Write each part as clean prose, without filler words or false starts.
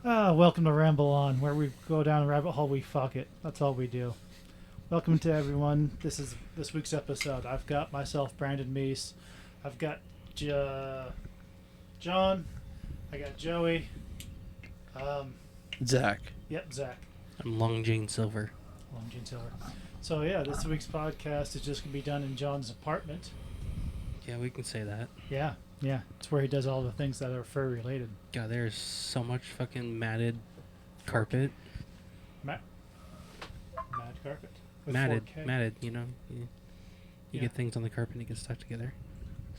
Welcome to Ramble On, where we go down a rabbit hole, we fuck it. That's all we do. Welcome to everyone. This is this week's episode. I've got myself, Brandon Meese. I've got John. I got Joey. Zach. Yep, Zach. I'm Long Jane Silver. Long Gene Silver. So yeah, this week's podcast is just gonna be done in John's apartment. Yeah, we can say that. Yeah. It's where he does all the things that are fur related. God, there's so much fucking matted carpet. Mad carpet. With Matted, 4K. matted, you know. You Yeah. get things on the carpet and it gets stuck together.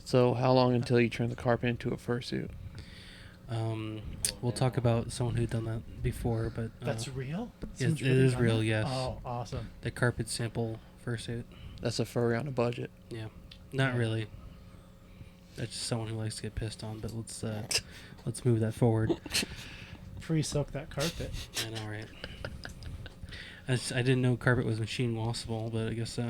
So how long until you turn the carpet into a fursuit? We'll talk about someone who'd done that before, but... That's real? It Someone's it really is done real, that? yes. Oh, awesome. The carpet sample fursuit. That's a furry on a budget. Yeah. Not Yeah. really. That's just someone who likes to get pissed on, but let's move that forward. Pre-soak that carpet. I know, right? I didn't know carpet was machine washable, but I guess so.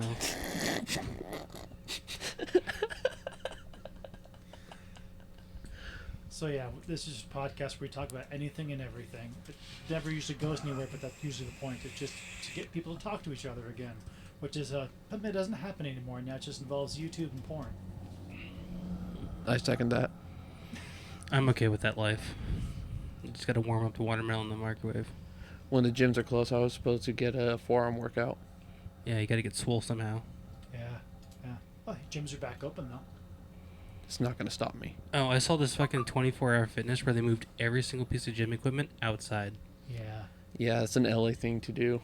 So yeah, this is a podcast where we talk about anything and everything. It never usually goes anywhere, but that's usually the point. It's just to get people to talk to each other again, which is something that doesn't happen anymore. Now it just involves YouTube and porn. I second that. I'm okay with that life. You just gotta warm up the watermelon in the microwave. When the gyms are closed, I was supposed to get a forearm workout. Yeah, you gotta get swole somehow. Yeah. Well, gyms are back open though. It's not going to stop me. Oh, I saw this fucking 24-hour fitness where they moved every single piece of gym equipment outside. Yeah. Yeah, it's an LA thing to do.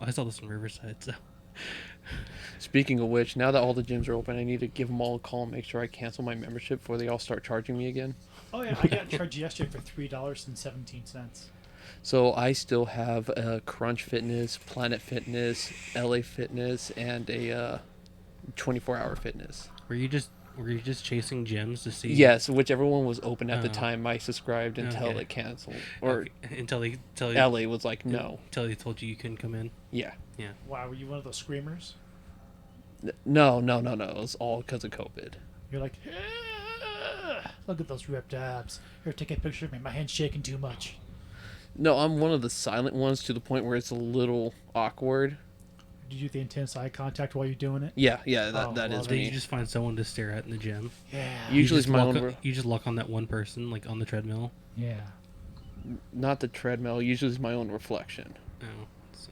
I saw this in Riverside, so... Speaking of which, now that all the gyms are open, I need to give them all a call and make sure I cancel my membership before they all start charging me again. Oh yeah, I got charged yesterday for $3.17. So I still have Crunch Fitness, Planet Fitness, LA Fitness, and a 24-hour fitness. Were you just chasing gyms to see... Yes, whichever one was open at the Oh. time, I subscribed until Okay. it canceled. Or Okay, until they LA was like, no. Until they told you couldn't come in. Yeah. Yeah. Wow, were you one of those screamers? No. It was all because of COVID. You're like, "Ah, look at those ripped abs. Here, take a picture of me. My hand's shaking too much. No, I'm one of the silent ones to the point where it's a little awkward. Do you do the intense eye contact while you're doing it? Yeah, Oh, that is love Did me. you just find someone to stare at in the gym? Yeah. Usually it's just my luck own... on- You just luck on that one person, like on the treadmill. Yeah. Not the treadmill. Usually it's my own reflection. Oh. So.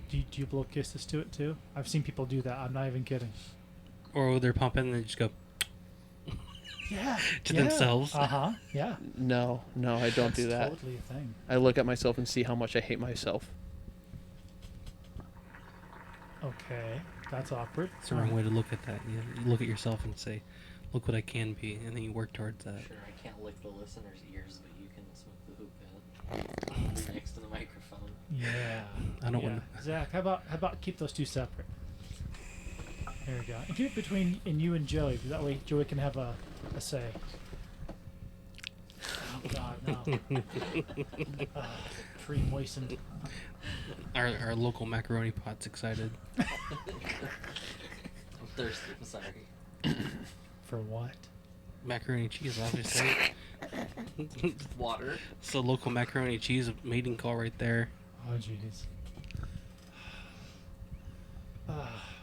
Do you blow kisses to it too? I've seen people do that. I'm not even kidding. Or they're pumping and they just go Yeah. to themselves. Yeah. No, I don't do It's that. totally a thing. I look at myself and see how much I hate myself. Okay. That's awkward. It's the wrong way to look at that. You look at yourself and say, look what I can be, and then you work towards that. Sure, I can't lick the listener's ears, but you can smoke the hoop pad next to the microphone. Yeah. I don't yeah. want Zach, how about keep those two separate? There we go. And keep it between you and Joey. That way Joey can have a say. Oh God, no. Pre-moistened. Our local macaroni pot's excited. I'm thirsty, I'm sorry. For what? Macaroni and cheese, obviously. Water. It's the local macaroni and cheese mating call right there. Oh jeez.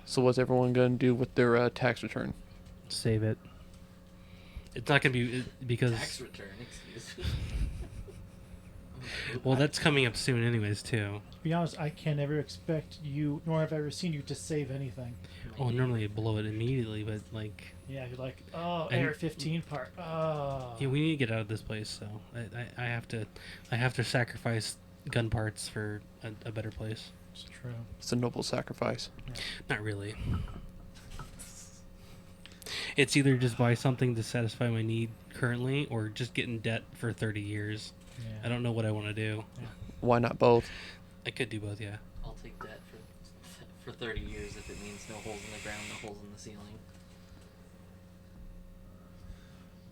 So what's everyone going to do with their tax return? Save it. It's not gonna be because Tax return, excuse me. well, that's coming up soon, anyways, too. To be honest, I can never expect you, nor have I ever seen you, to save anything. Oh, normally I blow it immediately, but like, Yeah, you're like, oh, And- Air 15 part. Oh. yeah, we need to get out of this place. So I have to sacrifice gun parts for a better place. It's true. It's a noble sacrifice. Not really. It's either just buy something to satisfy my need currently, or just get in debt for 30 years. Yeah. I don't know what I want to do. Why not both? I could do both, yeah. I'll take that for 30 years if it means no holes in the ground, no holes in the ceiling.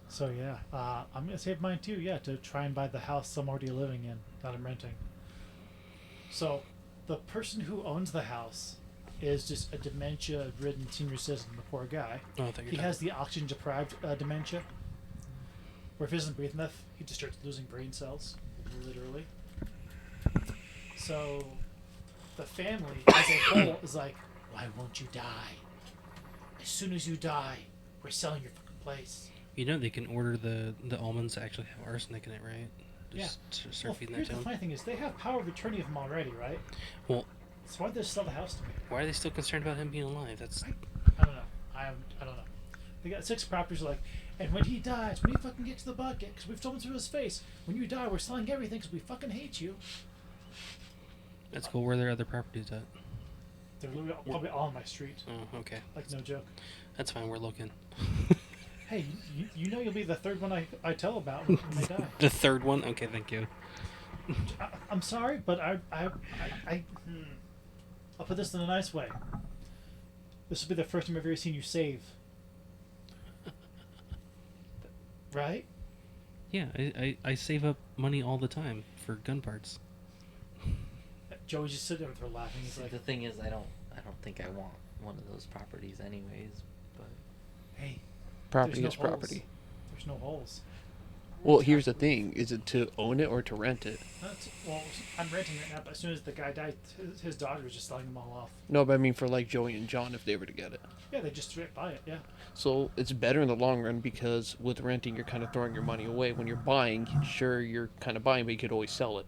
So yeah, I'm gonna save mine too. Yeah, to try and buy the house I'm already living in that I'm renting. So, the person who owns the house is just a dementia-ridden senior citizen, the poor guy. Oh, I think He has the oxygen-deprived dementia, where if he doesn't breathe enough, he just starts losing brain cells. literally. So the family as a whole is like, why won't you die? As soon as you die, we're selling your fucking place. You know they can order the almonds that actually have arsenic in it, right? Just start feeding that Here's to the them. funny thing is they have power of attorney of them already, right? Well, So why'd they sell the house to me? why are they still concerned about him being alive? That's I don't know. I don't know. They got 6 properties like, and when he dies, when he fucking gets to the bucket, because we've told him to his face, when you die, we're selling everything because we fucking hate you. that's cool. Where are their other properties at? They're literally probably all on my street. Oh, okay. Like, no joke. That's fine. We're looking. Hey, you know you'll be the third one I tell about when they die. The third one. Okay, thank you. I'm sorry, but I'll put this in a nice way. This will be the first time I've ever seen you save. Right? Yeah, I save up money all the time for gun parts. Joey's just sitting there with her laughing. He's See, like, the thing is, I don't think I want one of those properties anyways. But hey, Property there's is no holes. property. There's no holes. Well, here's the thing: is it to own it or to rent it? Well, I'm renting it now, but as soon as the guy died, his daughter was just selling them all off. No, but I mean for like Joey and John if they were to get it. Yeah, they just straight buy it, yeah. So it's better in the long run because with renting you're kind of throwing your money away. When you're buying, sure you're kind of buying, but you could always sell it.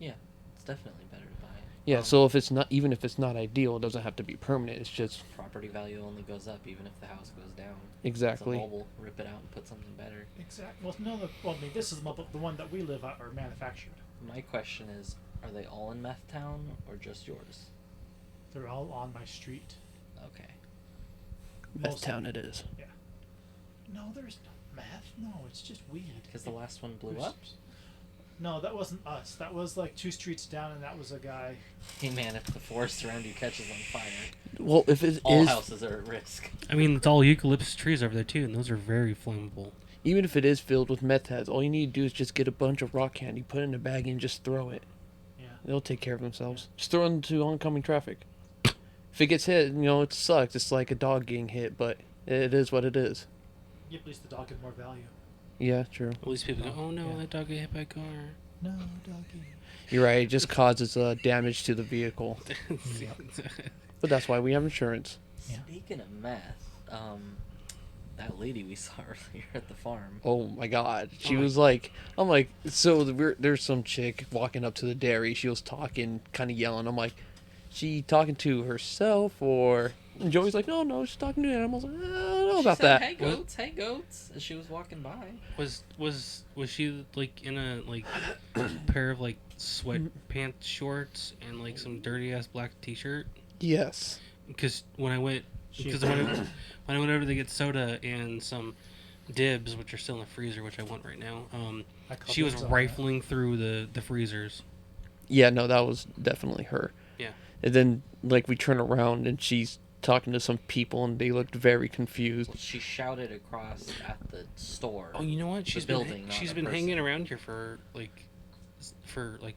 yeah, it's definitely better to buy it. Yeah. So if it's not, even if it's not ideal, it doesn't have to be permanent. It's just Property value only goes up even if the house goes down. exactly. It's a mobile, rip it out and put something better. Exactly. Well, no, I mean, this is the one that we live at or manufactured. My question is, are they all in Meth Town or just yours? They're all on my street. Okay. Meth Most- town it is. Yeah. No, there's no meth. No, it's just weed. Because the last one blew There's- up? No, that wasn't us. That was like 2 streets down, and that was a guy. Hey man, if the forest around you catches on fire, Well, if it all is, houses are at risk. I mean, it's all eucalyptus trees over there too, and those are very flammable. even if it is filled with meth heads, all you need to do is just get a bunch of rock candy, put it in a bag, and just throw it. Yeah. They'll take care of themselves. Just throw it into oncoming traffic. If it gets hit, it sucks. It's like a dog getting hit, but it is what it is. Yeah, at least the dog had more value. Yeah, true. At least people go, "Oh no, Yeah. that dog got hit by a car." No, doggy. You're right. It just causes damage to the vehicle. But that's why we have insurance. Yeah. Speaking of meth, that lady we saw earlier at the farm. Oh my god. She Oh my- was like, I'm like, so there's some chick walking up to the dairy. She was talking, kind of yelling. I'm like, she talking to herself or? And Joey's like, no, she's talking to animals. I don't know She about said, that. Hey goats, as she was walking by. Was she like in a like pair of like sweatpants shorts and like some dirty ass black t-shirt? Yes. Because when I went when I went over to get soda and some dibs, which are still in the freezer, which I want right now, I called she was those, rifling through the freezers. Yeah, no, that was definitely her. Yeah. And then like we turn around and she's talking to some people and they looked very confused. She shouted across at the store. Oh, you know what? The She's building, been not she's a been person. hanging around here for like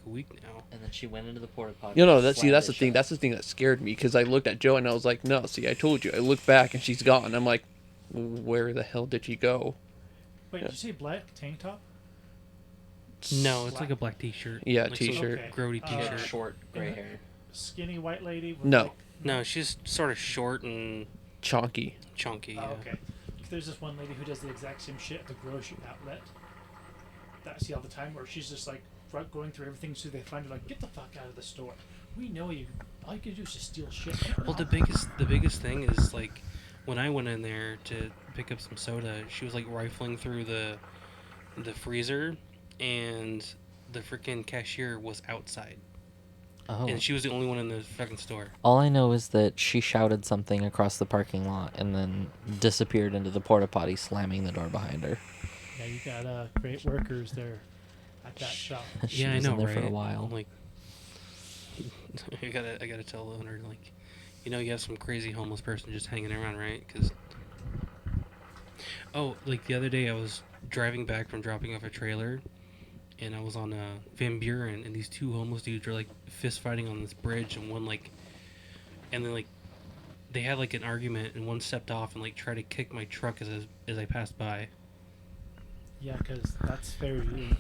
a week now. And then she went into the porta potty. That's slammed the it thing. shut. That's the thing that scared me because I looked at Joe and I was like, no, see, I told you. I looked back and she's gone. I'm like, where the hell did she go? Wait, did you say black tank top? No, it's like a black t-shirt. Yeah, like some t-shirt. Okay. grody Uh, t-shirt. Short gray Mhm. hair. Skinny white lady? With No. Like, No, she's sort of short and Chonky. chunky. Oh, Yeah. okay. There's this one lady who does the exact same shit at the grocery outlet that I see all the time, where she's just like going through everything, so they find her like, get the fuck out of the store. We know you. All you can do is just steal shit. Well, the biggest thing is like when I went in there to pick up some soda, she was like rifling through the freezer, and the freaking cashier was outside, Oh. and she was the only one in the fucking store. All I know is that she shouted something across the parking lot and then disappeared into the porta potty, slamming the door behind her. Yeah, you got great workers there at that shop. She Yeah, I was know, in there right? for a while. I'm like, I gotta tell the owner, like, you have some crazy homeless person just hanging around, right? Because like the other day I was driving back from dropping off a trailer, and I was on Van Buren, and these two homeless dudes were like fist fighting on this bridge, and and then like they had like an argument, and one stepped off and like tried to kick my truck as I passed by. Yeah, because that's fair to you.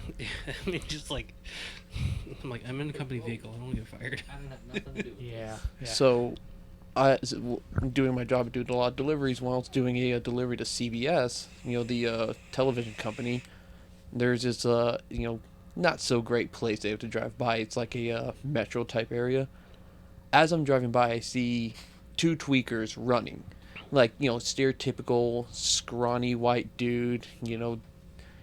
I mean, just like I'm in a company vehicle. I don't get fired. I don't have nothing to do with Yeah. Yeah. So, doing my job, doing a lot of deliveries. While I was doing a delivery to CBS, the television company, there's this not so great place they have to drive by. It's like a metro type area. As I'm driving by, I see two tweakers running, like stereotypical scrawny white dude,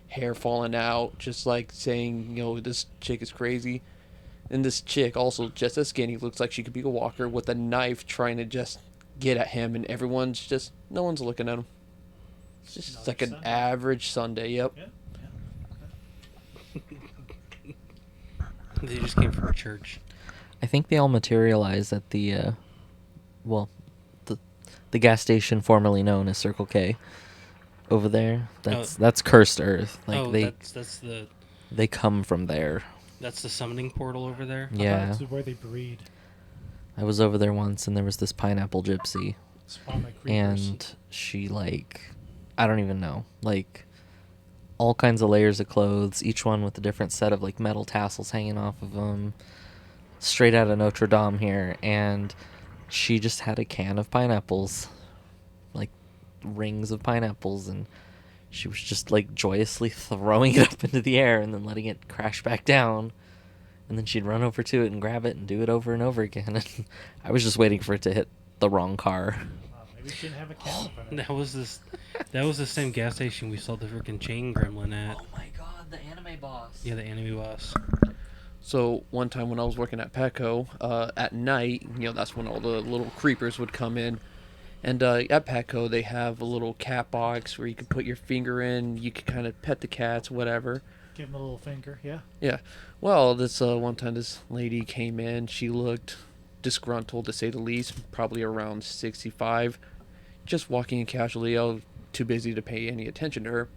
hair falling out, just like saying, this chick is crazy. And this chick, also just as skinny, looks like she could be a walker with a knife trying to just get at him, and no one's looking at him. It's just Another like an Sunday. average Sunday, yep. Yeah. They just came from church. I think they all materialize at the, well, the gas station formerly known as Circle K. Over there, that's cursed earth. Like they come from there. That's the summoning portal over there. Yeah, That's where they breed. I was over there once, and there was this pineapple gypsy, Spawn like creepers. and she I don't even know, all kinds of layers of clothes, each one with a different set of metal tassels hanging off of them, straight out of Notre Dame here, and she just had a can of pineapples, rings of pineapples, and she was just joyously throwing it up into the air and then letting it crash back down, and then she'd run over to it and grab it and do it over and over again. And I was just waiting for it to hit the wrong car. Maybe we shouldn't have a can in front of it. That was the same gas station we saw the freaking chain gremlin at. Oh my god, the anime boss. Yeah, the enemy boss. So one time when I was working at Petco, at night, that's when all the little creepers would come in. And at Petco, they have a little cat box where you can put your finger in. You can kind of pet the cats, whatever. Give him a little finger, yeah. Yeah. Well, this one time this lady came in. She looked disgruntled, to say the least, probably around 65. Just walking in casually. I was too busy to pay any attention to her.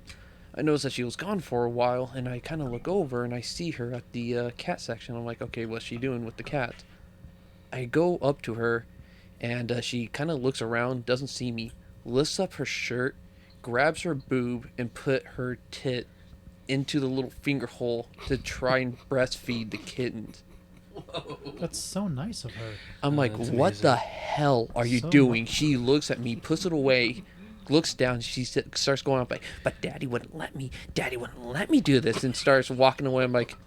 I noticed that she was gone for a while, and I kind of look over, and I see her at the cat section. I'm like, okay, what's she doing with the cat? I go up to her, and she kind of looks around, doesn't see me, lifts up her shirt, grabs her boob, and put her tit into the little finger hole to try and breastfeed the kittens. Whoa. That's so nice of her. I'm like, That's what amazing. the hell are you So doing? nice. She looks at me, puts it away, looks down, she starts going up like, but Daddy wouldn't let me do this, and starts walking away. I'm like,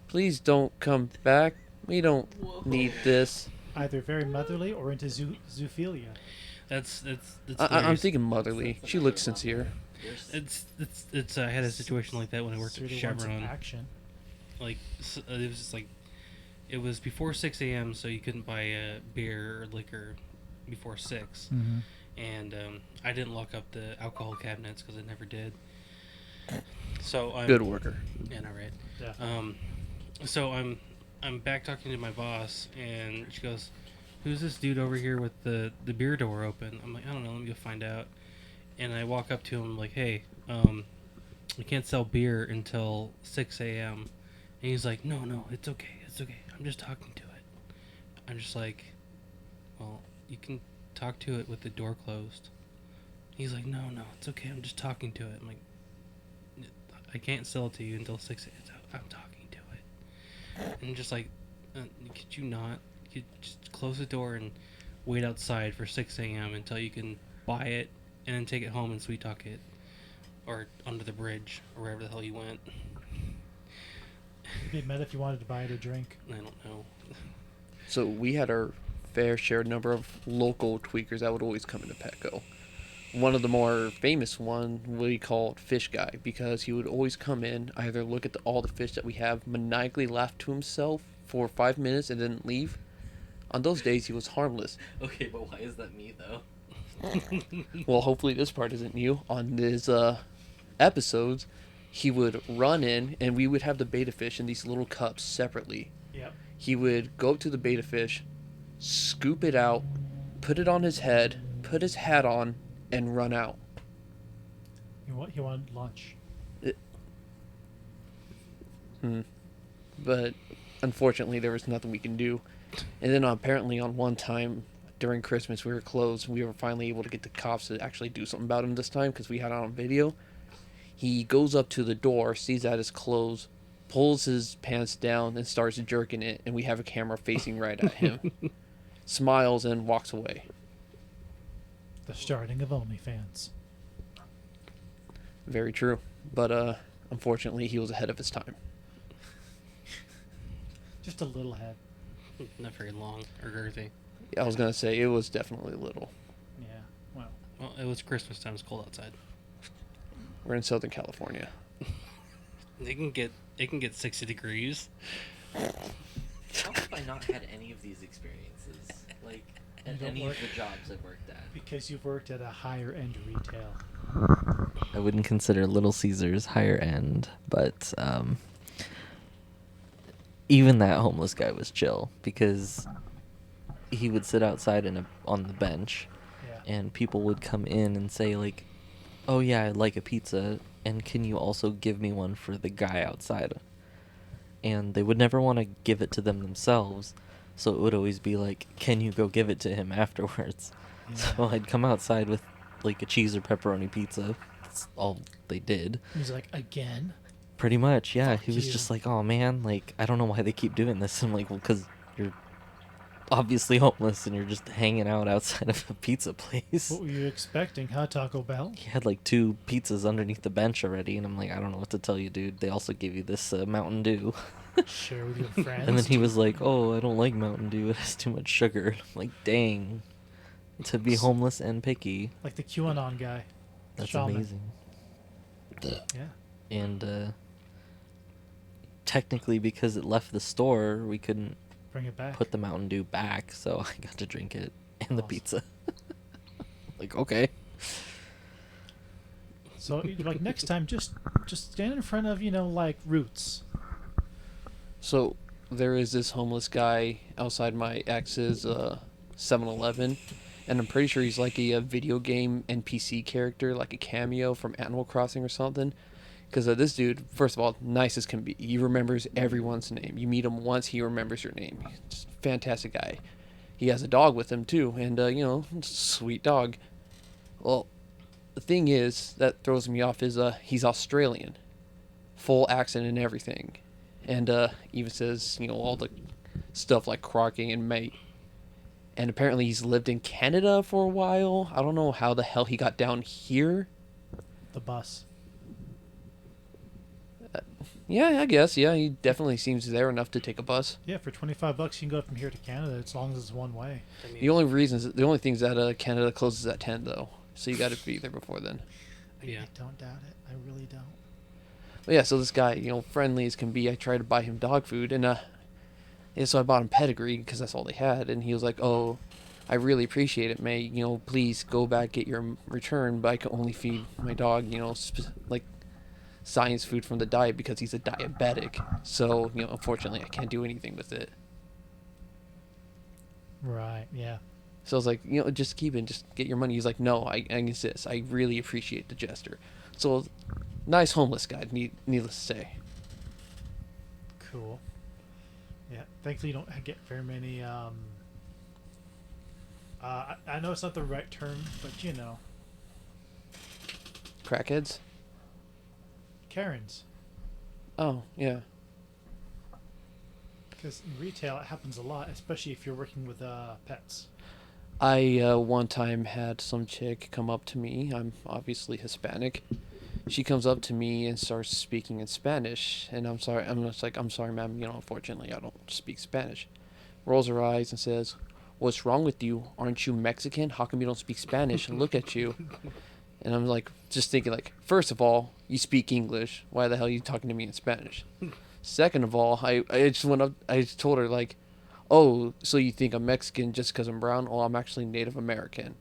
please don't come back. We don't need this. Either very motherly or into zoophilia. That's I'm hilarious. thinking motherly. She looks sincere. It's I had a situation like that when I worked So at they want some Chevron. action. It was just it was before 6 a.m. so you couldn't buy beer or liquor before 6. Mm-hmm. And I didn't lock up the alcohol cabinets because I never did. So I'm Good worker. Yeah, no, right. Yeah. So I'm back talking to my boss, and she goes, "Who's this dude over here with the beer door open?" I'm like, "I don't know. Let me go find out." And I walk up to him like, "Hey, we can't sell beer until 6 a.m." And he's like, "No, it's okay. I'm just talking to it." I'm just like, "Well, you can talk to it with the door closed." He's like, "No, it's okay. I'm just talking to it." I'm like, "I can't sell it to you until 6 a.m. I'm talking to it." And just like, could you not? You just close the door and wait outside for 6 a.m. until you can buy it and then take it home and sweet talk it. Or under the bridge, or wherever the hell you went. You'd be mad if you wanted to buy it a drink. I don't know. So we had our fair share number of local tweakers that would always come into Petco. One of the more famous one we called Fish Guy, because he would always come in, either look at all the fish that we have, maniacally laugh to himself for 5 minutes and then leave. On those days he was harmless. Okay, but why is that me though? Well, hopefully this part isn't new. On his episodes, he would run in, and we would have the betta fish in these little cups separately. Yep. He would go up to the betta fish, scoop it out, put it on his head, put his hat on, and run out. He wanted lunch. But unfortunately, there was nothing we can do. And then apparently on one time during Christmas, we were closed. We were finally able to get the cops to actually do something about him this time because we had it on video. He goes up to the door, sees that it's closed, pulls his pants down, and starts jerking it. And we have a camera facing right at him. Smiles and walks away. The starting of OnlyFans. Very true. But unfortunately, he was ahead of his time. Just a little head. Not very long or girthy. I was gonna say it was definitely little. Yeah. Well. Well, it was Christmas time. It's cold outside. We're in Southern California. It can get 60 degrees. How have I not had any of these experiences? Like, You at don't any work- of the jobs I've worked at. Because you've worked at a higher end retail. I wouldn't consider Little Caesars higher end, but even that homeless guy was chill because he would sit outside on the bench, Yeah. and people would come in and say like, "Oh yeah, I'd like a pizza, and can you also give me one for the guy outside?" And they would never want to give it to them themselves, so it would always be like, "Can you go give it to him afterwards?" So I'd come outside with like a cheese or pepperoni pizza. That's all they did. He's like, again? Pretty much, yeah. Fuck He was you. just like, "Oh man, like I don't know why they keep doing this." I'm like, "Well, because you're obviously homeless and you're just hanging out outside of a pizza place." What were you expecting, huh, Taco Bell? He had like 2 pizzas underneath the bench already, and I'm like, "I don't know what to tell you, dude. They also give you this Mountain Dew." Share with your friends. And then he was like, "Oh, I don't like Mountain Dew. It has too much sugar." I'm like, dang. To be homeless and picky, Like the QAnon guy. that's Shaman. amazing. Yeah. And technically, because it left the store, we couldn't Bring it back. put the Mountain Dew back, so I got to drink it and the Awesome. pizza. Like, okay. So, like, next time, just stand in front of, like, Roots. So there is this homeless guy outside my ex's 7-Eleven, and I'm pretty sure he's like a video game NPC character, like a cameo from Animal Crossing or something. Because this dude, first of all, nice as can be. He remembers everyone's name. You meet him once, he remembers your name. Just fantastic guy. He has a dog with him too, and sweet dog. Well, the thing is that throws me off is he's Australian, full accent and everything, and even says all the stuff like crocking and mate. And apparently he's lived in Canada for a while. I don't know how the hell he got down here. The bus. Yeah, I guess. Yeah, he definitely seems there enough to take a bus. Yeah, for $25 you can go from here to Canada as long as it's one way. I mean, The only thing is that Canada closes at 10 though, so you got to be there before then. Yeah. I don't doubt it. I really don't. But yeah, so this guy, friendly as can be, I tried to buy him dog food, and so I bought him pedigree because that's all they had, and he was like, "Oh, I really appreciate it, May. Please go back, get your return, but I can only feed my dog, like science food from the diet because he's a diabetic. So, unfortunately, I can't do anything with it." Right, yeah. So I was like, just keep it, just get your money. He's like, "No, I insist. I really appreciate the gesture." So, nice homeless guy, needless to say. Cool. Yeah, thankfully you don't get very many, I know it's not the right term, but Crackheads? Karens. Oh, yeah. Because in retail it happens a lot, especially if you're working with pets. I one time had some chick come up to me. I'm obviously Hispanic. She comes up to me and starts speaking in Spanish, and I'm sorry. I'm just like, "I'm sorry, ma'am. Unfortunately, I don't speak Spanish." Rolls her eyes and says, "What's wrong with you? Aren't you Mexican? How come you don't speak Spanish? And look at you." And I'm like, just thinking like, first of all, you speak English. Why the hell are you talking to me in Spanish? Second of all, I just went up. I just told her like, "Oh, so you think I'm Mexican just because I'm brown? Oh, I'm actually Native American."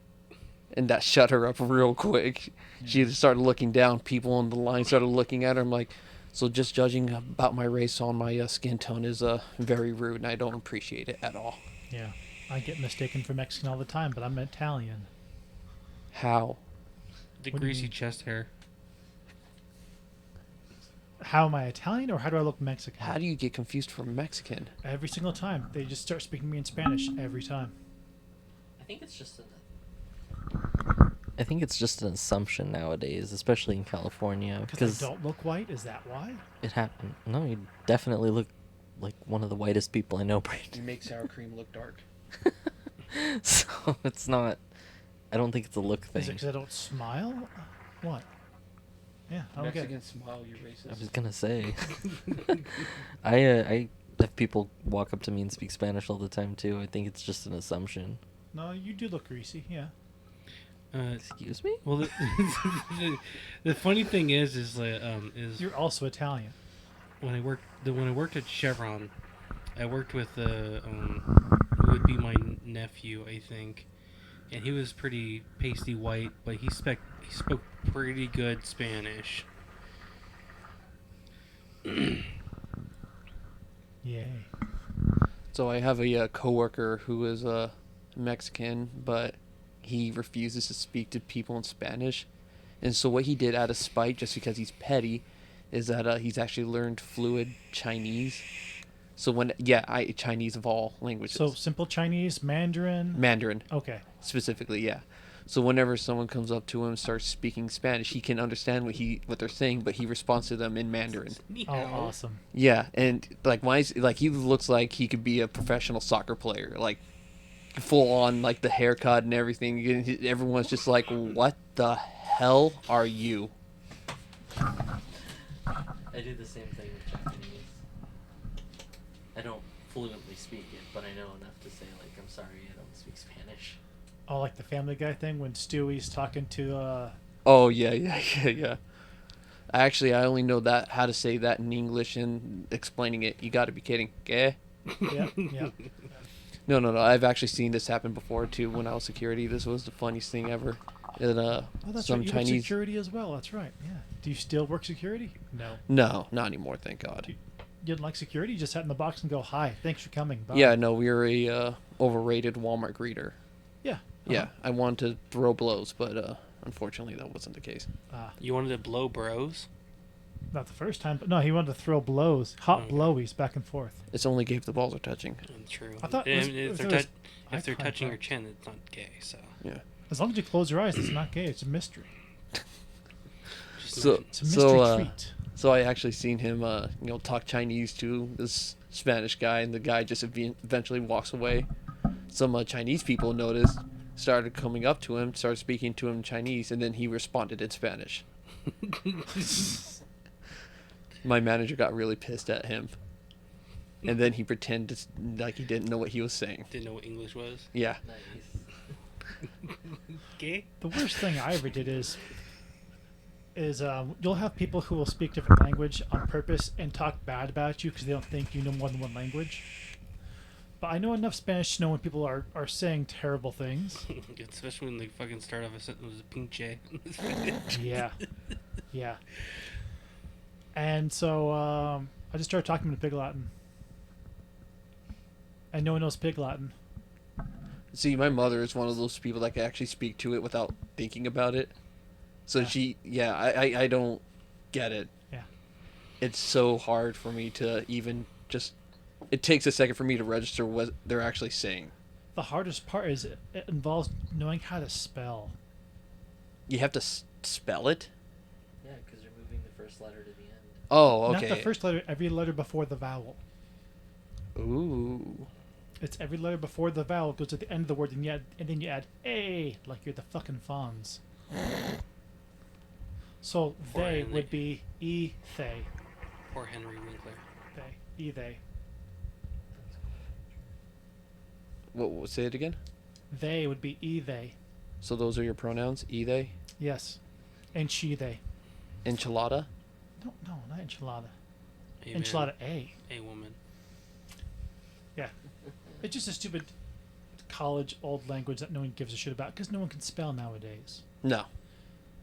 And that shut her up real quick. She just started looking down. People on the line started looking at her. I'm like, "So just judging about my race on my skin tone is very rude, and I don't appreciate it at all." Yeah. I get mistaken for Mexican all the time, but I'm Italian. How? The What do you greasy mean? chest hair. How am I Italian, or how do I look Mexican? How do you get confused for Mexican? Every single time. They just start speaking to me in Spanish every time. I think it's just I think it's just an assumption nowadays, especially in California, Because they don't look white? Is that why? it happened. No, you definitely look like one of the whitest people I know, You Brandon. make sour cream look dark. So it's not. I don't think it's a look Is it thing. because I don't smile? What? Yeah, I don't get it. Mexican smile, you're I was racist. gonna say. I have people walk up to me and speak Spanish all the time too. I think it's just an assumption. No, you do look greasy, yeah. Excuse me? Well, the funny thing is You're also Italian. when I worked at Chevron, I worked with who would be my nephew, I think, and he was pretty pasty white, but he spoke pretty good Spanish. Yay. So I have a coworker who is Mexican, but he refuses to speak to people in Spanish. And so what he did out of spite, just because he's petty, is that he's actually learned fluid Chinese. So Chinese of all languages. So simple Chinese, Mandarin. Mandarin Okay. specifically, yeah. So whenever someone comes up to him and starts speaking Spanish, he can understand what they're saying, but he responds to them in Mandarin. Oh, awesome. Yeah, and he looks like he could be a professional soccer player, like full on, like the haircut and everything. And everyone's just like, "What the hell are you?" I do the same thing with Japanese. I don't fluently speak it, but I know enough to say, like, I'm sorry, I don't speak Spanish. Oh, like the Family Guy thing when Stewie's talking to, Oh yeah. I only know how to say that in English and explaining it. You got to be kidding. Okay? yeah, yeah. No. I've actually seen this happen before too. When I was security, this was the funniest thing ever. And, Oh, that's some right. You Chinese. work security as well. That's right. Yeah. Do you still work security? No. No, not anymore. Thank God. You didn't like security? You just sat in the box and go, "Hi, thanks for coming." Bye. Yeah, no, we were a overrated Walmart greeter. Yeah. Yeah, I wanted to throw blows, but unfortunately that wasn't the case. You wanted to blow bros? Not the first time, but no, he wanted to throw blows, hot Okay. blowies back and forth. It's only gay if the balls are touching. True. I thought it was- if if they're, it was if they're eye touching your contact. chin, it's not gay. So Yeah. As long as you close your eyes, it's not gay. It's a mystery. just So imagine- It's a mystery so treat. so I actually seen him talk Chinese to this Spanish guy, and the guy just eventually walks away. Some Chinese people noticed, started coming up to him, started speaking to him in Chinese, and then he responded in Spanish. My manager got really pissed at him, and then he pretended like he didn't know what he was saying. didn't know what English was. Yeah. Nice. Gay? The worst thing I ever did is you'll have people who will speak different language on purpose and talk bad about you because they don't think you know more than one language. But I know enough Spanish to know when people are saying terrible things. Especially when they fucking start off a sentence with a pinche. Yeah. Yeah. And so I just started talking to Pig Latin. And no one knows Pig Latin. See, my mother is one of those people that can actually speak to it without thinking about it. So I don't get it. Yeah. It's so hard for me to even just. It takes a second for me to register what they're actually saying. The hardest part is it involves knowing how to spell. You have to spell it? Yeah, because you're moving the first letter to the end. Oh, okay. Not the first letter, every letter before the vowel. Ooh. It's every letter before the vowel goes to the end of the word, and then you add a, like you're the fucking Fonz. So Poor they Henry. would be e they, Poor Henry Winkler. they. What? Say it again. They would be e they. So those are your pronouns? E they? Yes, and she they. Enchilada? No, not enchilada. Amen. Enchilada a. A woman. Yeah, it's just a stupid college old language that no one gives a shit about because no one can spell nowadays. No.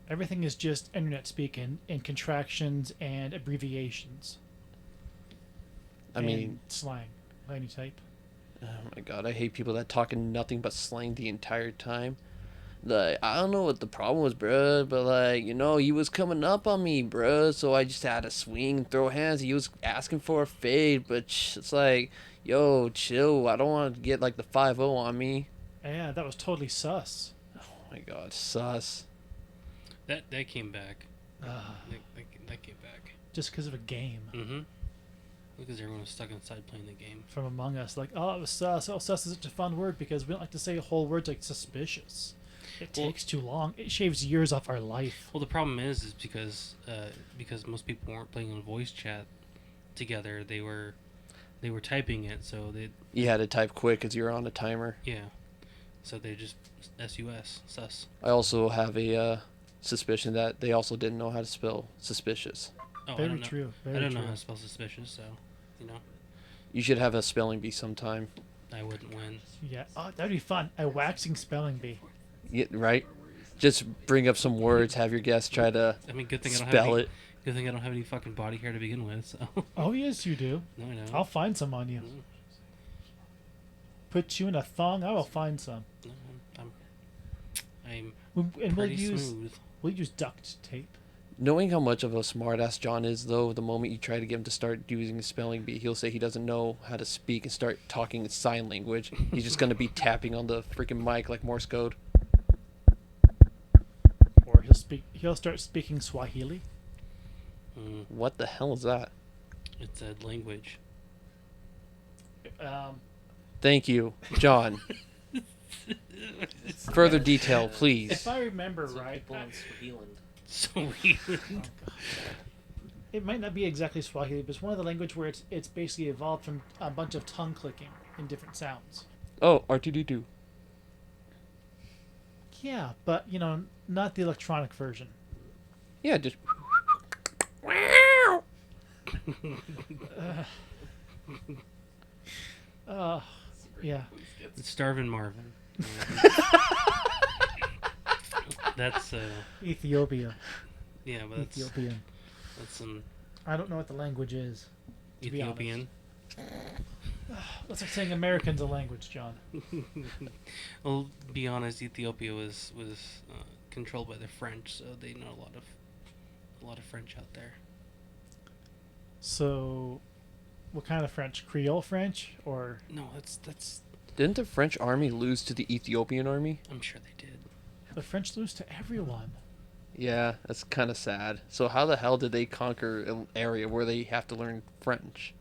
Everything is just internet speak and contractions and abbreviations. I mean, slang, of any type. oh my god, I hate people that talk in nothing but slang the entire time. Like, I don't know what the problem was, bruh, but like, he was coming up on me, bruh, so I just had to swing and throw hands. He was asking for a fade, but it's like, yo, chill. I don't want to get like the 5-0 on me. Yeah, that was totally sus. my god, sus. That came back. Uh, That came back. just because of a game Mm-hmm. Because everyone was stuck inside playing the game. from Among Us. Like, oh, it was sus. Oh, sus is such a fun word because we don't like to say whole words like suspicious. It Well- takes too long. It shaves years off our life. Well, the problem is because most people weren't playing on voice chat together. They were typing it, so they You had to type quick because you're on a timer. so they just sus. I also have a suspicion that they also didn't know how to spell suspicious. Oh, I Very don't know. true. Very I don't true. know how to spell suspicious, so You should have a spelling bee sometime. I wouldn't win. Yeah. Oh, that'd be fun. A waxing spelling bee. Yeah, right? Just bring up some words, have your guests try to I mean, good thing I don't spell have any, it. Good thing I don't have any fucking body hair to begin with. So Oh, yes, you do. no, I know. I'll find some on you. Mm. Put you in a thong. I will find some. No, I'm And we'll pretty use smooth. duct tape. Knowing how much of a smartass John is, though, the moment you try to get him to start using a spelling bee, he'll say he doesn't know how to speak and start talking in sign language. He's just going to be tapping on the freaking mic like Morse code. Or he'll start speaking Swahili. Mm, What the hell is that? it's a language. Thank you, John. Further detail, please. If I remember Some right, people in Swaziland. So it might not be exactly Swahili, but it's one of the language where it's basically evolved from a bunch of tongue clicking in different sounds. Oh, R2D2. Yeah, but not the electronic version. Yeah, just. Yeah. It's Starvin' Marvin. That's Ethiopia. yeah, but that's Ethiopian. some I don't know what the language is. To be honest. Ethiopian. That's like saying American's a language, John. Well, be honest, Ethiopia was controlled by the French, so they know a lot of French out there. So, what kind of French? Creole French or No, that's. Didn't the French army lose to the Ethiopian army? I'm sure they did. the French lose to everyone? Yeah, that's kind of sad. So how the hell did they conquer an area where they have to learn French?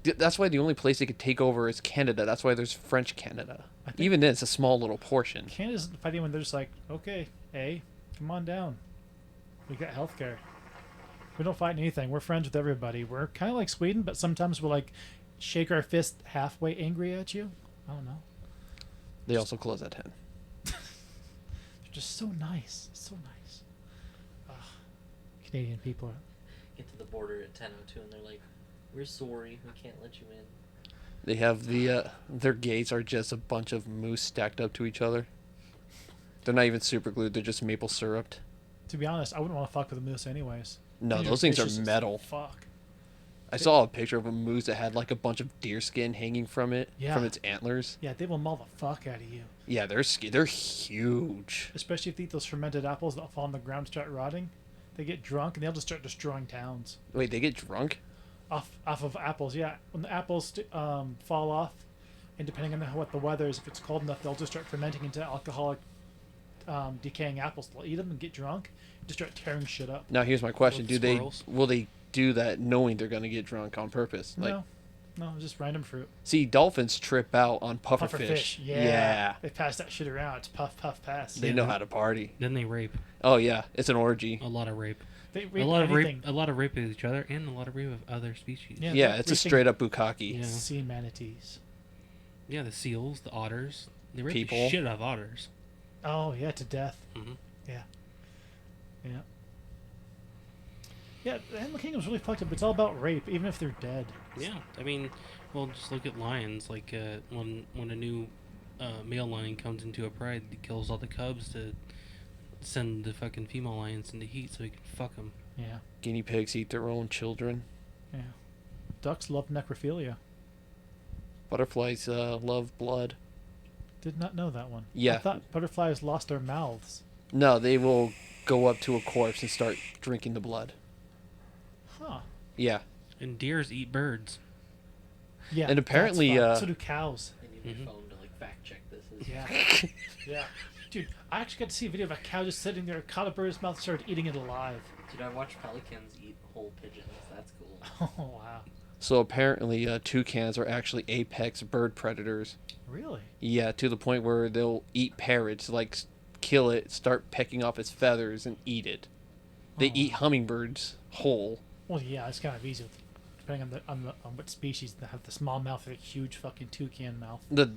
That's why the only place they could take over is Canada. That's why there's French Canada. I think Even then, it's a small little portion. Canada's fighting when they're just like, okay, come on down. We got healthcare. We don't fight anything. We're friends with everybody. We're kind of like Sweden, but sometimes we'll like shake our fist halfway angry at you. I don't know. They also close at 10. They're just so nice. So nice. Ugh. Canadian people are. Get to the border at 10:02 and they're like, "We're sorry, we can't let you in." They have their gates are just a bunch of moose stacked up to each other. They're not even super glued. They're just maple syruped. To be honest, I wouldn't want to fuck with a moose anyways. No, These those things vicious are as metal. Fuck. I saw a picture of a moose that had like a bunch of deer skin hanging from it, Yeah. from its antlers. Yeah, they will maul the fuck out of you. Yeah, they're huge. Especially if they eat those fermented apples that fall on the ground, start rotting. They get drunk and they'll just start destroying towns. Wait, they get drunk? Off of apples, yeah. When the apples fall off, and depending on what the weather is, if it's cold enough, they'll just start fermenting into alcoholic, decaying apples. They'll eat them and get drunk, and just start tearing shit up. Now here's my question: With squirrels? will they do that knowing they're gonna get drunk on purpose? Like, No, just random fruit. see, dolphins trip out on pufferfish. Pufferfish, Yeah. They pass that shit around. It's puff, puff, pass. They Yeah, know they- how to party. Then they rape. Oh yeah, it's an orgy. A lot of rape. They A rape lot of anything. rape. A lot of rape of each other, and a lot of rape of other species. Yeah. Yeah, they're it's a raping- straight up bukkake. Yeah. Sea manatees. Yeah, the seals, the otters. They rape People. the shit out of otters. Oh yeah, to death. Hmm. Yeah. Yeah. Yeah, the Animal Kingdom's really fucked up. It's all about rape, even if they're dead. Yeah, I mean, well, just look at lions. Like when a new male lion comes into a pride, he kills all the cubs to send the fucking female lions into heat so he can fuck them. Yeah. Guinea pigs eat their own children. Yeah. Ducks love necrophilia. Butterflies love blood. Did not know that one. Yeah. I thought butterflies lost their mouths. No, they will go up to a corpse and start drinking the blood. Huh. Yeah. And deers eat birds. Yeah. And apparently, that's fun. So do cows. I need my Mhm. phone to like fact check this. Yeah. Yeah. Dude, I actually got to see a video of a cow just sitting there, caught a bird in his mouth, started eating it alive. Dude, I watched pelicans eat whole pigeons. That's cool. Oh, wow. So apparently, toucans are actually apex bird predators. Really? Yeah, to the point where they'll eat parrots, like kill it, start pecking off its feathers, and eat it. They Oh. eat hummingbirds whole. Well, yeah, it's kind of easy, depending on what species. They have the small mouth or the huge fucking toucan mouth. The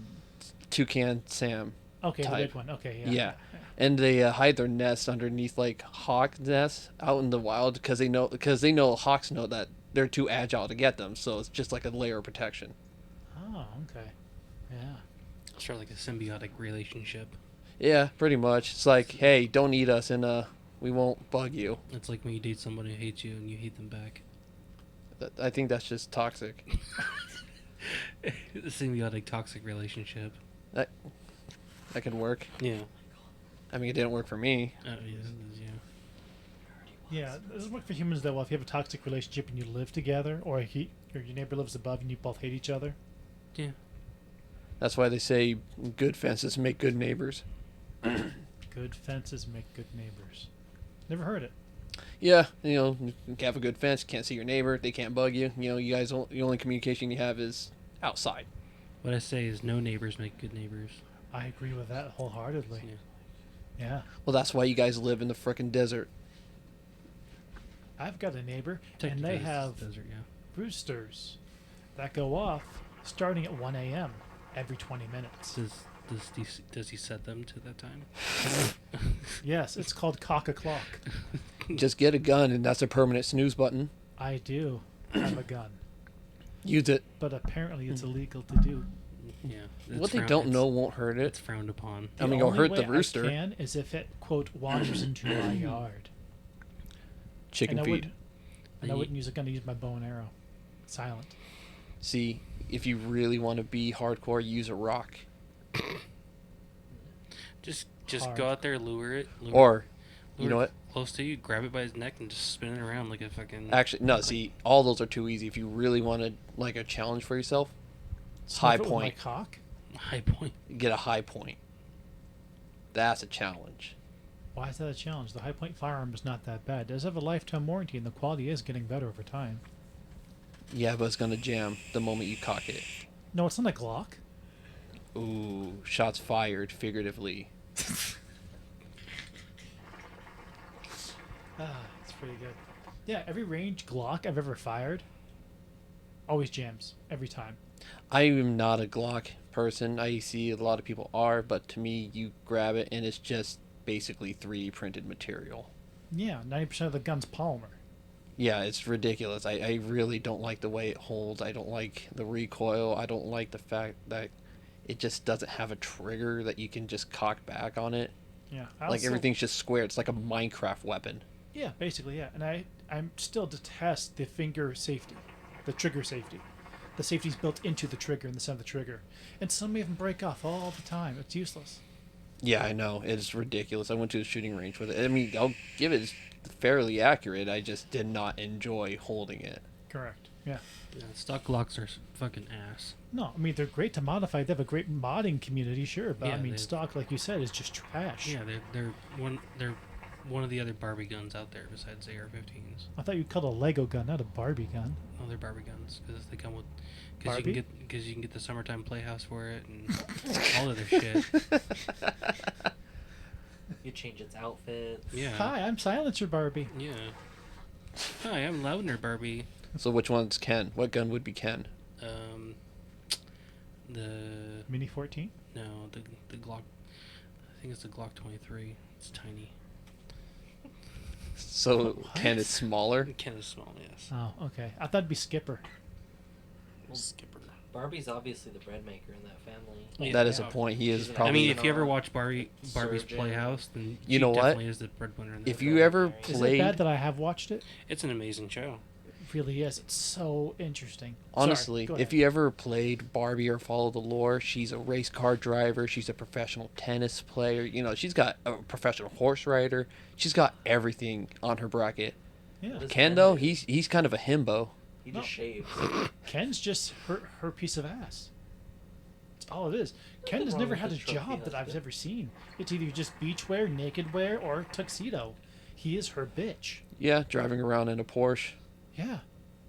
toucan Sam. Okay, the Type. big one. Okay, yeah. Yeah. And they hide their nests underneath like hawk nests out in the wild because they know hawks know that they're too agile to get them. So it's just like a layer of protection. Oh, okay. Yeah. Sort of like a symbiotic relationship. Yeah, pretty much. It's like, hey, don't eat us, and we won't bug you. It's like when you date somebody who hates you and you hate them back. I think that's just toxic. The symbiotic toxic relationship. That could work. Yeah. I mean, it didn't work for me. Yeah. Yeah. Yeah, this doesn't work for humans though. Well, if you have a toxic relationship and you live together, or or your neighbor lives above and you both hate each other. Yeah. That's why they say good fences make good neighbors. Good fences make good neighbors. Never heard it. Yeah, you have a good fence, can't see your neighbor, they can't bug you. You guys, the only communication you have is outside. What I say is no neighbors make good neighbors. I agree with that wholeheartedly. Yeah. Yeah. Well, that's why you guys live in the frickin' desert. I've got a neighbor, and Technically, they this is have desert, yeah. roosters that go off starting at 1 a.m. every 20 minutes. Does he set them to that time? Yes, it's called cock o'clock. Just get a gun, and that's a permanent snooze button. I do have a gun, Use it. but apparently it's illegal to do. Yeah. What they don't know won't hurt It's it. frowned upon. I mean, The you'll only hurt way the rooster. I can is if it, quote, wanders into my yard. Chicken and I feed. wouldn't, and I wouldn't use a gun to use my bow and arrow. Silent. See, if you really want to be hardcore, use a rock. Just Hard. go out there, lure it. Or, you lure know it what? Close to you, grab it by his neck, and just spin it around like a fucking. Actually, no, see, all those are too easy. If you really want like a challenge for yourself, high Snuff it with point. my cock? high point. Get a high point. That's a challenge. Why is that a challenge? The high point firearm is not that bad. It does have a lifetime warranty, and the quality is getting better over time. Yeah, but it's gonna jam the moment you cock it. No, it's not a Glock. Ooh, shots fired, figuratively. It's pretty good. Yeah, every range Glock I've ever fired always jams every time. I am not a Glock person. I see a lot of people are, but to me, you grab it and it's just basically 3D printed material. Yeah, 90% of the gun's polymer. Yeah, it's ridiculous. I really don't like the way it holds. I don't like the recoil. I don't like the fact that it just doesn't have a trigger that you can just cock back on it. Yeah, Like everything's just square. It's like a Minecraft weapon. Yeah, basically, yeah. And I'm still detest the finger safety, the trigger safety. The safety's built into the trigger in the center of the trigger, and some even break off all the time. It's useless. Yeah, I know. It's ridiculous. I went to a shooting range with it. I mean, I'll give it fairly accurate. I just did not enjoy holding it. Correct. Yeah. Yeah, stock Glocks are fucking ass. No, I mean they're great to modify. They have a great modding community, sure, but Yeah, I mean they- stock, like you said, is just trash. Yeah, they're one of the other Barbie guns out there besides AR-15s. I thought you called a Lego gun, not a Barbie gun. Oh, they're Barbie guns because they come with Barbie? you can get the summertime playhouse for it and all other shit. You change its outfit. Yeah. Hi, I'm Silencer Barbie. Yeah. Hi, I'm Loudner Barbie. So which one's Ken? What gun would be Ken? The Mini 14. no the Glock. I think it's the Glock 23. It's tiny. So What? Ken is smaller. Ken is small, yes. Oh, okay. I thought it'd be Skipper. Skipper. Barbie's obviously the bread maker in that family. Yeah. That is a point. He is She's an probably. I mean, Probably if you ever not watch Barbie's surgeon. Playhouse, then You she know what? definitely is the breadwinner in that. if you ever Is it played, bad that I have watched it? It's an amazing show. It really is. It's so interesting. honestly, Sorry, go if ahead. you ever played Barbie or follow the lore, she's a race car driver. She's a professional tennis player. You know, she's got a professional horse rider. She's got everything on her bracket. Yeah. Does Ken Ken though, do? he's kind of a himbo. He No. just shaves. Ken's just her piece of ass. That's all it is. Ken has wrong never with had a this trophy job that I've husband. ever seen. It's either just beachwear, naked wear, or tuxedo. He is her bitch. Yeah, driving around in a Porsche. Yeah.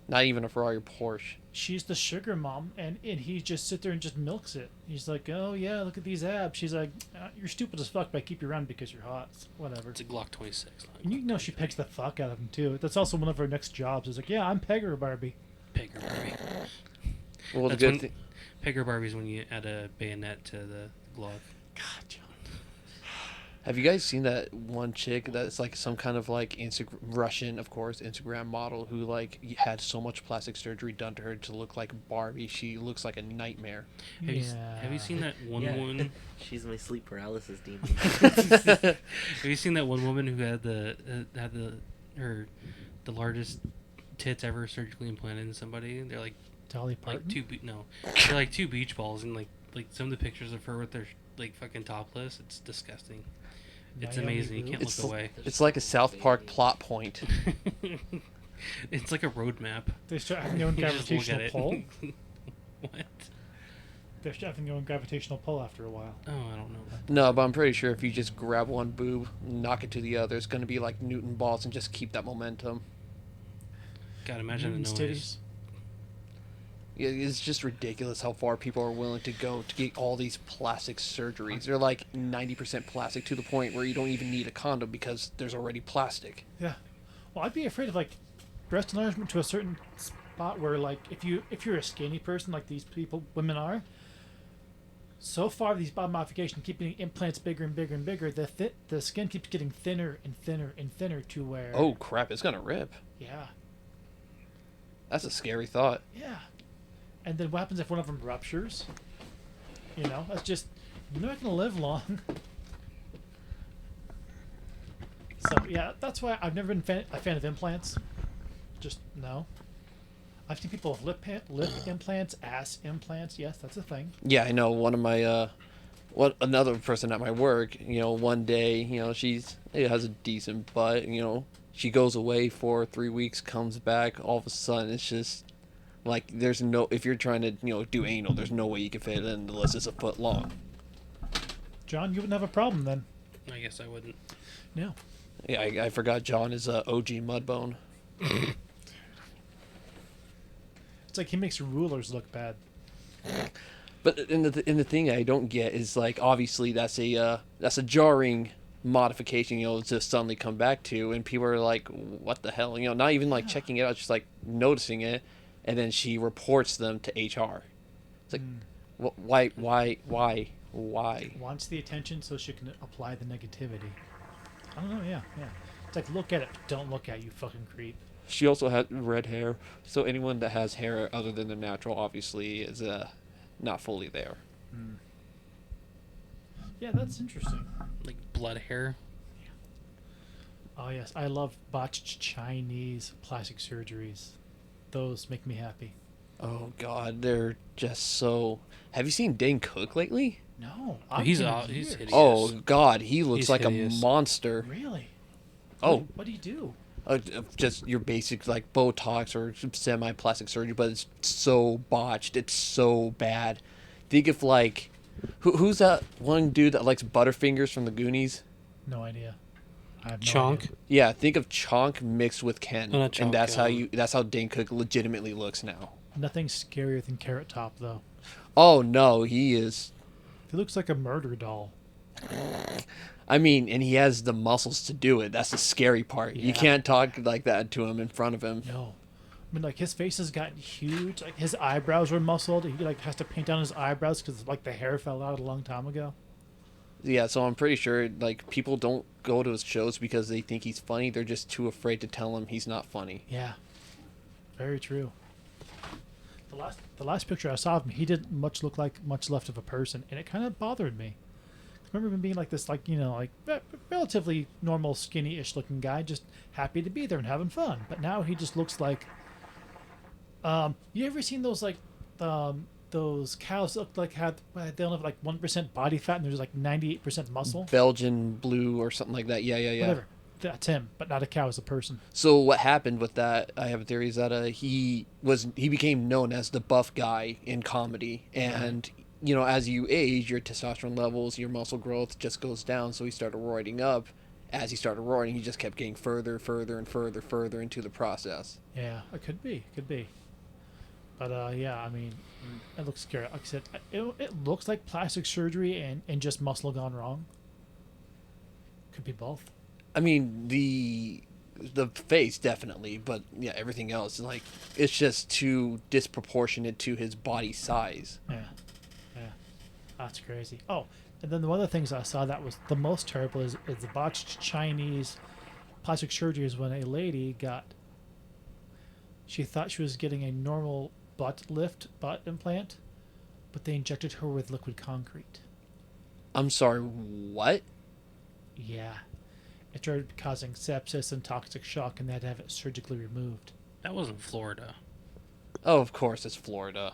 Not even a Ferrari, Porsche. She's the sugar mom, and he just sit there and just milks it. He's like, oh yeah, look at these abs. She's like, you're stupid as fuck, but I keep you around because you're hot. Whatever. It's a Glock 26. And you know she pegs the fuck out of him too. That's also one of her next jobs. Is like, yeah, I'm Pegger Barbie. Pegger Barbie. Well, the That's good when- thing. Pegger Barbie's when you add a bayonet to the glove. God, John. Have you guys seen that one chick that's like some kind of like Russian, of course, Instagram model who like had so much plastic surgery done to her to look like Barbie? She looks like a nightmare. Have you seen that one Yeah. woman? She's my sleep paralysis demon. Have you seen that one woman who had the largest tits ever surgically implanted in somebody? They're like Dolly Parton. they're like two beach balls, and like some of the pictures of her with their like fucking topless. It's disgusting. It's Naomi amazing. You Blue? can't It's look away. It's like a South Park plot point. It's like a roadmap. They start having their own You just look at gravitational it. pull. What? They start having their own gravitational pull after a while. Oh, I don't know. No, but I'm pretty sure if you just grab one boob, knock it to the other, it's going to be like Newton balls and just keep that momentum. God, imagine the Newton's noise. titties. Yeah, it's just ridiculous how far people are willing to go to get all these plastic surgeries. They're like 90% plastic to the point where you don't even need a condom because there's already plastic. Yeah. Well, I'd be afraid of like breast enlargement to a certain spot where like if you're a skinny person like these women are. So far, these body modifications keep getting implants bigger and bigger and bigger. The skin keeps getting thinner and thinner and thinner to where. Oh crap! It's gonna rip. Yeah. That's a scary thought. Yeah. And then what happens if one of them ruptures? You know, that's just you're not gonna live long. So yeah, that's why I've never been a fan of implants. Just no. I've seen people with lip implants, ass implants. Yes, that's a thing. Yeah, I know. One of my, another person at my work. You know, one day, you know, has a decent butt. You know, she goes away for 3 weeks, comes back. All of a sudden, it's just like there's no. If you're trying to, do anal, there's no way you can fit it in unless it's a foot long. John, you wouldn't have a problem then. I guess I wouldn't. No. Yeah, I forgot. John is a OG Mudbone. It's like he makes rulers look bad. But in the thing I don't get is like obviously that's a jarring modification, to suddenly come back to, and people are like, what the hell, not even like checking it out, just like noticing it, and then she reports them to HR. It's like, why? Wants the attention so she can apply the negativity. I don't know. Yeah. It's like look at it, don't look at it, you fucking creep. She also had red hair, so anyone that has hair other than the natural obviously is not fully there. Yeah, that's interesting. Like blood hair. Oh yes, I love botched Chinese plastic surgeries. Those make me happy. Oh god, they're just so. Have you seen Dane Cook lately? No, He's been out- he's years. hideous. Oh god, he looks He's like hideous. a monster. Really? Oh, What do you do? just your basic like Botox or semi-plastic surgery, but it's so botched. It's so bad. Think of like, who's that one dude that likes Butterfingers from the Goonies? No idea. I have no Chonk. idea. Yeah, think of Chonk mixed with Ken, Oh, not Chonk, and that's how Dane Cook legitimately looks now. Nothing scarier than Carrot Top though. Oh no, he is. He looks like a murder doll. I mean, and he has the muscles to do it. That's the scary part. You Yeah. can't talk like that to him in front of him. No. I mean, like his face has gotten huge. Like his eyebrows are muscled. He like has to paint down his eyebrows because like the hair fell out a long time ago. Yeah, so I'm pretty sure like people don't go to his shows because they think he's funny. They're just too afraid to tell him he's not funny. Yeah. Very true. The last picture I saw of him, he didn't look like much left of a person, and it kind of bothered me. I remember him being like this, like relatively normal, skinny-ish looking guy, just happy to be there and having fun. But now he just looks like. You ever seen those those cows that look like they only have like 1% body fat and there's like 98% muscle? Belgian blue or something like that. Yeah. Whatever. That's him, but not a cow as a person. So what happened with that? I have a theory is that he became known as the buff guy in comedy, and as you age, your testosterone levels, your muscle growth just goes down. So he started roiding up. As he started roiding, he just kept getting further, and further into the process. Yeah, it could be. But yeah, I mean, it looks scary. Like I said, it looks like plastic surgery and just muscle gone wrong. Could be both. I mean, the face definitely, but yeah, everything else like it's just too disproportionate to his body size. Yeah, yeah, that's crazy. Oh, and then one of the things I saw that was the most terrible is the botched Chinese plastic surgery is when a lady she thought she was getting a normal butt implant, but they injected her with liquid concrete. I'm sorry, what? Yeah. It started causing sepsis and toxic shock, and they had to have it surgically removed. That wasn't Florida. Oh, of course, it's Florida.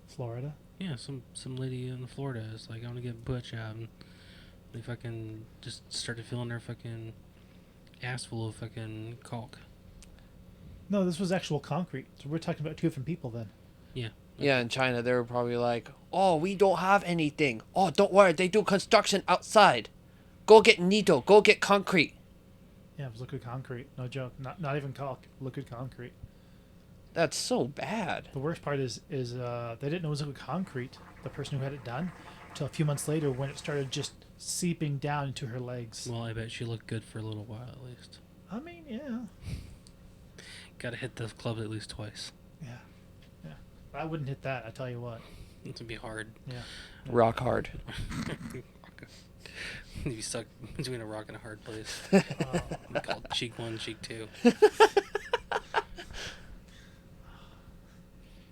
Florida? Yeah, some lady in Florida is like, I want to get butch out, and they fucking just started filling their fucking ass full of fucking caulk. No, this was actual concrete. So we're talking about two different people then. Yeah. Yeah, in China, they were probably like, oh, we don't have anything. Oh, don't worry, they do construction outside. Go get needle, go get concrete. Yeah, it was liquid concrete. No joke. Not even caulk. Liquid concrete. That's so bad. The worst part is they didn't know it was liquid concrete, the person who had it done, until a few months later when it started just seeping down into her legs. Well, I bet she looked good for a little while at least. I mean, yeah. Gotta hit those clubs at least twice. Yeah. Yeah. I wouldn't hit that, I tell you what. It would be hard. Yeah. Rock hard. You'd be stuck between a rock and a hard place. We call it cheek 1, cheek 2.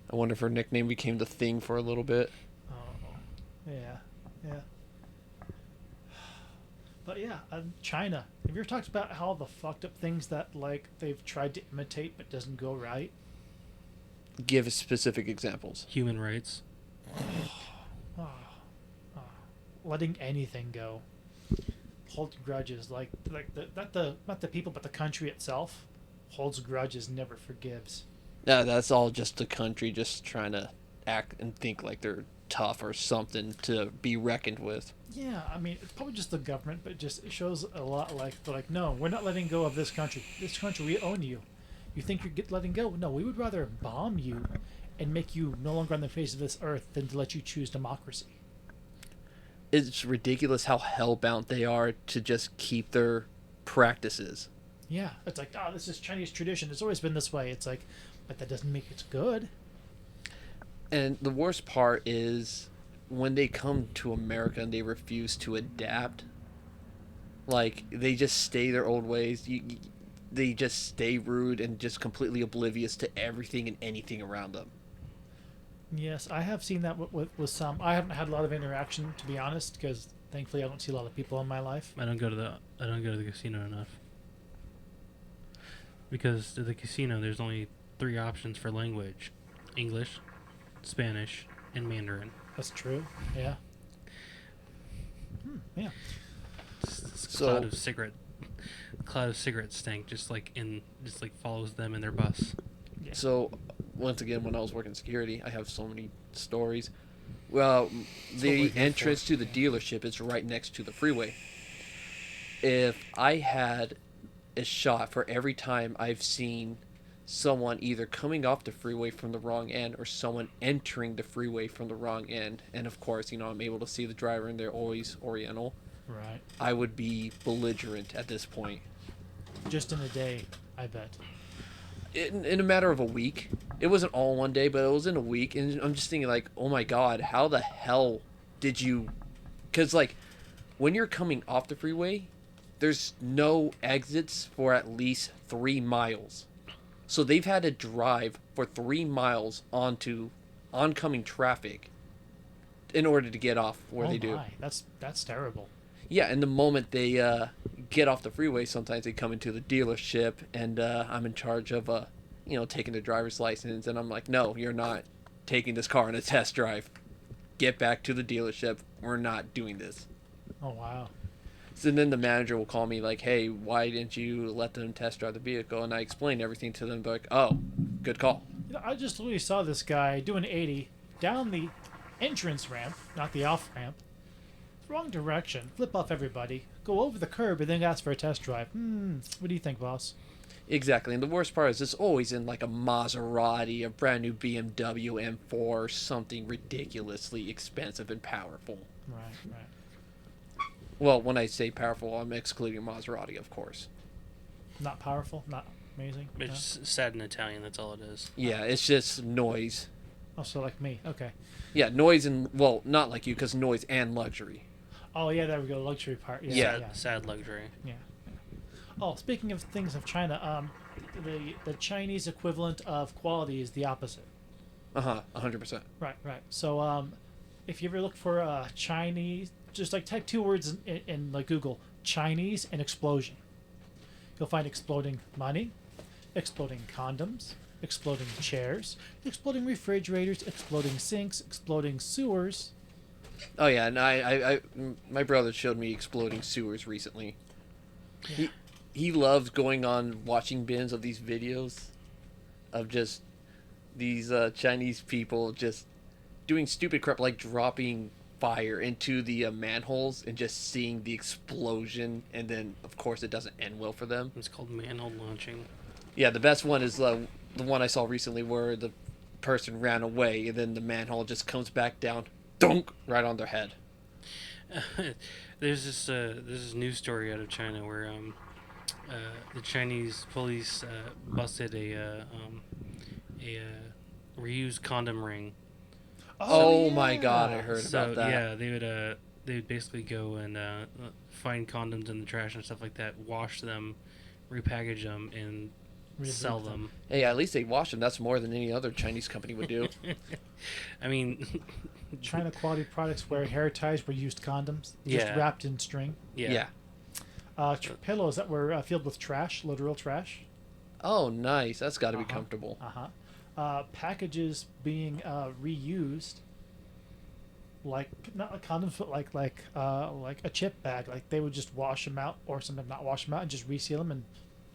I wonder if her nickname became the Thing for a little bit. Oh. Yeah. Yeah. But yeah, China. Have you ever talked about how the fucked up things that like they've tried to imitate but doesn't go right? Give specific examples. Human rights. Letting anything go. Hold grudges like not the people but the country itself holds grudges, never forgives. Yeah, that's all just the country just trying to act and think like they're tough or something to be reckoned with. Yeah, I mean it's probably just the government, but just it shows a lot like they're like, no, we're not letting go of this country. This country, we own you. You think you're letting go? No, we would rather bomb you and make you no longer on the face of this earth than to let you choose democracy. It's ridiculous how hellbound they are to just keep their practices. Yeah, it's like, oh, this is Chinese tradition. It's always been this way. It's like, but that doesn't make it good. And the worst part is when they come to America and they refuse to adapt. Like, they just stay their old ways. They just stay rude and just completely oblivious to everything and anything around them. Yes, I have seen that with some. I haven't had a lot of interaction, to be honest, because thankfully I don't see a lot of people in my life. I don't go to the casino enough. Because at the casino, there's only 3 options for language: English, Spanish, and Mandarin. That's true. Yeah. Yeah. This cloud of cigarette stank just follows them in their bus. Yeah. So, once again, when I was working security, I have so many stories. Well, the entrance to the dealership is right next to the freeway. If I had a shot for every time I've seen someone either coming off the freeway from the wrong end or someone entering the freeway from the wrong end, and of course, I'm able to see the driver and they're always Oriental, Right. I would be belligerent at this point. Just in a day, I bet. In a matter of a week. It wasn't all one day, but it was in a week, and I'm just thinking like, oh my god, how the hell did you... Because like, when you're coming off the freeway, there's no exits for at least 3 miles. So they've had to drive for 3 miles onto oncoming traffic in order to get off where they do. That's terrible. Yeah, and the moment they get off the freeway, sometimes they come into the dealership, and I'm in charge of, taking the driver's license, and I'm like, no, you're not taking this car on a test drive. Get back to the dealership. We're not doing this. Oh, wow. So then the manager will call me like, hey, why didn't you let them test drive the vehicle? And I explain everything to them. They're like, oh, good call. I just literally saw this guy do an 80 down the entrance ramp, not the off ramp. Wrong direction. Flip off everybody. Go over the curb and then ask for a test drive. What do you think, boss? Exactly, and the worst part is it's always in like a Maserati, a brand new BMW M4, something ridiculously expensive and powerful. Right, right. Well, when I say powerful, I'm excluding Maserati, of course. Not powerful, not amazing. It's sad in Italian. That's all it is. Yeah, it's just noise. Oh, so like me. Okay. Yeah, noise and, well, not like you, because noise and luxury. Oh, yeah, there we go. Luxury part. Yeah. Yeah. Yeah. Sad luxury. Yeah. Oh, speaking of things of China, the Chinese equivalent of quality is the opposite. 100%. Right, right. So, if you ever look for Chinese, just like type 2 words in like Google, Chinese and explosion. You'll find exploding money, exploding condoms, exploding chairs, exploding refrigerators, exploding sinks, exploding sewers. Oh, yeah, and my brother showed me exploding sewers recently. Yeah. He loves going on watching bins of these videos of just these Chinese people just doing stupid crap like dropping fire into the manholes and just seeing the explosion, and then of course it doesn't end well for them. It's called manhole launching. Yeah, the best one is the one I saw recently where the person ran away and then the manhole just comes back down, dunk, right on their head. There's this news story out of China where the Chinese police busted a reused condom ring. Oh yeah. my god, I heard So about that. yeah, they would basically go and find condoms in the trash and stuff like that, wash them, repackage them, and sell Reload them. Hey, at least they wash them. That's more than any other Chinese company would do. I mean, China quality products where hair ties were used condoms, just Yeah. wrapped in string. yeah. Pillows that were filled with trash, literal trash. Oh, nice. That's got to be Uh-huh. comfortable. Packages being reused, like not like condoms, but like a chip bag. Like they would just wash them out, or sometimes not wash them out, and just reseal them, and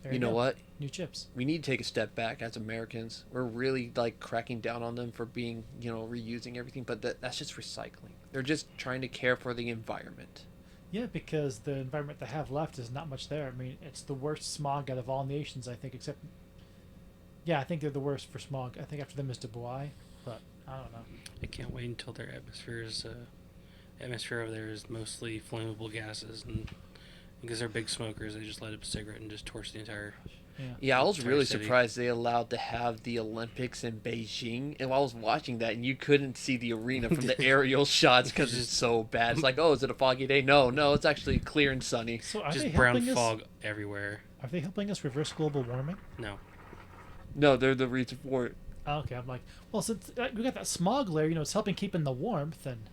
there You know go. what? New chips. We need to take a step back as Americans. We're really like cracking down on them for being, reusing everything, but that's just recycling. They're just trying to care for the environment. Yeah, because the environment they have left is not much there. I mean, it's the worst smog out of all nations, I think, except. Yeah, I think they're the worst for smog. I think after them is Dubai, but I don't know. I can't wait until their atmosphere over there is mostly flammable gases, and because they're big smokers, they just light up a cigarette and just torch the entire. Yeah. Yeah, I was Entire really city. surprised they allowed to have the Olympics in Beijing. And while I was watching that, and you couldn't see the arena from the aerial shots because it's so bad. It's like, oh, is it a foggy day? No, it's actually clear and sunny. So are they Just brown helping us? fog everywhere. Are they helping us reverse global warming? No. No, they're the reason for it. Oh, okay, I'm like, well, since we got that smog layer, it's helping keeping the warmth and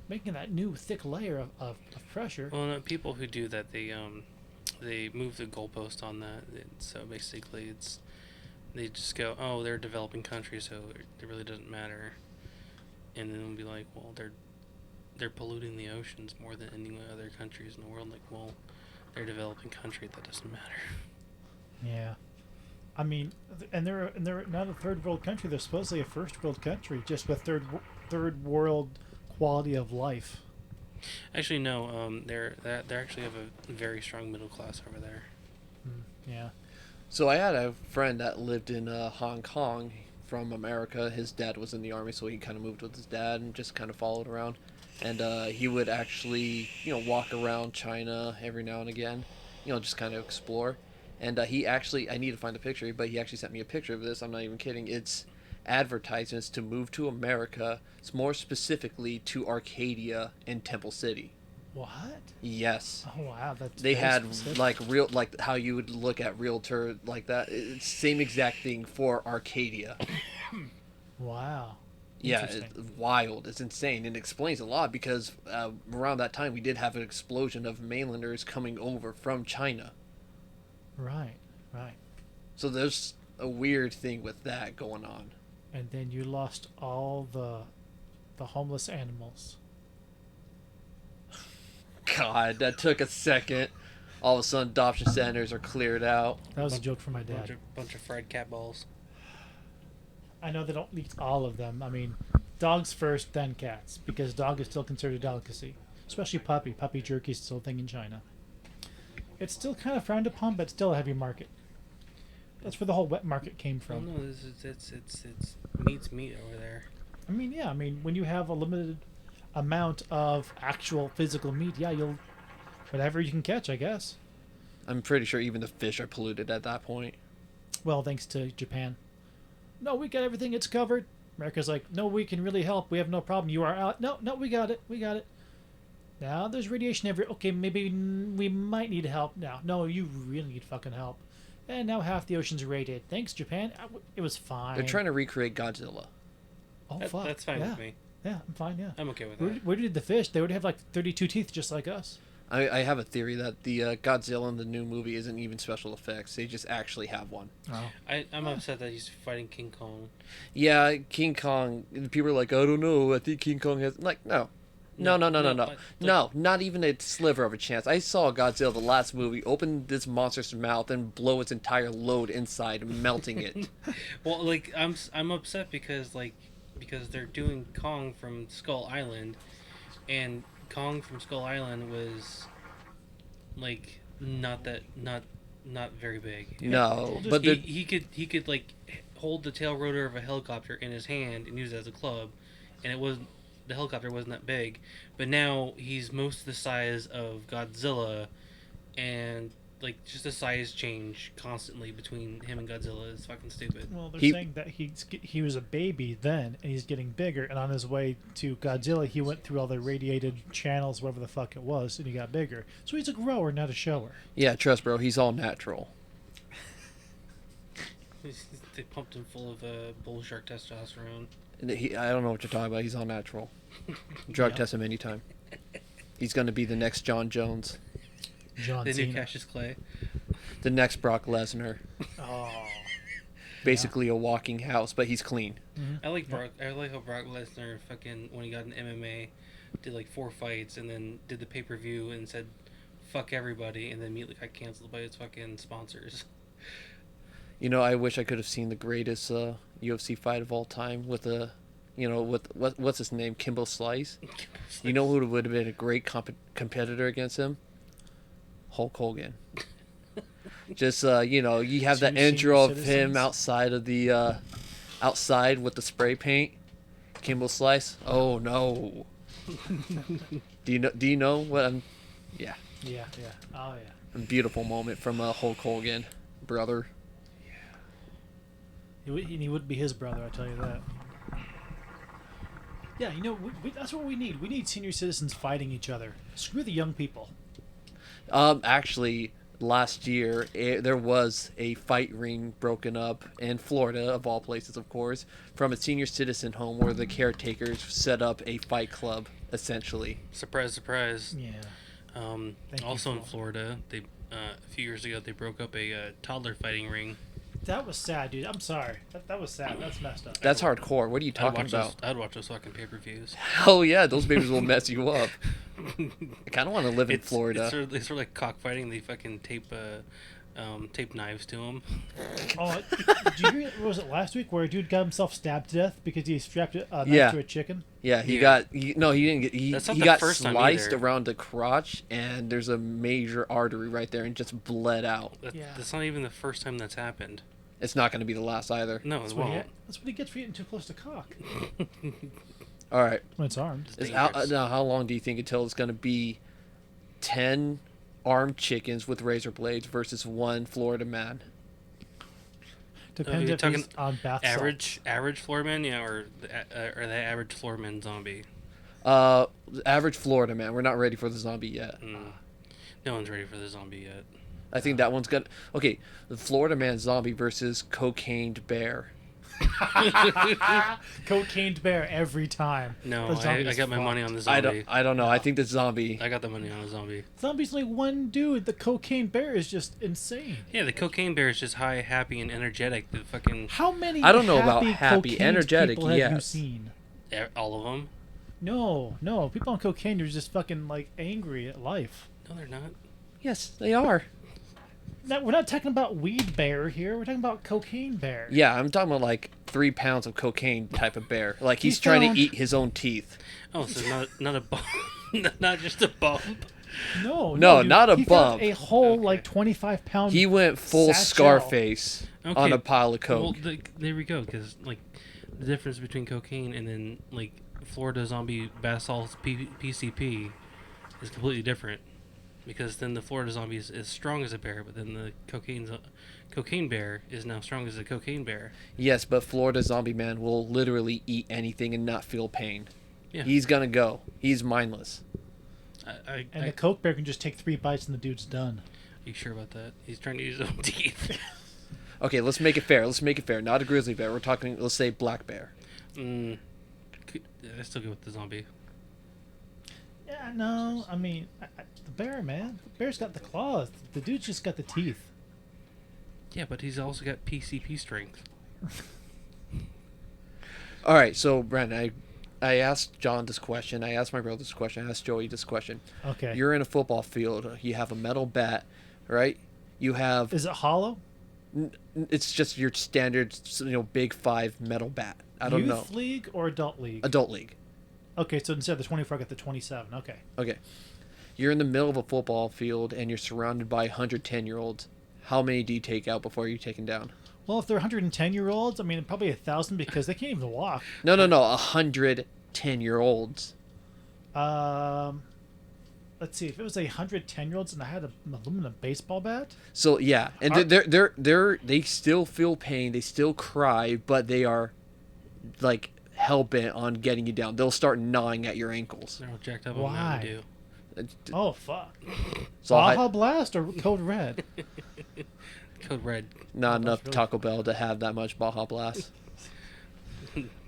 making that new thick layer of pressure. Well, no, people who do that, they move the goalpost on that. So basically, they just go, oh, they're a developing country, so it really doesn't matter. And then they'll be like, well, they're polluting the oceans more than any other countries in the world. Like, well, they're a developing country. That doesn't matter. Yeah, I mean, and they're not a third world country. They're supposedly a first world country, just with third world quality of life. Actually, no. They actually have a very strong middle class over there. Yeah. So I had a friend that lived in Hong Kong from America. His dad was in the army, so he kind of moved with his dad and just kind of followed around. And he would actually, walk around China every now and again, just kind of explore. And he actually, I need to find a picture, but he actually sent me a picture of this. I'm not even kidding. It's advertisements to move to America, it's more specifically to Arcadia and Temple City. What? Yes. Oh wow, that's They very had specific. like how you would look at realtor like that. It's same exact thing for Arcadia. Wow. Yeah, Interesting. it's wild. It's insane, and it explains a lot because around that time we did have an explosion of mainlanders coming over from China. Right. Right. So there's a weird thing with that going on. And then you lost all the homeless animals. God, that took a second. All of a sudden, adoption centers are cleared out. That was a joke for my dad. Bunch of fried cat balls. I know they don't eat all of them. I mean, dogs first, then cats, because dog is still considered a delicacy, especially puppy. Puppy jerky is still a thing in China. It's still kind of frowned upon, but still a heavy market. That's where the whole wet market came Well, from. no, it's meat's meat over there. I mean, yeah. I mean, when you have a limited amount of actual physical meat, yeah, you'll whatever you can catch, I guess. I'm pretty sure even the fish are polluted at that point. Well, thanks to Japan. No, we got everything. It's covered. America's like, no, we can really help. We have no problem. You are out. No, we got it. We got it. Now there's radiation every. Okay, maybe we might need help now. No, you really need fucking help. And now half the ocean's radiated. Thanks, Japan. It was fine. They're trying to recreate Godzilla. Oh fuck. That's fine yeah. with me. Yeah, I'm fine. Yeah. I'm okay with that. Where did the fish? They would have like 32 teeth, just like us. I have a theory that the Godzilla in the new movie isn't even special effects. They just actually have one. Oh. I'm upset that he's fighting King Kong. Yeah, King Kong. People are like, I don't know. I think King Kong has. Like, no. No, not even a sliver of a chance. I saw Godzilla, the last movie, open this monster's mouth and blow its entire load inside, melting it. Well, like I'm upset because they're doing Kong from Skull Island, and Kong from Skull Island was like not very big. No, but he could like hold the tail rotor of a helicopter in his hand and use it as a club, and the helicopter wasn't that big, but now he's most the size of Godzilla, and like just the size change constantly between him and Godzilla is fucking stupid. Well, they're saying that he was a baby then, and he's getting bigger, and on his way to Godzilla, he went through all the radiated channels, whatever the fuck it was, and he got bigger. So he's a grower, not a shower. yeah, trust, bro. He's all natural. They pumped him full of bull shark testosterone. I don't know what you're talking about. He's all natural. Drug Yeah. test him anytime. He's going to be the next John Jones, John The new Cena. Cassius Clay. the next Brock Lesnar. Oh. Basically a walking house, but he's clean. I like how Brock Lesnar fucking when he got in MMA did like 4 fights and then did the pay-per-view and said fuck everybody and then immediately got canceled by his fucking sponsors. You know, I wish I could have seen the greatest UFC fight of all time with what's his name, Kimbo Slice. You know who would have been a great competitor against him? Hulk Hogan. Just you have that Two intro senior of him citizens. outside of the outside with the spray paint. Kimbo Slice. Oh no. Do you know what I'm? Yeah. Yeah. Oh, yeah. A beautiful moment from Hulk Hogan, brother. He would be his brother, I tell you that. Yeah, that's what we need. We need senior citizens fighting each other. Screw the young people. Actually, last year there was a fight ring broken up in Florida, of all places, of course, from a senior citizen home where the caretakers set up a fight club, essentially. Surprise, surprise. Yeah. Also in Phil. Florida, they a few years ago they broke up a toddler fighting ring. That was sad, dude. I'm sorry. That was sad. That's messed up. That's hardcore. What are you talking about? I'd watch those fucking pay-per-views. Hell yeah, those babies will mess you up. I kind of want to live in Florida. It's sort of like cockfighting. They fucking tape knives to them. Oh, did you hear? Was it last week where a dude got himself stabbed to death because he strapped a knife Yeah. to a chicken? Yeah, he Yeah. he didn't get. That's not He the got first time sliced either. around the crotch, and there's a major artery right there, and just bled out. Yeah. That's not even the first time that's happened. It's not going to be the last either. No, That's it what, won't. that's what he gets for getting too close to cock All right. when it's armed. It's Now, dangerous. how long do you think until it's going to be 10 armed chickens with razor blades versus one Florida man? Depends you're if talking he's on bath salts. average floorman, yeah, or the average floorman zombie. Average Florida man. We're not ready for the zombie yet. No one's ready for the zombie yet. I think that one's gonna. Okay, the Florida man zombie versus cocained bear. Cocaine bear every time. No, The zombie I is got my money fucked. on the zombie. I don't know. I think the zombie. I got the money on the zombie. Zombie's only one dude. The cocaine bear is just insane. Yeah, the cocaine bear is just high, happy, and energetic. The fucking How many? I don't know about happy, cocaine energetic, people have you yes. seen? all of them. No. People on cocaine are just fucking like angry at life. No, they're not. Yes, they are. We're not talking about weed bear here. We're talking about cocaine bear. Yeah, I'm talking about like 3 pounds of cocaine type of bear. Like he's He trying found- to eat his own teeth. Oh, so not a bump, not just a bump. No, dude, not a he found bump. a whole Okay. like 25-pound. He went full satchel. Scarface on Okay. a pile of Well, coke. there we go. Because like the difference between cocaine and then like Florida zombie bath salts PCP is completely different. Because then the Florida zombie is as strong as a bear, but then the cocaine bear is now strong as a cocaine bear. Yes, but Florida Zombie Man will literally eat anything and not feel pain. Yeah. He's gonna go. He's mindless. And the Coke bear can just take 3 bites and the dude's done. Are you sure about that? He's trying to use his own teeth. Okay, let's make it fair. Let's make it fair. Not a grizzly bear. We're talking, let's say, black bear. I still go with the zombie. Yeah, no, I mean, the bear, man. The bear's got the claws. The dude's just got the teeth. Yeah, but he's also got PCP strength. All right, so Brandon, I asked John this question. I asked my brother this question. I asked Joey this question. Okay. You're in a football field. You have a metal bat, right? You have. Is it hollow? It's just your standard, big 5 metal bat. I don't know. Youth league or adult league? Adult league. Okay, so instead of the 24, I got the 27. Okay. Okay. You're in the middle of a football field and you're surrounded by 110-year-olds. How many do you take out before you're taken down? Well, if they're 110-year-olds, I mean, probably 1,000 because they can't even walk. No. 110-year-olds. Let's see. If it was 110-year-olds and I had an aluminum baseball bat, So yeah, and they still feel pain. They still cry, but they are like hell bent on getting you down. They'll start gnawing at your ankles. They're all jacked up on Why? Mountain Dew. oh fuck! So Baja Blast or Code Red? Code Red. not enough really- Taco Bell to have that much Baja Blast.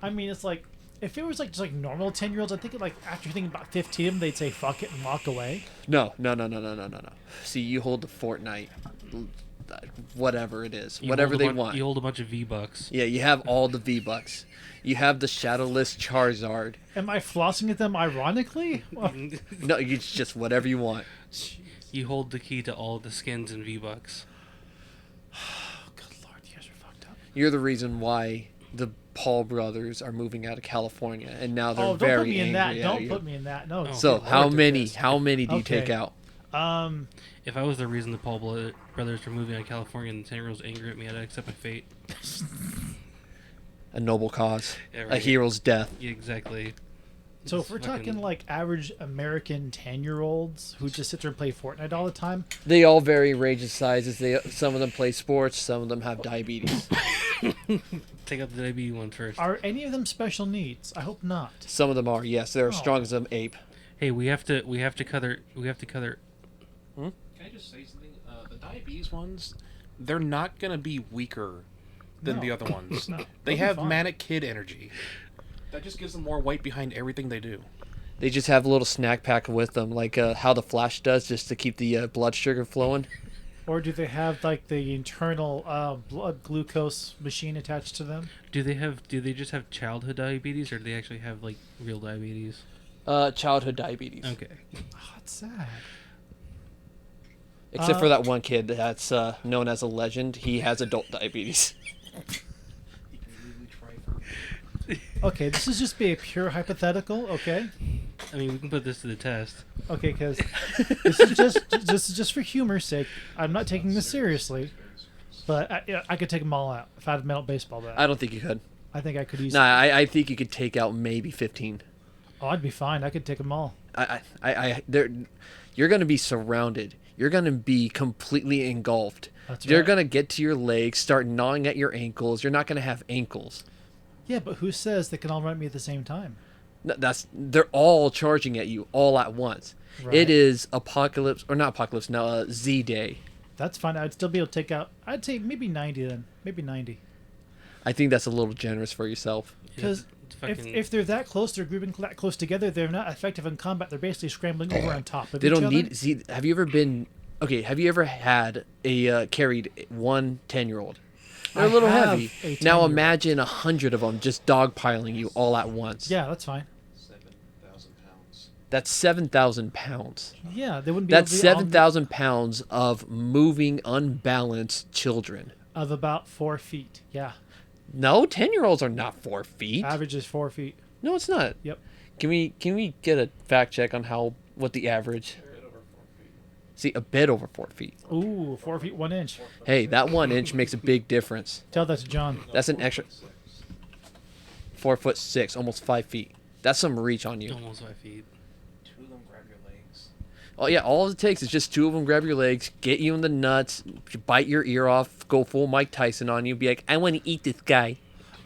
I mean, it's like if it was like just like normal 10-year-olds, I think like after hitting about 15 of them, they'd say fuck it and walk away. No. See, you hold the Fortnite, whatever it is, whatever they want. You hold a bunch of V-Bucks. Yeah, you have all the V-Bucks. You have the Shadowless Charizard. Am I flossing at them ironically? Well, No, it's just whatever you want. You hold the key to all the skins in V-Bucks. good lord, you guys are fucked up. You're the reason why the Paul brothers are moving out of California, and now they're Oh, don't very put me in that. angry at Don't you. put me in that. No. So good how lord, many? this. How many do you take Okay. out? If I was the reason the Paul brothers were moving out of California and the 10-year-olds angry at me, I'd accept my fate. A noble cause, Yeah, a right. hero's death. Yeah, exactly. So if It's we're fucking- talking like average American 10-year-olds who just sit there and play Fortnite all the time, They all vary range of sizes. Some of them play sports. Some of them have diabetes. Take out the diabetes one first. are any of them special needs? I hope not. Some of them are. Yes, they're as Oh. strong as an ape. Hey, we have to color. Can I just say something? The diabetes ones, they're not gonna be weaker than No. the other ones. No, They they'll be have fine. manic kid energy. That just gives them more weight behind everything they do. They just have a little snack pack with them, like how the Flash does, just to keep the blood sugar flowing. Or do they have like the internal blood glucose machine attached to them? Do they just have childhood diabetes, or do they actually have like real diabetes? Childhood diabetes. Okay. Oh, that's sad. Except for that one kid that's known as a legend. He has adult diabetes. Okay, this is just be a pure hypothetical. Okay. I mean, we can put this to the test. Okay, because this is just for humor's sake. I'm not taking this seriously, but I could take them all out if I had a metal baseball bat. I don't think you could. I think I could easily. Nah, I think you could take out maybe 15. Oh, I'd be fine. I could take them all. You're gonna be surrounded. You're gonna be completely engulfed. That's They're right. gonna get to your legs, start gnawing at your ankles. You're not gonna have ankles. Yeah, but who says they can all run at me at the same time? No, they're all charging at you all at once. Right. It is apocalypse or not apocalypse. No, Z Day. That's fine. I'd still be able to take out. I'd say maybe 90 then. Maybe 90. I think that's a little generous for yourself. Because It's fucking- if they're that close, they're grouping that close together. They're not effective in combat. They're basically scrambling over on top of They each don't other. need. See, have you ever been? Okay, have you ever had a carried one 10-year-old? They're a I little have heavy. a Now 10-year-old. imagine 100 of them just dogpiling you all at once. Yeah, that's fine. 7,000 pounds. That's 7,000 pounds. Yeah, they wouldn't be. That's able to be on 7,000 pounds of moving, unbalanced children. of about 4 feet. Yeah. No, 10-year-olds are not 4 feet. Average is 4 feet. No, it's not. Yep. Can we get a fact check on what the average? See, a bit over 4 feet. Ooh, 4 feet 1 inch. Hey, that 1 inch makes a big difference. Tell that to John. That's an extra 4'6", almost 5 feet. That's some reach on you. Almost 5 feet. 2 of them grab your legs. Oh yeah, all it takes is just 2 of them grab your legs, get you in the nuts, bite your ear off, go full Mike Tyson on you, be like, I want to eat this guy.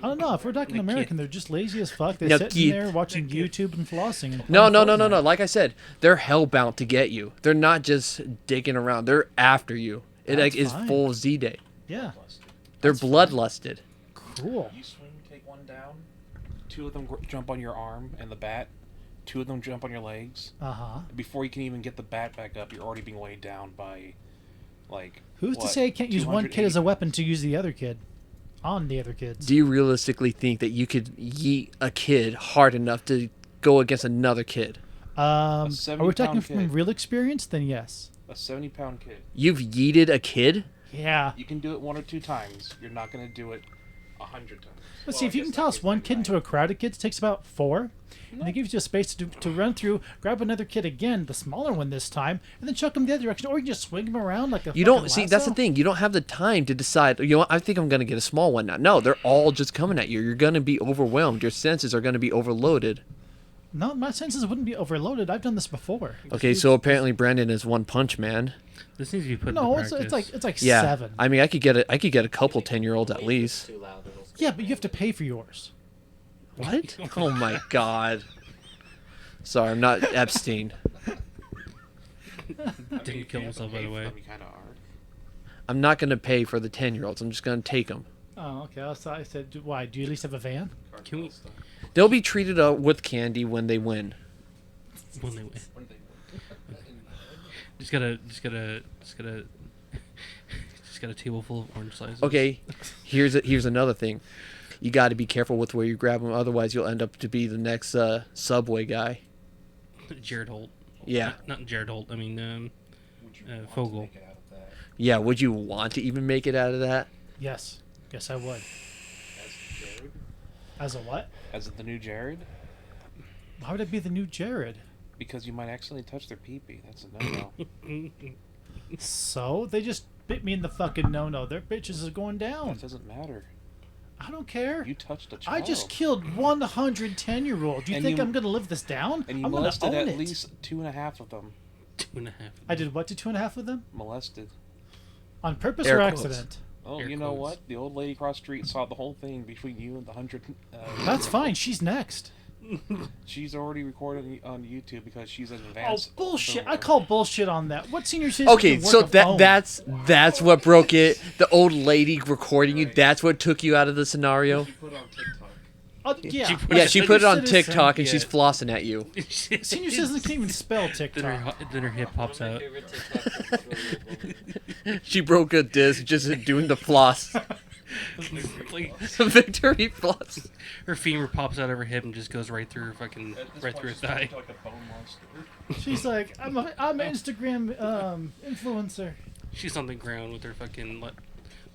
I don't know. If we're talking No American, kid. they're just lazy as fuck. They No sit kid. in there watching YouTube and flossing. And No. playing Fortnite. Like I said, they're hellbound to get you. They're not just digging around. They're after you. It That's like is fine. full Z-Day. Yeah. They're That's bloodlusted. Cool. You swing, take one down. 2 of them jump on your arm and the bat. 2 of them jump on your legs. Uh-huh. Before you can even get the bat back up, you're already being weighed down by, like. Who's to what, say I can't use one kid as a 280? weapon to use the other kid? On the other kids. Do you realistically think that you could yeet a kid hard enough to go against another kid? Are we 70-pound talking from kid. real experience? Then yes. A 70-pound kid. You've yeeted a kid? Yeah. You can do it 1 or 2 times. You're not going to do it 100 times. Let's see, if you can toss one kid into a crowd of kids, it takes about 4. And it gives you a space to run through, grab another kid again, the smaller one this time, and then chuck him the other direction. Or you just swing him around like a You fucking don't see. That's the lasso. thing. You don't have the time to decide. You know what? I think I'm gonna get a small one now. No, they're all just coming at you. You're gonna be overwhelmed. Your senses are gonna be overloaded. No, my senses wouldn't be overloaded. I've done this before. Okay, so apparently Brandon is One Punch Man. This needs to be put No, into practice. it's like Yeah, 7. I mean, I could get a couple 10-year-olds at least. Yeah, but you have to pay for yours. What? Oh my god. Sorry, I'm not Epstein. Didn't kill himself, by the way. You kind of are. I'm not gonna pay for the 10-year-olds. I'm just gonna take them. Oh, okay. I said, why? Do you at least have a van? Can we? They'll be treated with candy when they win. When they win. Just got a table full of orange slices. Okay, here's another thing. You got to be careful with where you grab them, otherwise you'll end up to be the next Subway guy. Jared Holt. Yeah. Not Jared Holt. I mean, Would you want to Fogel. make it out of that? Yeah, would you want to even make it out of that? Yes. Yes, I would. As Jared? As a what? As the new Jared? Why would I be the new Jared? Because you might accidentally touch their pee-pee. That's a no-no. So? They just bit me in the fucking no-no. Their bitches is going down. That doesn't matter. I don't care. You touched a child. I just killed 110-year-old. Do you And think you- I'm going to live this down? And you I'm going to molested own at it. least 2.5 of them. 2.5. I did what to 2.5 of them? Molested. On purpose Air or quotes. accident? Oh, Air you know quotes. what? The old lady across the street saw the whole thing between you and the 100. That's fine. She's next. She's already recorded on YouTube because she's an Oh, advanced. bullshit. filmer. I call bullshit on that. What senior citizen Okay, can work so a phone? that's what broke it. The old lady recording you. That's what took you out of the scenario. Put on TikTok. Oh, yeah. Yeah, she put it on Senior TikTok and yeah. she's flossing at you. citizen- Senior citizen can't even spell TikTok. Then her hip pops out. She broke a disc just doing the floss. Like, Victory floss. her femur pops out of her hip and just goes right through her fucking right through her thigh. Like a bone monster. She's like, I'm an Instagram influencer. She's on the ground with her fucking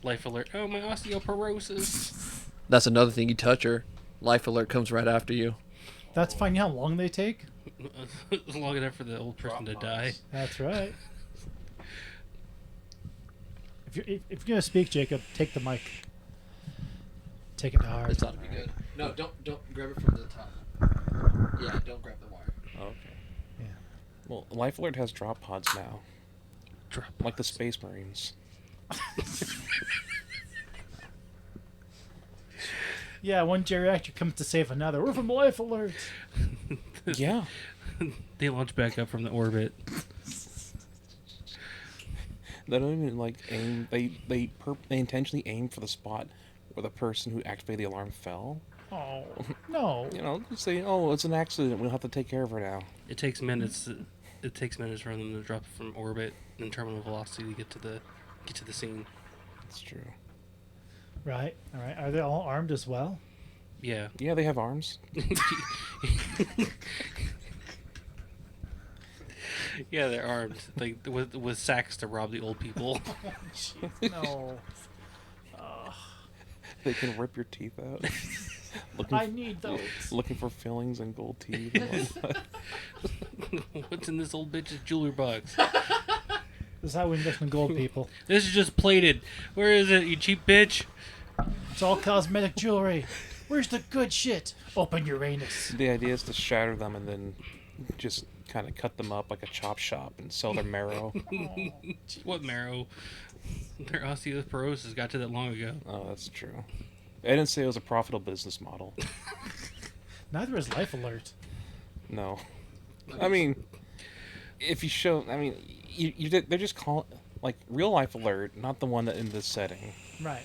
life alert. Oh, my osteoporosis. That's another thing. You touch her, life alert comes right after you. That's fine. You know how long they take? Long enough for the old person to die. That's right. If you're gonna speak, Jacob, take the mic. Take it hard. This ought to be good. No, don't grab it from the top. Yeah, don't grab the wire. Okay. Yeah. Well, Life Alert has drop pods now, Drop. like the Space Marines. Yeah, one geriatric comes to save another. We're from Life Alert. Yeah. They launch back up from the orbit. They don't even like aim. They intentionally aim for the spot where the person who activated the alarm fell. Oh no. You know, just say, "Oh, it's an accident. We'll have to take care of her now." It takes minutes. It takes minutes for them to drop from orbit and terminal velocity to get to the scene. That's true. Right. All right. Are they all armed as well? Yeah. Yeah, they have arms. Yeah, they're armed, like with sacks to rob the old people. No. They can rip your teeth out. I need those. Looking for fillings and gold teeth. And whatnot. What's in this old bitch's jewelry box? This is how we invest in gold, people. This is just plated. Where is it, you cheap bitch? It's all cosmetic jewelry. Where's the good shit? Open Uranus. The idea is to shatter them and then just kind of cut them up like a chop shop and sell their marrow. What marrow? Their osteoporosis got to that long ago. Oh, that's true. I didn't say it was a profitable business model. Neither is Life Alert. No. I mean, if you show... I mean, they're just calling... Like, real life alert, not the one that in this setting. Right.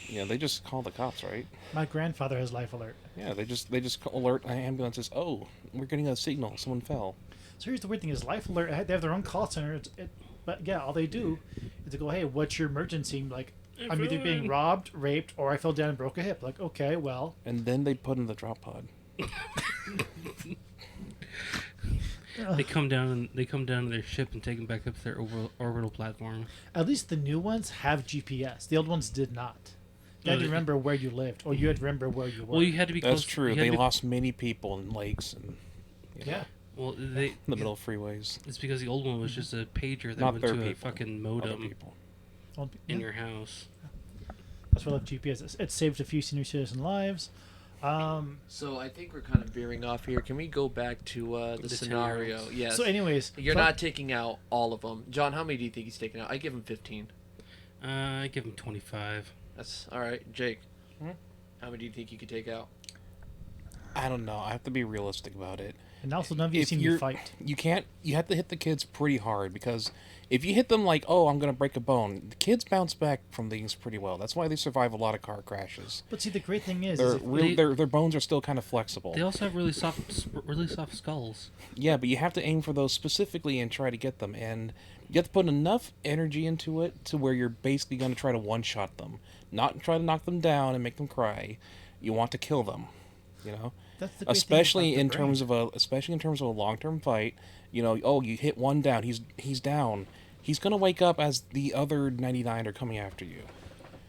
Yeah, they just call the cops, right? My grandfather has Life Alert. Yeah, they just alert an ambulance says, "Oh, we're getting a signal. Someone fell." So here's the weird thing: is Life Alert? They have their own call center. But yeah, all they do is to go, "Hey, what's your emergency?" Like, I'm either being robbed, raped, or I fell down and broke a hip. Like, okay, well. And then they put in the drop pod. They come down to their ship and take them back up to their orbital platform. At least the new ones have GPS. The old ones did not. You had to remember where you lived, or you had to remember where you were. Well, you had to be close. That's true. They lost many people in lakes and yeah. Well, in the middle of freeways. It's because the old one was just a pager that Not went their to a people. fucking Other modem people. in your house. That's why I love GPS. It saved a few senior citizen lives. So I think we're kind of veering off here. Can we go back to the scenario? 10-year-olds. Yes. So, anyways, You're not taking out all of them. John, how many do you think he's taking out? I give him 15. I give him 25. That's all right. Jake, how many do you think you could take out? I don't know. I have to be realistic about it. And also, none of you If seen me you're- fight. You can't. You have to hit the kids pretty hard because if you hit them like, "Oh, I'm gonna break a bone," the kids bounce back from things pretty well. That's why they survive a lot of car crashes. But see, the great thing is Their bones are still kind of flexible. They also have really soft skulls. Yeah, but you have to aim for those specifically and try to get them. And you have to put enough energy into it to where you're basically going to try to one-shot them. Not try to knock them down and make them cry. You want to kill them, you know? that's the great Especially thing in about the terms of a long-term fight. You know, oh, you hit one down, he's down. He's going to wake up as the other 99 are coming after you.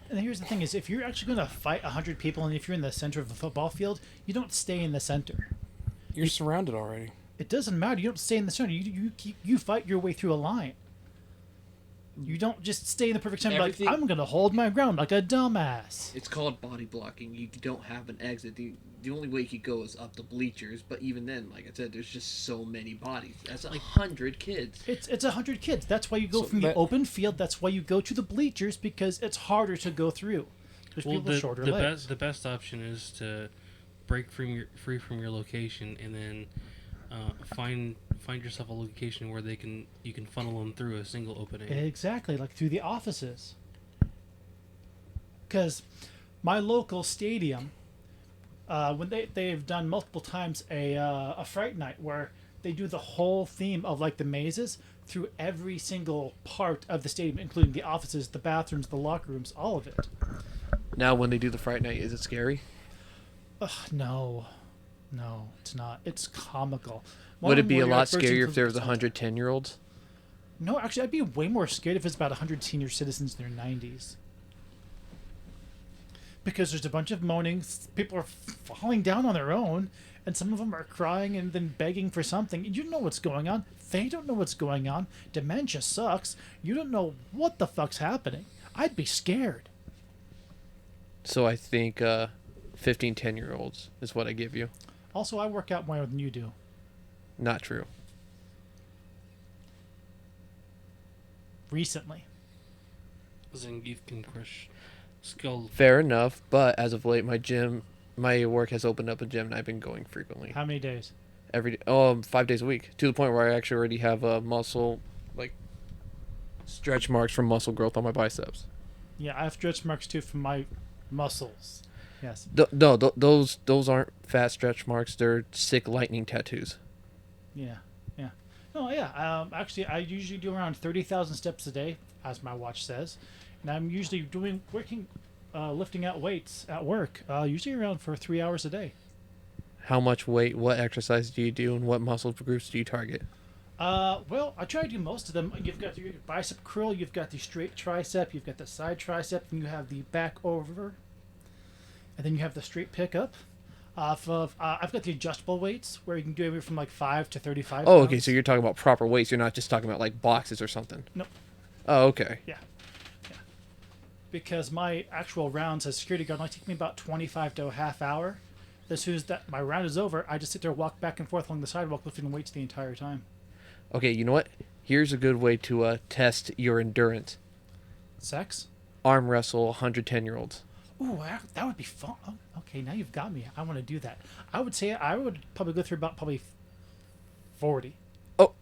And here's the thing: is if you're actually going to fight 100 people, and if you're in the center of the football field, you don't stay in the center. You're surrounded already. It doesn't matter. You don't stay in the center. You fight your way through a line. You don't just stay in the perfect center. Like, Everything- I'm going to hold my ground like a dumbass. It's called body blocking. You don't have an exit. The only way you could go is up the bleachers. But even then, like I said, there's just so many bodies. That's like 100 kids. It's 100 kids. That's why you go So from the that- open field. That's why you go to the bleachers, because it's harder to go through. There's Well, people with shorter legs. the best option is to break free from your location and then find yourself a location where you can funnel them through a single opening. Exactly, like through the offices. Because my local stadium, when they've done multiple times a fright night where they do the whole theme of like the mazes through every single part of the stadium, including the offices, the bathrooms, the locker rooms, all of it. Now, when they do the Fright Night, is it scary? No, it's not. It's comical. Would it be a One where lot you're like scarier if there was bursting 100 10-year-olds? No, actually, I'd be way more scared if it's about 100 senior citizens in their 90s. Because there's a bunch of moaning, people are falling down on their own, and some of them are crying and then begging for something. You don't know what's going on. They don't know what's going on. Dementia sucks. You don't know what the fuck's happening. I'd be scared. So I think 15 10-year-olds is what I give you. Also, I work out more than you do. Not true. Recently. You can crush skull. Fair enough, but as of late, my work has opened up a gym, and I've been going frequently. How many days? Every day, 5 days a week, to the point where I actually already have a muscle, like, stretch marks from muscle growth on my biceps. Yeah, I have stretch marks too from my muscles. Yes. No, those aren't fat stretch marks. They're sick lightning tattoos. Yeah. No, yeah. Actually, I usually do around 30,000 steps a day, as my watch says, and I'm usually lifting out weights at work. Usually around for 3 hours a day. How much weight? What exercise do you do, and what muscle groups do you target? Well, I try to do most of them. You've got your bicep curl, you've got the straight tricep, you've got the side tricep, and you have the back over. and then you have the straight pickup. Off of, I've got the adjustable weights where you can do everything from like 5 to 35. Oh, okay. pounds. So you're talking about proper weights. You're not just talking about like boxes or something. Nope. Oh, okay. Yeah. Because my actual rounds as security guard only take me about 25 to a half hour. As soon as that my round is over, I just sit there, walk back and forth along the sidewalk, lifting weights the entire time. Okay. You know what? Here's a good way to test your endurance. Sex? Arm wrestle 110-year-olds. Ooh, that would be fun. Oh, okay, now you've got me. I want to do that. I would say I would probably go through about 40. Oh.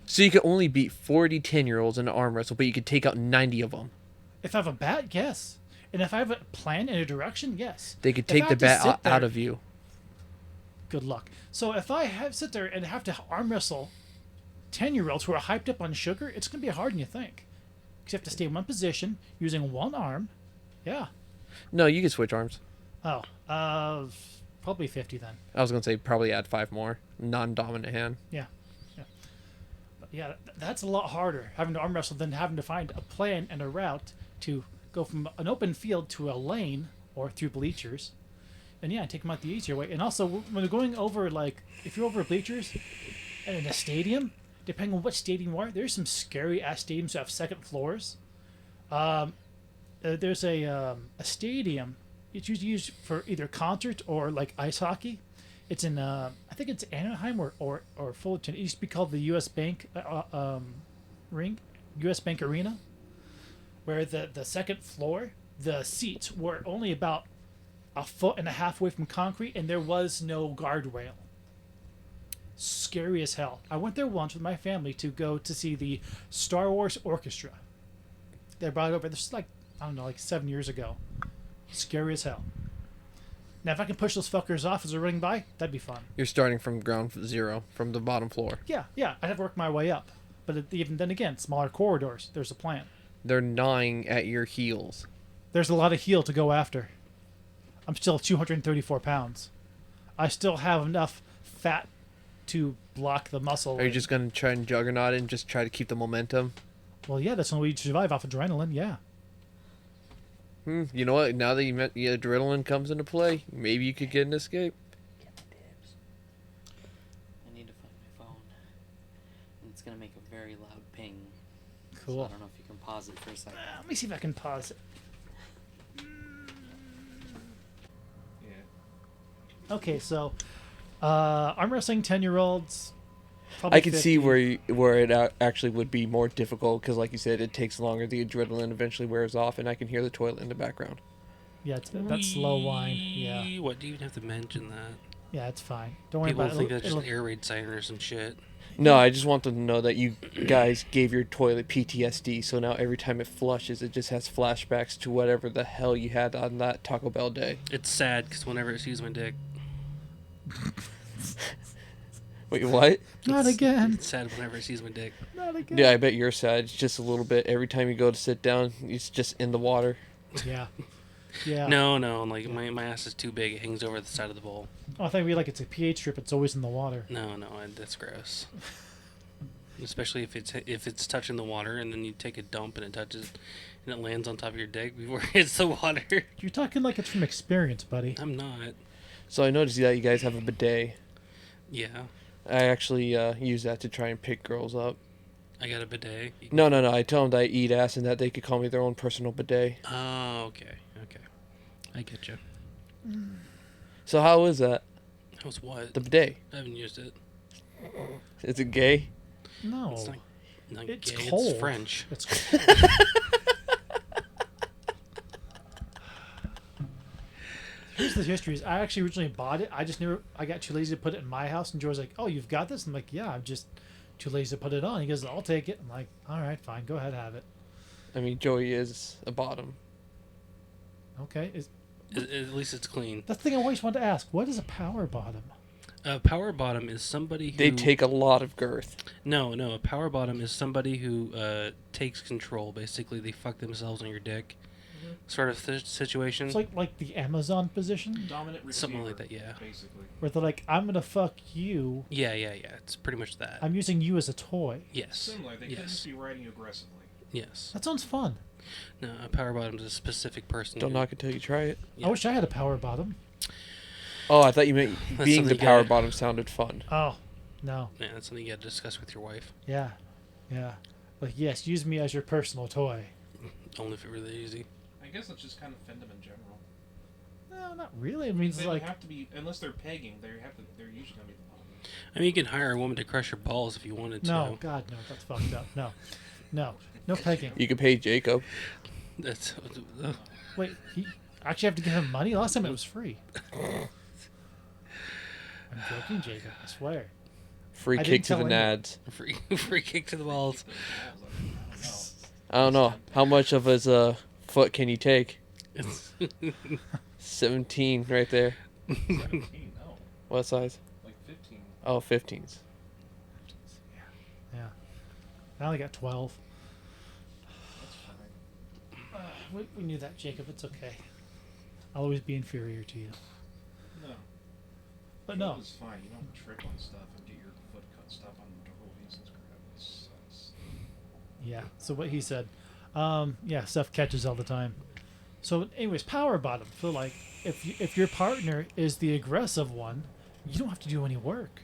So you could only beat 40 10-year-olds in an arm wrestle, but you could take out 90 of them. If I have a bat, yes. And if I have a plan and a direction, yes. They could If I take the have to bat sit there- out of you. Good luck. So if I sit there and have to arm wrestle 10-year-olds who are hyped up on sugar, it's going to be harder than you think. Because you have to stay in one position using one arm. Yeah. No, you could switch arms. Oh, probably 50 then. I was gonna say probably add 5 more. Non-dominant hand. Yeah. But yeah, that's a lot harder having to arm wrestle than having to find a plan and a route to go from an open field to a lane or through bleachers. And yeah, take them out the easier way. And also, when you're going over, like, if you're over bleachers and in a stadium, depending on what stadium you are, there's some scary ass stadiums that have second floors. There's a stadium. It's usually used for either concert or like ice hockey. It's in I think it's Anaheim or Fullerton. It used to be called the U.S. Bank ring, U.S. Bank Arena, where the second floor, the seats were only about 1.5 feet away from concrete, and there was no guardrail. Scary as hell. I went there once with my family to go to see the Star Wars Orchestra. They brought it over. This is like, I don't know, like 7 years ago. Scary as hell. Now, if I can push those fuckers off as they're running by, that'd be fun. You're starting from ground zero, from the bottom floor. Yeah, I'd have to work my way up. But even then again, smaller corridors. There's a plan. They're gnawing at your heels. There's a lot of heel to go after. I'm still 234 pounds. I still have enough fat to block the muscle. Are you just gonna try and juggernaut it and just try to keep the momentum? Well, yeah, that's the only way you survive off adrenaline, yeah. You know what? Now that you met the adrenaline comes into play, maybe you could get an escape. I need to find my phone. And it's going to make a very loud ping. Cool. So I don't know if you can pause it for a second. Let me see if I can pause it. Okay, so arm wrestling 10-year-olds. I can see where it actually would be more difficult because, like you said, it takes longer. The adrenaline eventually wears off, and I can hear the toilet in the background. Yeah, it's that slow whine. Yeah, What, do you even have to mention that? yeah, it's fine. Don't worry People about think it. that's just an air raid siren or some shit. No, I just want them to know that you guys gave your toilet PTSD, so now every time it flushes, it just has flashbacks to whatever the hell you had on that Taco Bell day. It's sad because whenever it sees my dick, Wait, what? Not again. it's sad whenever it sees my dick. Not again. Yeah, I bet you're sad. It's just a little bit. Every time you go to sit down, it's just in the water. Yeah. Yeah. No, like my ass is too big. It hangs over the side of the bowl. Oh, I think we like it's a pH strip. It's always in the water. No, that's gross. Especially if it's touching the water and then you take a dump and it touches and it lands on top of your dick before it hits the water. You're talking like it's from experience, buddy. I'm not. So I noticed that you guys have a bidet. Yeah, I actually use that to try and pick girls up. I got a bidet. No. I tell them that I eat ass and that they could call me their own personal bidet. Oh, okay. I get you. So how is that? That was what? The bidet. I haven't used it. Is it gay? No. It's not It's gay. cold. It's French. It's cold. Here's the history. I actually originally bought it. I got too lazy to put it in my house. And Joe's like, "Oh, you've got this?" I'm like, "Yeah, I'm just too lazy to put it on." He goes, "I'll take it." I'm like, "All right, fine. Go ahead, have it." I mean, Joey is a bottom. Okay. At least it's clean. That's the thing I always wanted to ask. What is a power bottom? A power bottom is somebody who... They take a lot of girth. No. A power bottom is somebody who takes control. Basically, they fuck themselves on your dick. Sort of situation. It's like the Amazon position, Dominant receiver. Something like that, yeah. Basically. where they're like, "I'm gonna fuck you. Yeah. It's pretty much that. I'm using you as a toy." Yes. Similar. They could Yes. just be riding aggressively. Yes. That sounds fun. No, a power bottom is a specific person. Don't knock it till you try it. Yeah. I wish I had a power bottom. Oh, I thought you meant That's being the something you power gotta- bottom sounded fun. Oh, no. Yeah, that's something you got to discuss with your wife. Yeah. Like, yes, use me as your personal toy. Only if it really easy. I guess let's just kind of fend them in general. No, not really. I mean, it's They like, would have to be, unless they're pegging, they're usually gonna be the bottom. I mean, you can hire a woman to crush your balls if you wanted to. no, God, no, that's fucked up. No pegging. You could pay Jacob. That's. Wait, he actually have to give him money? Last time it was free. I'm joking, Jacob. I swear. Free I kick didn't to the tell anyone. nads. Free kick to the balls. I don't know. How much of his foot can you take? 17 right there. 17, no. What size? Like 15. Oh, 15s. Yeah. I only got 12. That's fine. We knew that, Jacob. It's okay. I'll always be inferior to you. No. But no. It's fine. You don't trip on stuff and get your foot cut stuff on the toys and crap. It sucks. Yeah. So what he said. Yeah, stuff catches all the time. So anyways, power bottom. So like if your partner is the aggressive one, you don't have to do any work.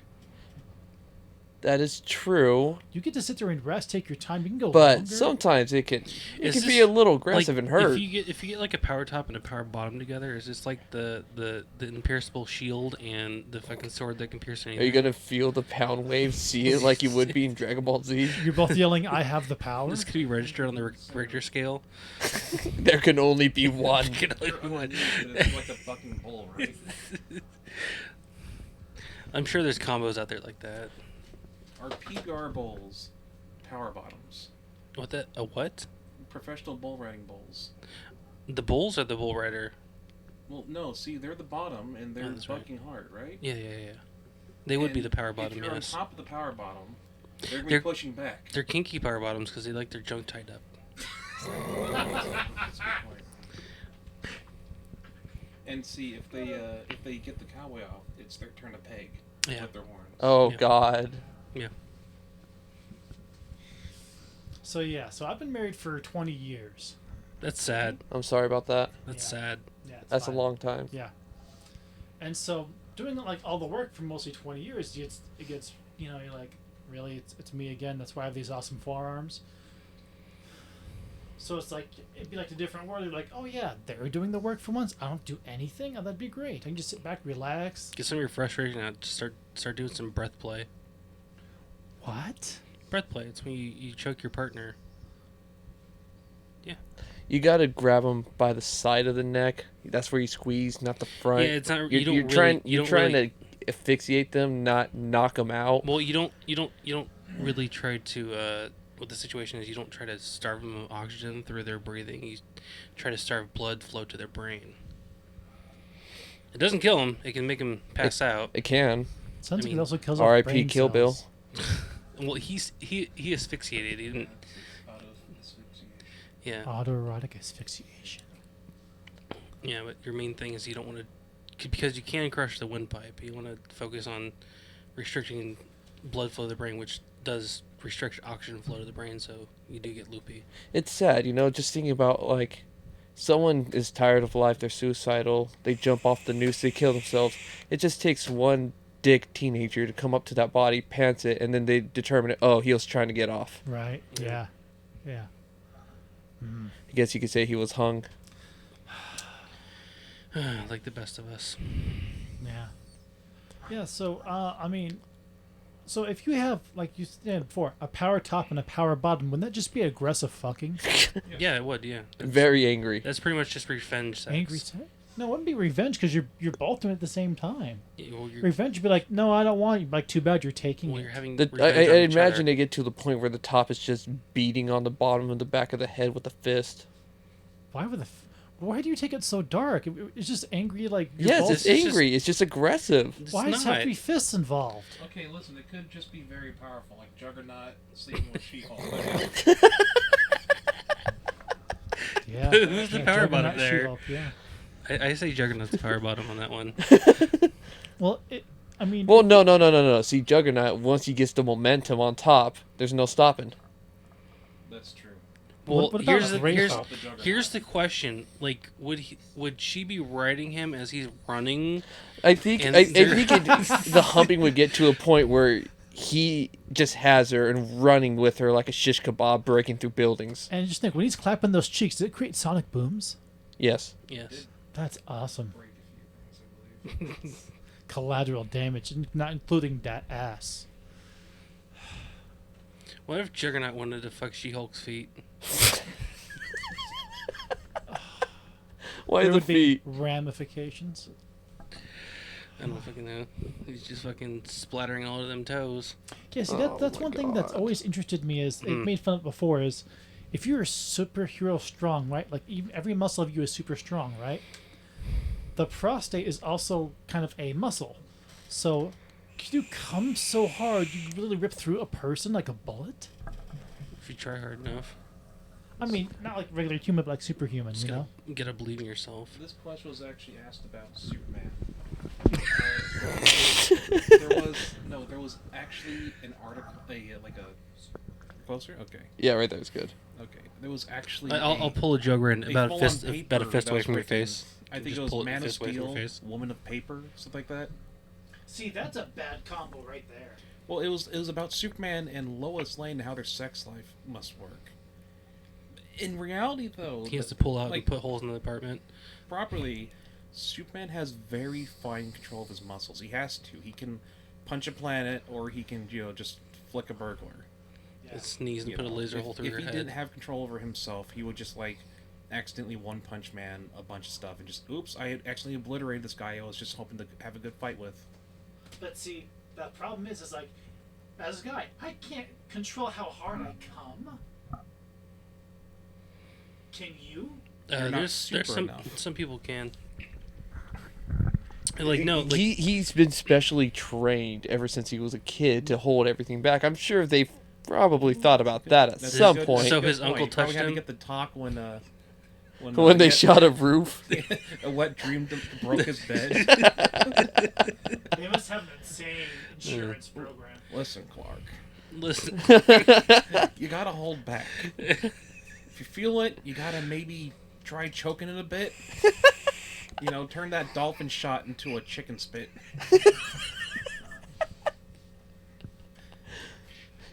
That is true, You get to sit there and rest, take your time. You can go but longer. sometimes it can Is be this, a little aggressive like, and hurt. If you get like a power top and a power bottom together, is this like the imperishable shield and the fucking sword that can pierce anything? Are you gonna feel the pound wave, see it like you would be in Dragon Ball Z? You're both yelling, "I have the power." This could be registered on the Richter scale. There can only be one. Can only be one. It's like a fucking bull, right? I'm sure there's combos out there like that. Are PBR bowls power bottoms? What that? A what? Professional bull riding bowls. The bulls or the bull rider? Well, no. See, they're the bottom and they're that's right. bucking hard, right? Yeah. They would be And the power If bottom, you're yes. on top of the power bottom, they're gonna be They're- pushing back. They're kinky power bottoms because they like their junk tied up. That's a good point. And see, if they get the cowboy off, it's their turn to peg Yeah. with their horns. Oh Yeah. God. Yeah. So yeah, so I've been married for 20 years. That's sad. I'm sorry about that. That's Yeah. sad. Yeah, it's That's fine. a long time. Yeah. And so doing like all the work for mostly 20 years, it gets you're like, really, it's me again. That's why I have these awesome forearms. So it's like it'd be like a different world. You're like, oh yeah, they're doing the work for once. I don't do anything. Oh, that'd be great. I can just sit back, relax. Get some of your frustration out. Just start doing some breath play. What? Breath play. It's when you choke your partner. You gotta grab them by the side of the neck. That's where you squeeze, not the front. Yeah, it's not. You're, You don't you're really, trying. you You're don't trying really, to asphyxiate them, not knock them out. Well, you don't really try to. What the situation is, you don't try to starve them of oxygen through their breathing. You try to starve blood flow to their brain. It doesn't kill them. It can make them pass out. It can. Sounds I like mean, it also kills off R.I.P. brain Kill Bill. cells. Well, he asphyxiated. He didn't. Yeah. Autoerotic asphyxiation. Yeah, but your main thing is you don't want to, because you can crush the windpipe. You want to focus on restricting blood flow to the brain, which does restrict oxygen flow to the brain, so you do get loopy. It's sad, just thinking about, like, someone is tired of life, they're suicidal, they jump off the noose, they kill themselves. It just takes one dick teenager to come up to that body, pants it, and then they determine, he was trying to get off. Right. Yeah. Yeah. Mm. I guess you could say he was hung. Like the best of us. Yeah. Yeah. So I mean, so if you have, like you said before, a power top and a power bottom, wouldn't that just be aggressive fucking? Yeah, it would. Yeah. Very angry. That's pretty much just revenge sex. Angry sex? No, it wouldn't be revenge because you're both doing it at the same time. Yeah, well, Revenge would be like, no, I don't want you. Like, too bad you're taking well, it. you're having I revenge on each imagine other. they get to the point where the top is just beating on the bottom of the back of the head with a fist. Why do you take it so dark? It's just angry, like. you're Yes, both- it's just- angry. It's just aggressive. It's Why does it have to not. be fists involved? Okay, listen, it could just be very powerful, like Juggernaut sleeping with She-Hulk. Yeah. Who's the power Juggernaut, bottom there? She-Hulk, yeah. I say Juggernaut's the power bottom on that one. Well, I mean. Well, no. See, Juggernaut, once he gets the momentum on top, there's no stopping. That's true. Well, what about here's Greyhawk? here's the question. Like, would she be riding him as he's running? I think And I they're- think the humping would get to a point where he just has her and running with her like a shish kebab breaking through buildings. And just think, when he's clapping those cheeks, does it create sonic booms? Yes. Yes. That's awesome. Break a few things, I believe. Collateral damage, not including that ass. What if Juggernaut wanted to fuck She-Hulk's feet? Why There the would be feet? ramifications. I don't fucking know. He's just fucking splattering all of them toes. Yeah, see, Oh that's my one thing that's God. always interested me is they've made fun of it before is if you're superhero strong, right? Like even every muscle of you is super strong, right? The prostate is also kind of a muscle. So can you come so hard you really rip through a person like a bullet? If you try hard enough, I mean, not like regular human, but like superhuman, just you know? gotta believe in yourself. This question was actually asked about Superman. There was actually an article, like a closer. Okay, Yeah, right there is good. okay. There was actually. I'll pull a Juggernaut a about a full-on fist paper about a fist that away was from your written. face. I think Just it was pull it Man of fist away from your Steel, face. Woman of Paper, stuff like that. See, that's a bad combo right there. Well, it was about Superman and Lois Lane and how their sex life must work. In reality, though, He has to pull out like, and put holes in the apartment. properly, Superman has very fine control of his muscles. He has to. He can punch a planet, or he can, just flick a burglar. Yeah. And sneeze and You put a know, laser hole through if your he head. didn't have control over himself, he would just accidentally one punch man a bunch of stuff and just oops, I had accidentally obliterated this guy I was just hoping to have a good fight with. But see, the problem is like, as a guy, I can't control how hard I come. Can you? You're not There's super some enough. some people can. Like no, like He's been specially trained ever since he was a kid to hold everything back. I'm sure they've probably thought about that at That's a some good- point. that's a So good his uncle point. Probably touched had to him? get the talk when when they yeah, shot a roof. a wet dream broke his bed. They must have an insane insurance program. Listen, Clark, listen. you gotta hold back. If you feel it, you gotta maybe try choking it a bit. Turn that dolphin shot into a chicken spit.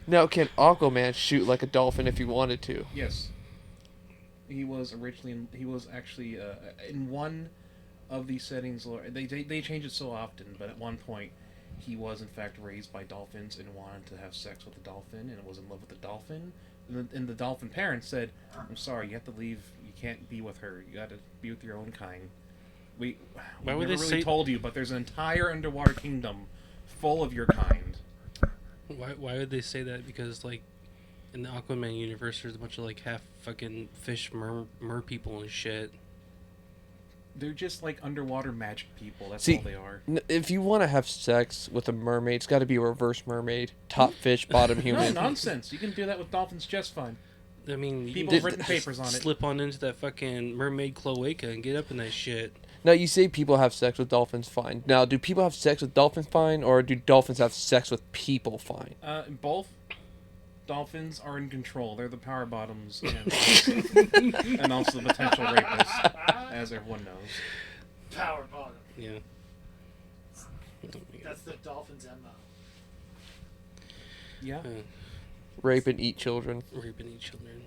Now, can Aquaman shoot like a dolphin if he wanted to? Yes. He was actually in one of these settings. They change it so often, but at one point, he was in fact raised by dolphins and wanted to have sex with a dolphin and was in love with the dolphin. And the dolphin parents said, "I'm sorry, you have to leave. You can't be with her. You got to be with your own kind." We Why would never they really say- told you, but there's an entire underwater kingdom full of your kind. Why would they say that? Because like in the Aquaman universe, there's a bunch of like half fucking fish mer people and shit. They're just like underwater magic people. That's See, all they are. If you want to have sex with a mermaid, it's got to be a reverse mermaid. Top fish, bottom No human. nonsense. You can do that with dolphins just fine. I mean, you People can have written papers on it. slip on into that fucking mermaid cloaca and get up in that shit. Now, you say people have sex with dolphins fine. Now, do people have sex with dolphins fine, or do dolphins have sex with people fine? Both dolphins are in control. They're the power bottoms and also the potential rapists, as everyone knows. Power bottom. Yeah. That's the dolphin's MO. Yeah. Rape and eat children. Raping each children.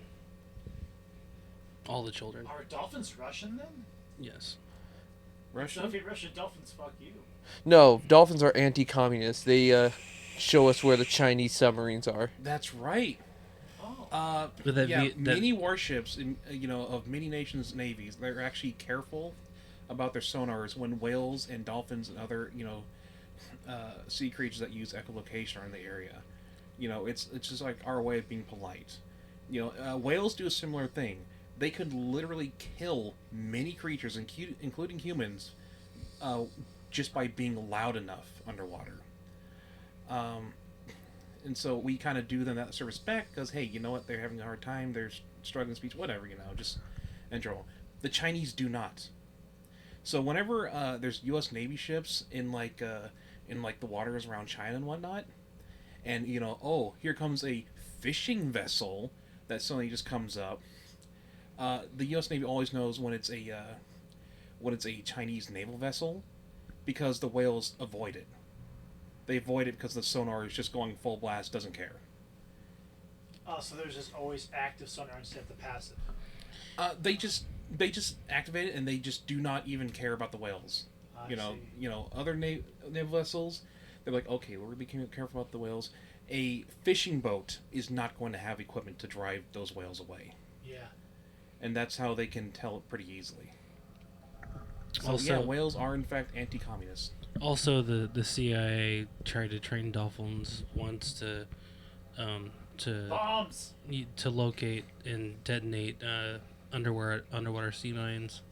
All the children. Are dolphins Russian then? Yes. So Russia? if you're Russian, dolphins fuck you. No, dolphins are anti-communist. They show us where the Chinese submarines are. That's right. Oh. But that Yeah, that- many warships in of many nations' navies, they're actually careful about their sonars when whales and dolphins and other sea creatures that use echolocation are in the area. It's just like our way of being polite. Whales do a similar thing. They could literally kill many creatures, including humans, just by being loud enough underwater. And so we kind of do them that service back because, hey, you know what? They're having a hard time. They're struggling speech, whatever, just enjoy. The Chinese do not. So whenever there's U.S. Navy ships in the waters around China and whatnot, and here comes a fishing vessel that suddenly just comes up, The U.S. Navy always knows when it's a Chinese naval vessel, because the whales avoid it. They avoid it because the sonar is just going full blast, doesn't care. So there's just always active sonar instead of the passive. They just activate it and they just do not even care about the whales. I You know, see. other naval vessels, they're like, okay, we're gonna be careful about the whales. A fishing boat is not going to have equipment to drive those whales away, Yeah. and that's how they can tell it pretty easily. So Also- yeah, whales are in fact anti-communist. Also, the CIA tried to train dolphins once to Bombs. to locate and detonate underwater sea mines.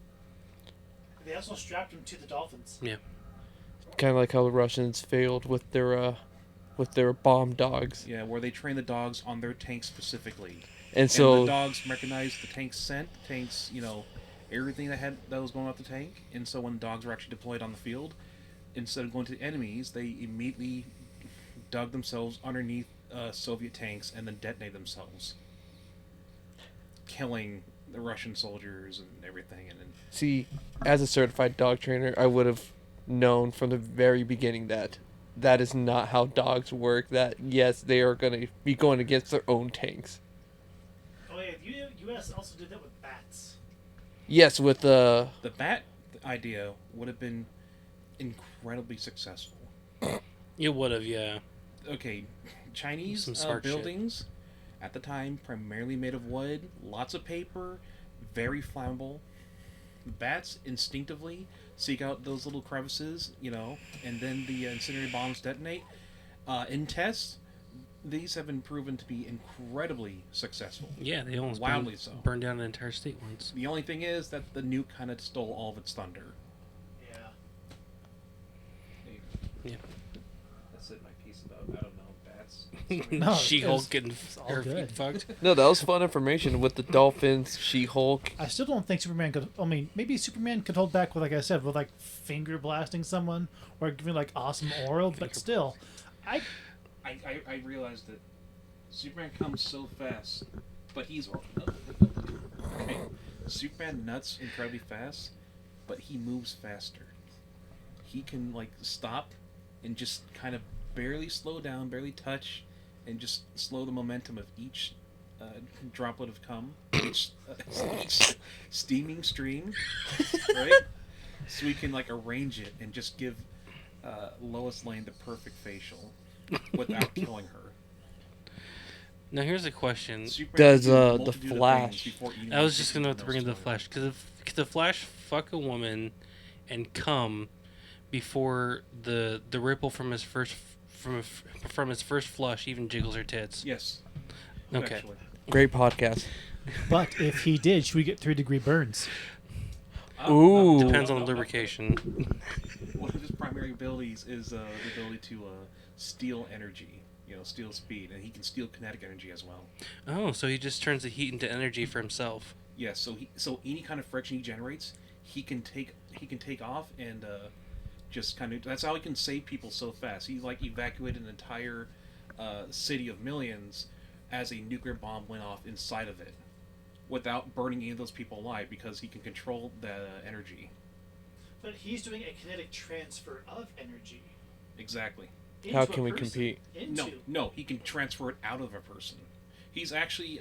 They also strapped them to the dolphins. Yeah. Kind of like how the Russians failed with their bomb dogs. Yeah, where they train the dogs on their tanks specifically. And And so the dogs recognized the tank's scent, everything that was going off the tank. And so when the dogs were actually deployed on the field, instead of going to the enemies, they immediately dug themselves underneath Soviet tanks and then detonated themselves, killing the Russian soldiers and everything. And then, see, as a certified dog trainer, I would have known from the very beginning that that is not how dogs work. That yes, they are going to be going against their own tanks. Oh yeah, the U.S. also did that with bats. Yes, with the bat idea would have been incredibly successful. It would have, yeah. Okay, Chinese Some smart shit. buildings at the time primarily made of wood, lots of paper, very flammable. Bats instinctively seek out those little crevices, and then the incendiary bombs detonate. In tests, these have been proven to be incredibly successful. Yeah, they almost Wildly so. burned down an entire state once. The only thing is that the nuke kind of stole all of its thunder. Yeah. Yeah. That's it. My piece about I don't know bats. No, She-Hulk it's getting all her good. feet fucked. no, that was fun information with the dolphins, She-Hulk. I still don't think Superman could. I mean, maybe Superman could hold back with, like I said, with like finger blasting someone or giving like awesome oral, but still, I realized that Superman comes so fast, but he's okay. Superman nuts incredibly fast, but he moves faster. He can like stop and just kind of barely slow down, barely touch, and just slow the momentum of each droplet of cum, each steaming stream, right? So we can like arrange it and just give Lois Lane the perfect facial without killing her. Now here's a question. Superman Does, can do a the multitude of Flash- things before eating I was the just chicken gonna bring in the nose to Flash. Could the Flash fuck a woman and come before the ripple from his first flush even jiggles her tits? Yes. Okay. Actually. Great podcast. but if he did, should we get 3-degree burns? Ooh. Depends on the lubrication. One of his primary abilities is the ability to steal energy. Steal speed, and he can steal kinetic energy as well. Oh, so he just turns the heat into energy for himself. Yes. So any kind of friction he generates, he can take off and just kind of. That's how he can save people so fast. He like evacuated an entire city of millions as a nuclear bomb went off inside of it, without burning any of those people alive because he can control the energy. But he's doing a kinetic transfer of energy. Exactly. How into a can we person. compete? No, he can transfer it out of a person. He's actually,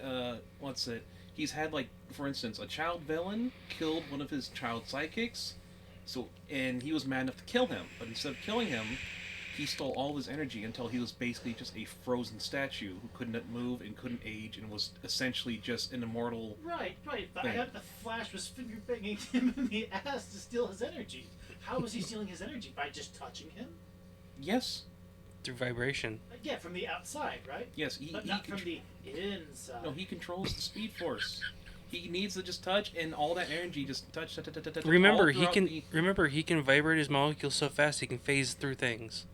he's had, like, for instance, a child villain killed one of his child sidekicks, and he was mad enough to kill him, but instead of killing him, he stole all of his energy until he was basically just a frozen statue who couldn't move and couldn't age and was essentially just an immortal. Right. But I Thing. got the Flash was finger banging him in the ass to steal his energy. How was he stealing his energy? By just touching him? Yes. Through vibration. Yeah, from the outside, right? Yes, But not from the inside. No, he controls the speed force. He needs to just touch, and all that energy just touch. Remember, all he throughout can the- vibrate his molecules so fast he can phase through things.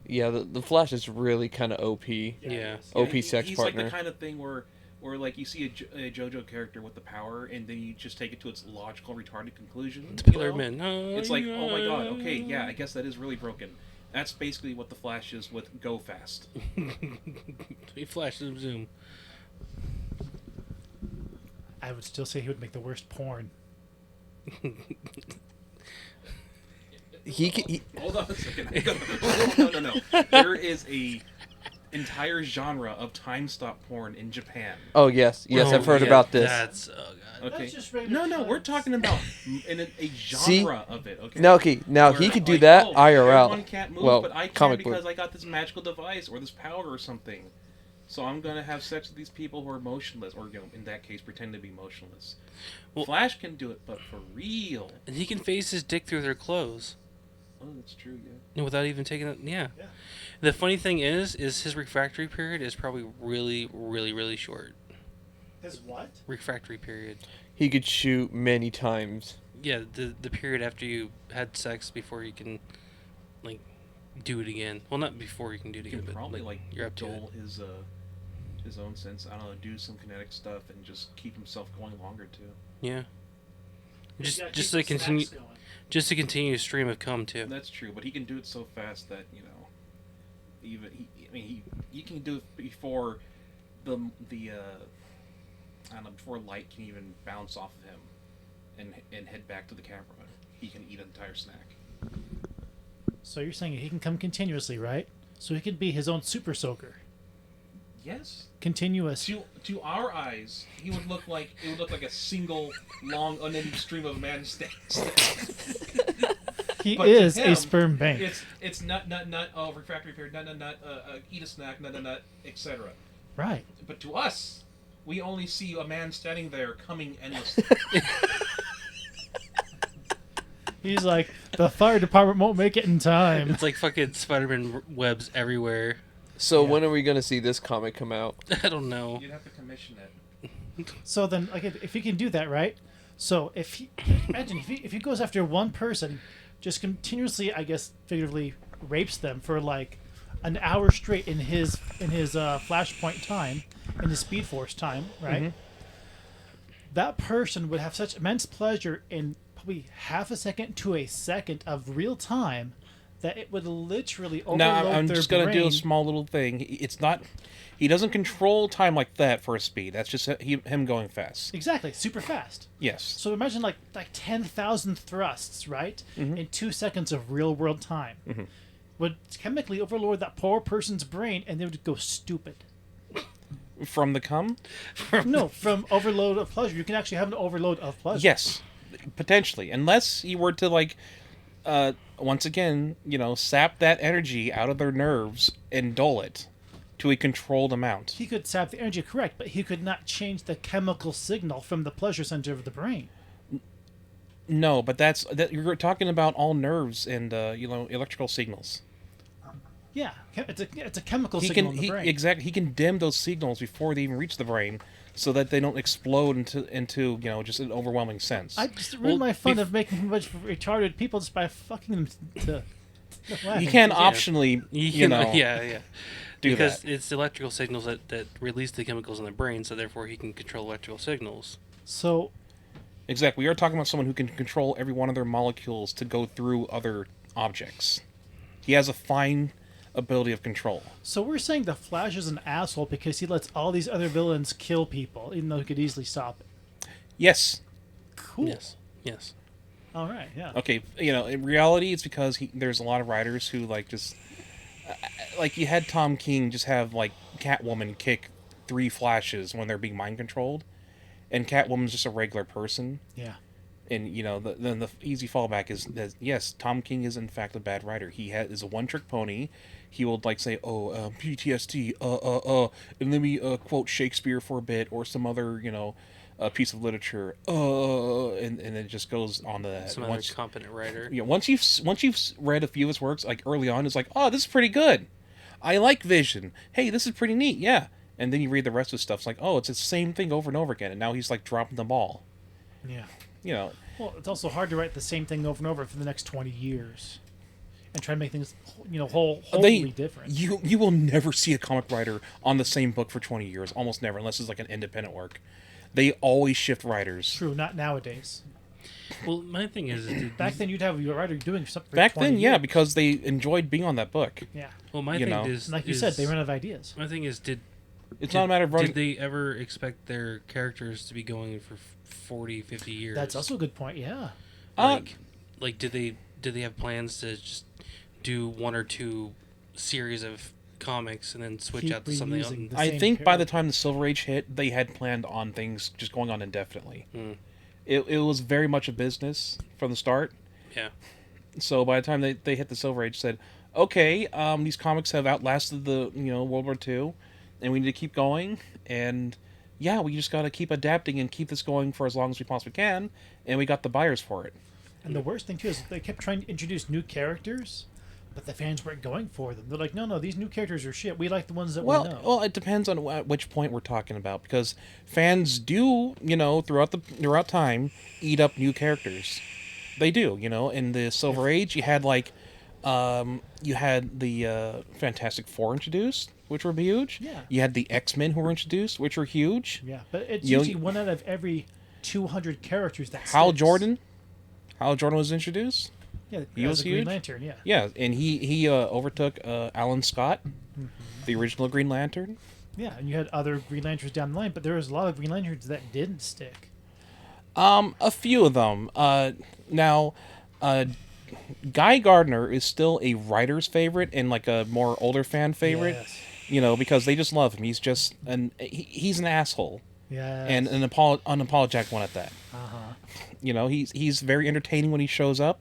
Yeah, the Flash is really kind of OP. Yeah. yes. OP sex he's partner. like the kind of thing where like you see a JoJo character with the power, and then you just take it to its logical, retarded conclusion. It's Pillar of Men. It's like, oh my god, okay, yeah, I guess that is really broken. That's basically what the Flash is with Go Fast. He flash zoom zoom. I would still say he would make the worst porn. Hold on a second. No. There is a entire genre of time stop porn in Japan. Oh yes, I've heard about this. That's oh god. Okay. That's just regular No, we're times. talking about a genre of it. Okay. Now Where, he could do like, that oh, IRL. Everyone can't move, Well, but I can comic book. because I got this magical device or this power or something. So I'm gonna have sex with these people who are motionless, or in that case, pretend to be motionless. Well- Flash can do it, but for real. And he can phase his dick through their clothes. Oh, that's true. Yeah. Without even taking it. Yeah. Yeah. The funny thing is his refractory period is probably really, really, really short. His what? Refractory period. He could shoot many times. Yeah, the period after you had sex before you can, like, do it again. Well, not before you can do it He again, can but probably like you're up to it. dull his own sense. I don't know, do some kinetic stuff and just keep himself going longer too. Yeah. You gotta Just keep to the continue, snacks going. just to continue a stream of cum too. That's true, but he can do it so fast that he can do it before the I don't know, before light can even bounce off of him and head back to the camera. He can eat an entire snack. So you're saying he can come continuously, right? So he could be his own super soaker. Yes. Continuous. To our eyes, it would look like a single long unending stream of man stains. He But to is him, a sperm bank. It's nut, oh, refractory period, nut, eat a snack, nut, etc. Right. But to us, we only see a man standing there coming endlessly. He's like, the fire department won't make it in time. It's like fucking Spider-Man webs everywhere. So Yeah. when are we gonna see this comic come out? I don't know. You'd have to commission it. So then, like, if he can do that, right? So if he, imagine if he goes after one person, just continuously, I guess, figuratively rapes them for like an hour straight in his flashpoint time, in his Speed Force time, right? Mhm. That person would have such immense pleasure in probably half a second to a second of real time that it would literally overload Now, I'm their just going to do a brain. small little thing. It's not... He doesn't control time like that for a speed. That's just him going fast. Exactly, super fast. Yes. So imagine like 10,000 thrusts, right, in 2 seconds of real world time, would chemically overload that poor person's brain, and they would go stupid. From the cum? No, from overload of pleasure, you can actually have an overload of pleasure. Yes. Potentially. Unless you were to, like... once again, sap that energy out of their nerves and dull it to a controlled amount. He could sap the energy, correct, but he could not change the chemical signal from the pleasure center of the brain. No, but you're talking about all nerves and electrical signals. Yeah, it's a chemical He signal can in the brain. He can dim those signals before they even reach the brain, so that they don't explode into just an overwhelming sense. I just ruin my fun of making a bunch of retarded people just by fucking them to You can Yeah. optionally, yeah. do Because that. it's electrical signals that release the chemicals in the brain, so therefore he can control electrical signals. So Exactly. We are talking about someone who can control every one of their molecules to go through other objects. He has a fine ability of control. So we're saying the Flash is an asshole because he lets all these other villains kill people, even though he could easily stop it. Yes. Cool. Yes. All right. Yeah. Okay. In reality, it's because there's a lot of writers who like you had Tom King just have like Catwoman kick 3 Flashes when they're being mind controlled, and Catwoman's just a regular person. Yeah. And then the easy fallback is that yes, Tom King is in fact a bad writer. He is a one-trick pony. He will say, PTSD, and let me quote Shakespeare for a bit or some other piece of literature, and then it just goes on to that. Some other competent writer. Once you've read a few of his works, like early on, it's like, oh, this is pretty good. I like Vision. Hey, this is pretty neat. Yeah. And then you read the rest of his stuff. It's like, oh, it's the same thing over and over again. And now he's like dropping the ball. Yeah. Well, it's also hard to write the same thing over and over for the next 20 years, and try to make things, wholly different. You will never see a comic writer on the same book for 20 years. Almost never, unless it's like an independent work. They always shift writers. True, not nowadays. Well, my thing is, Back then, you'd have your writer doing something. For Back 20 then, yeah, years. because they enjoyed being on that book. Yeah. well, my you thing know. is, Like you said, they run out of ideas. My thing is, It's not a matter of running. Did they ever expect their characters to be going for 40, 50 years? That's also a good point. Yeah. Like did they have plans to just do one or two series of comics and then switch Keep out to something else? reusing the I same think by the character. time the Silver Age hit, they had planned on things just going on indefinitely. Hmm. It was very much a business from the start. Yeah. So by the time they hit the Silver Age, said, okay, these comics have outlasted the World War II, and we need to keep going. And yeah, we just got to keep adapting and keep this going for as long as we possibly can. And we got the buyers for it. And the worst thing too is they kept trying to introduce new characters, but the fans weren't going for them. They're like, no, these new characters are shit. We like the ones that we know. Well, it depends on at which point we're talking about, because fans do, throughout time, eat up new characters. They do, In the Silver Age, you had the Fantastic Four introduced, which were huge. Yeah. You had the X-Men who were introduced, which were huge. Yeah, but it's You know, usually one out of every 200 characters that Hal sticks. Jordan was introduced. Yeah, He as was a Green huge. Lantern. Yeah. Yeah, and he overtook Alan Scott, the original Green Lantern. Yeah, and you had other Green Lanterns down the line, but there was a lot of Green Lanterns that didn't stick. A few of them. Now, Guy Gardner is still a writer's favorite and like a more older fan favorite. Yes. Because they just love him. He's just he's an asshole Yeah. and an unapologetic one at that. Uh-huh. He's very entertaining when he shows up.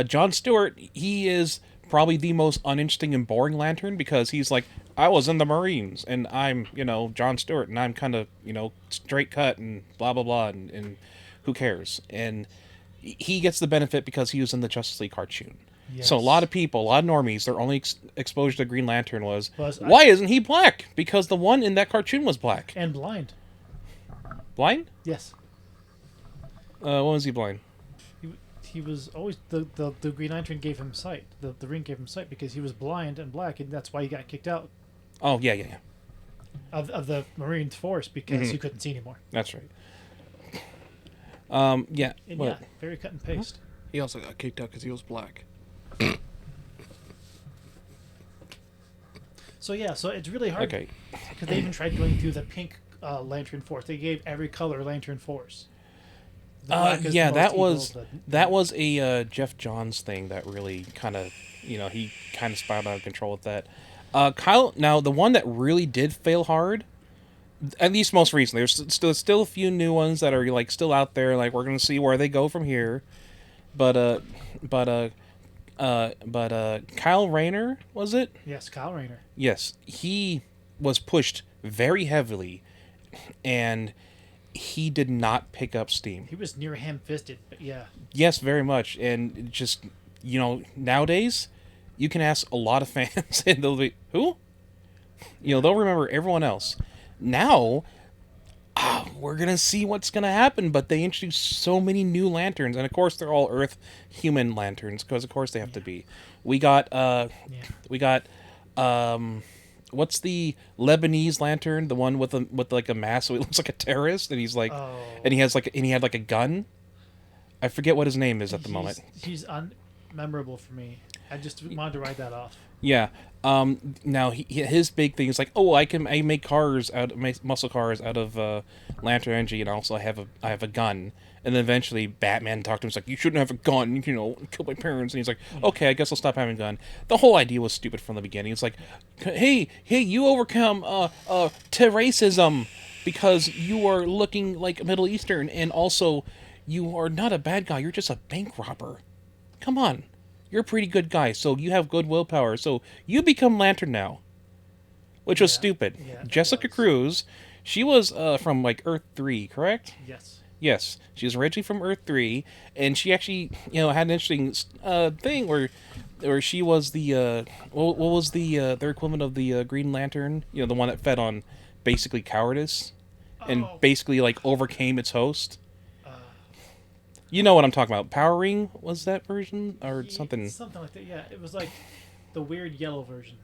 John Stewart, he is probably the most uninteresting and boring Lantern because he's like, I was in the Marines and I'm, John Stewart and I'm kind of, straight cut and blah, blah, blah. And who cares? And he gets the benefit because he was in the Justice League cartoon. Yes. So a lot of people, a lot of normies, their only exposure to Green Lantern was, Was- why isn't he black? Because the one in that cartoon was black. And blind. Blind? Yes. When was he blind? He was always the Green Lantern gave him sight. The ring gave him sight because he was blind and black, and that's why he got kicked out Oh, yeah. of the Marines force because he couldn't see anymore. That's right. Yeah. And what? yeah, very cut and paste. He also got kicked out because he was black. So it's really hard. Okay. Because they even tried going through the pink Lantern Force. They gave every color Lantern Force. The black is the Yeah, most that evil, was but- that was a Jeff Johns thing that really kind of, he kind of spiraled out of control with that. Kyle, now the one that really did fail hard, at least most recently, there's still a few new ones that are like still out there. Like we're gonna see where they go from here, but Kyle Rayner, was it? Yes, Kyle Rayner. Yes, he was pushed very heavily, and he did not pick up steam. He was near ham-fisted, but yeah. Yes, very much. And just, nowadays, you can ask a lot of fans, and they'll be, who? They'll remember everyone else. Now, we're going to see what's going to happen, but they introduced so many new lanterns, and of course, they're all Earth human lanterns, because of course they have to be. We got, what's the Lebanese lantern? The one with like a mask, so he looks like a terrorist, and he's like, and he had like a gun. I forget what his name is at the moment. He's unmemorable for me. I just wanted to write that off. Yeah. Now his big thing is like, oh, I make muscle cars out of lantern energy, and also I have a gun. And then eventually Batman talked to him. He's like, you shouldn't have a gun, kill my parents. And he's like, okay, I guess I'll stop having a gun. The whole idea was stupid from the beginning. It's like, hey, you overcome racism because you are looking like Middle Eastern, and also you are not a bad guy. You're just a bank robber. Come on. You're a pretty good guy, so you have good willpower. So you become Lantern now. Which was stupid. Yeah, Jessica it was. Cruz, she was from like Earth 3, correct? Yes. Yes, she was originally from Earth 3, and she actually, had an interesting thing where she was the what was their equivalent of the Green Lantern, the one that fed on basically cowardice and basically like overcame its host. You know what I'm talking about? Power Ring was that version or something? Something like that. Yeah, it was like the weird yellow version.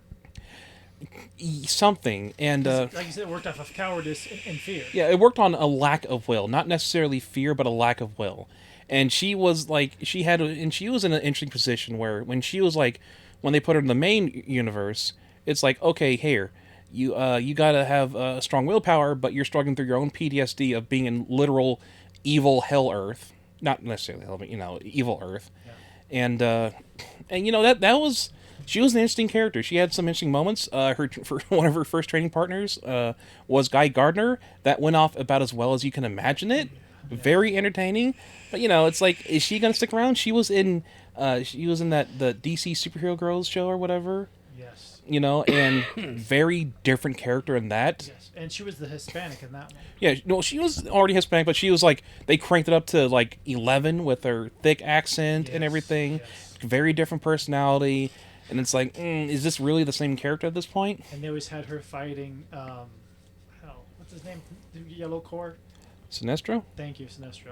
Something and Like you said, it worked off of cowardice and fear. yeah, it worked on a lack of will, not necessarily fear, but a lack of will. And she was like, she was in an interesting position where when she was like, when they put her in the main universe, it's like, okay, here, you gotta have strong willpower, but you're struggling through your own PTSD of being in literal evil hell Earth, not necessarily hell, but evil Earth, Yeah. and that was. She was an interesting character. She had some interesting moments. For one of her first training partners was Guy Gardner. That went off about as well as you can imagine it. Very entertaining, but it's like, is she gonna stick around? She was in the DC Superhero Girls show or whatever. Yes. And very different character in that. Yes. And she was the Hispanic in that one. Yeah, no, she was already Hispanic, but she was like, they cranked it up to like 11 with her thick accent and Yes, everything. yes. Very different personality. And it's like, is this really the same character at this point? And they always had her fighting, what's his name? The Yellow Core? Sinestro? Thank you, Sinestro.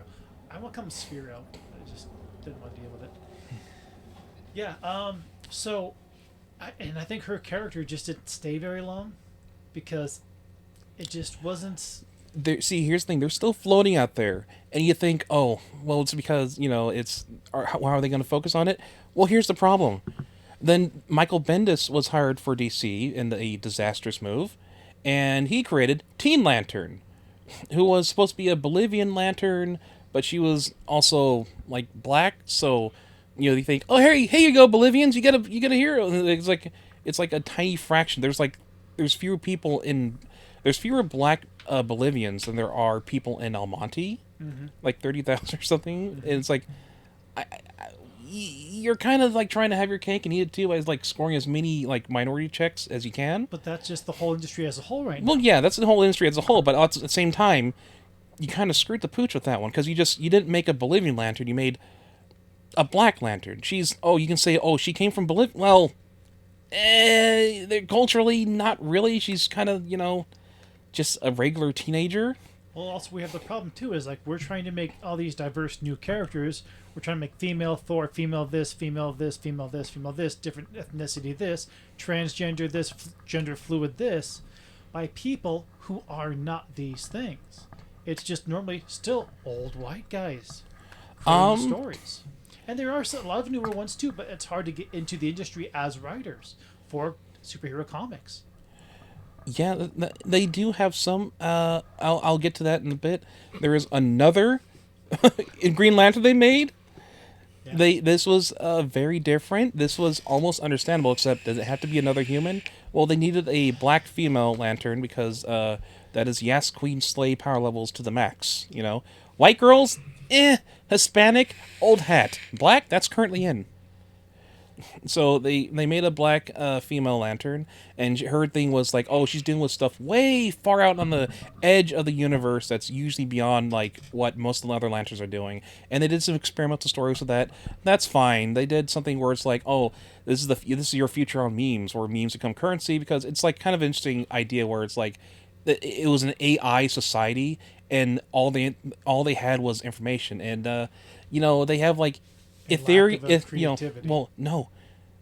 I want to come Sphero. I just didn't want to deal with it. Yeah, I think her character just didn't stay very long because it just wasn't. See, here's the thing. They're still floating out there. And you think, oh, well, it's because, how are they going to focus on it? Well, here's the problem. Then Michael Bendis was hired for DC in a disastrous move, and he created Teen Lantern, who was supposed to be a Bolivian lantern, but she was also like black. So, you think, oh, here you go, Bolivians, you get a hero. It's like a tiny fraction. There's fewer black Bolivians than there are people in Almonte, like 30,000 or something. And it's like, you're kind of like trying to have your cake and eat it too by like scoring as many like minority checks as you can. But that's just the whole industry as a whole right now. Well, yeah, that's the whole industry as a whole. But at the same time, you kind of screwed the pooch with that one because you didn't make a Bolivian lantern. You made a black lantern. You can say, she came from Bolivia. Well, they're culturally not really. She's kind of just a regular teenager. Well, also we have the problem too is like we're trying to make all these diverse new characters. We're trying to make female Thor, female this, female this, female this, female this, different ethnicity this, transgender this, gender fluid this, by people who are not these things. It's just normally still old white guys telling stories. And there are a lot of newer ones too, but it's hard to get into the industry as writers for superhero comics. Yeah, they do have some. I'll get to that in a bit. There is another in Green Lantern they made. Yeah. This was very different. This was almost understandable, except does it have to be another human? Well, they needed a black female lantern because that is Yas Queen Slay power levels to the max. White girls, Hispanic, old hat. Black, that's currently in. So they made a black female lantern, and her thing was like, she's dealing with stuff way far out on the edge of the universe that's usually beyond like what most of the other lanterns are doing. And they did some experimental stories with that. That's fine. They did something where it's like, this is your future on memes, where memes become currency, because it's like kind of an interesting idea where it's like it was an AI society, and all they had was information, and they have like Ethereum, well, no,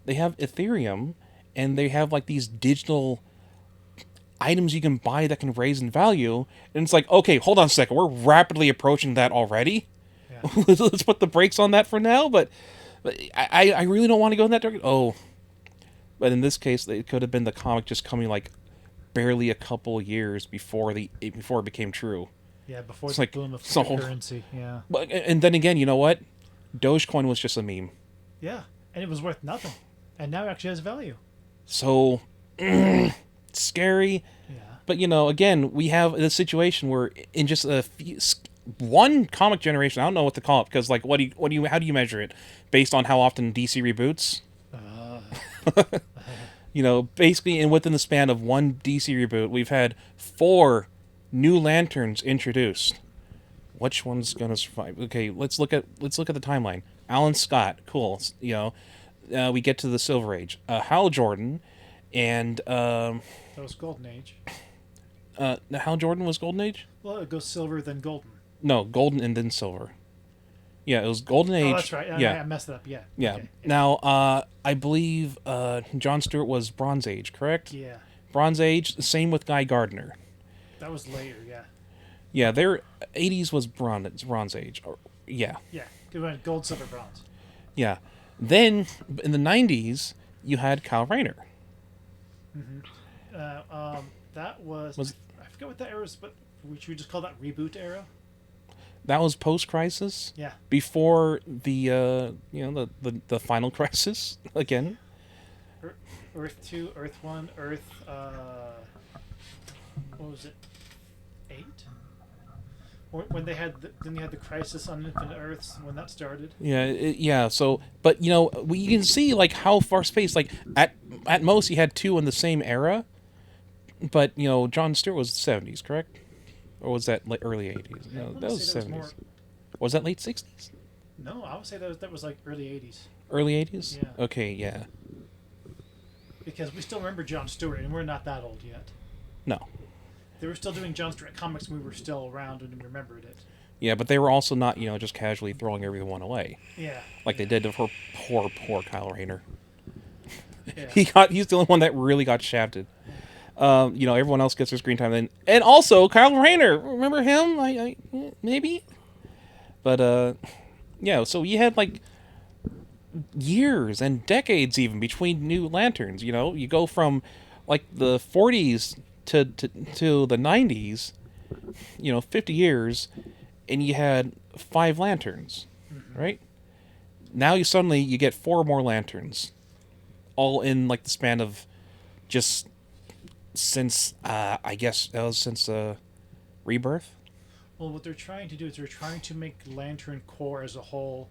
they have Ethereum, and they have like these digital items you can buy that can raise in value, and it's like, okay, hold on a second, we're rapidly approaching that already. Yeah. Let's put the brakes on that for now, but I really don't want to go in that direction. But in this case, it could have been the comic just coming like barely a couple years before it became true. Yeah, before it's the like, boom of cryptocurrency. Yeah. But and then again, you know what? Dogecoin was just a meme. Yeah, and it was worth nothing, and now it actually has value. So, scary. Yeah. But again, we have this situation where in just one comic generation, I don't know what to call it, because like, how do you measure it? Based on how often DC reboots? Basically, within the span of one DC reboot, we've had 4 new lanterns introduced. Which one's gonna survive? Okay, let's look at the timeline. Alan Scott, cool. We get to the Silver Age. Hal Jordan, and that was Golden Age. Hal Jordan was Golden Age. Well, it goes silver then golden. No, golden and then silver. Yeah, it was Golden Age. Oh, that's right. Yeah, I messed it up. Yeah. Yeah. Okay. Now, I believe Jon Stewart was Bronze Age, correct? Yeah. Bronze Age. Same with Guy Gardner. That was later. Yeah. Yeah, their 80s was Bronze Age. Yeah. Yeah, it went gold, silver, bronze. Yeah. Then, in the 90s, you had Kyle Rayner. Mm-hmm. That was I forget what that era was, but should we just call that reboot era? That was post-crisis. Yeah. Before the the final crisis again. Earth 2, Earth 1, Earth what was it? 8? When they had then you had the Crisis on Infinite Earths when that started. Yeah. So, but you can see like how far spaced. Like at most, you had 2 in the same era. But Jon Stewart was the 70s, correct? Or was that like early 80s? No, that was 70s. Was that late 60s? No, I would say that was like early 80s. Early 80s? Yeah. Okay, yeah. Because we still remember Jon Stewart, and we're not that old yet. No. They were still doing Jon Stewart comics when we were still around and remembered it. Yeah, but they were also not, just casually throwing everyone away. Yeah. Like they did for poor Kyle Rayner. Yeah. He's the only one that really got shafted. Everyone else gets their screen time then. And also Kyle Rayner, remember him? I maybe. But yeah, so you had like years and decades even between new lanterns, You go from like the 40s to the 90s, 50 years, and you had 5 lanterns, right? Now you get 4 more lanterns, all in like the span of just since I guess that was since Rebirth. Well, what they're trying to do is they're trying to make Lantern Corps as a whole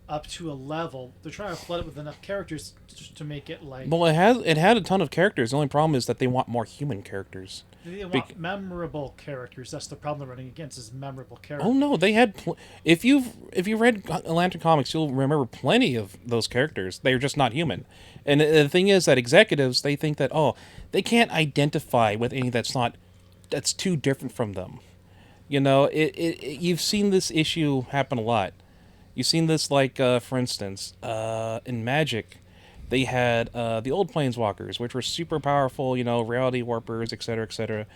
up to a level. They're trying to flood it with enough characters just to make it like. Well, it had a ton of characters. The only problem is that they want more human characters. They want memorable characters. That's the problem they're running against is memorable characters. Oh no, they had. If you've read Lantern comics, you'll remember plenty of those characters. They're just not human. And the thing is that executives they think that they can't identify with anything that's too different from them. You've seen this issue happen a lot. You've seen this, like, for instance, in Magic, they had the old Planeswalkers, which were super powerful, reality warpers, etc., etc.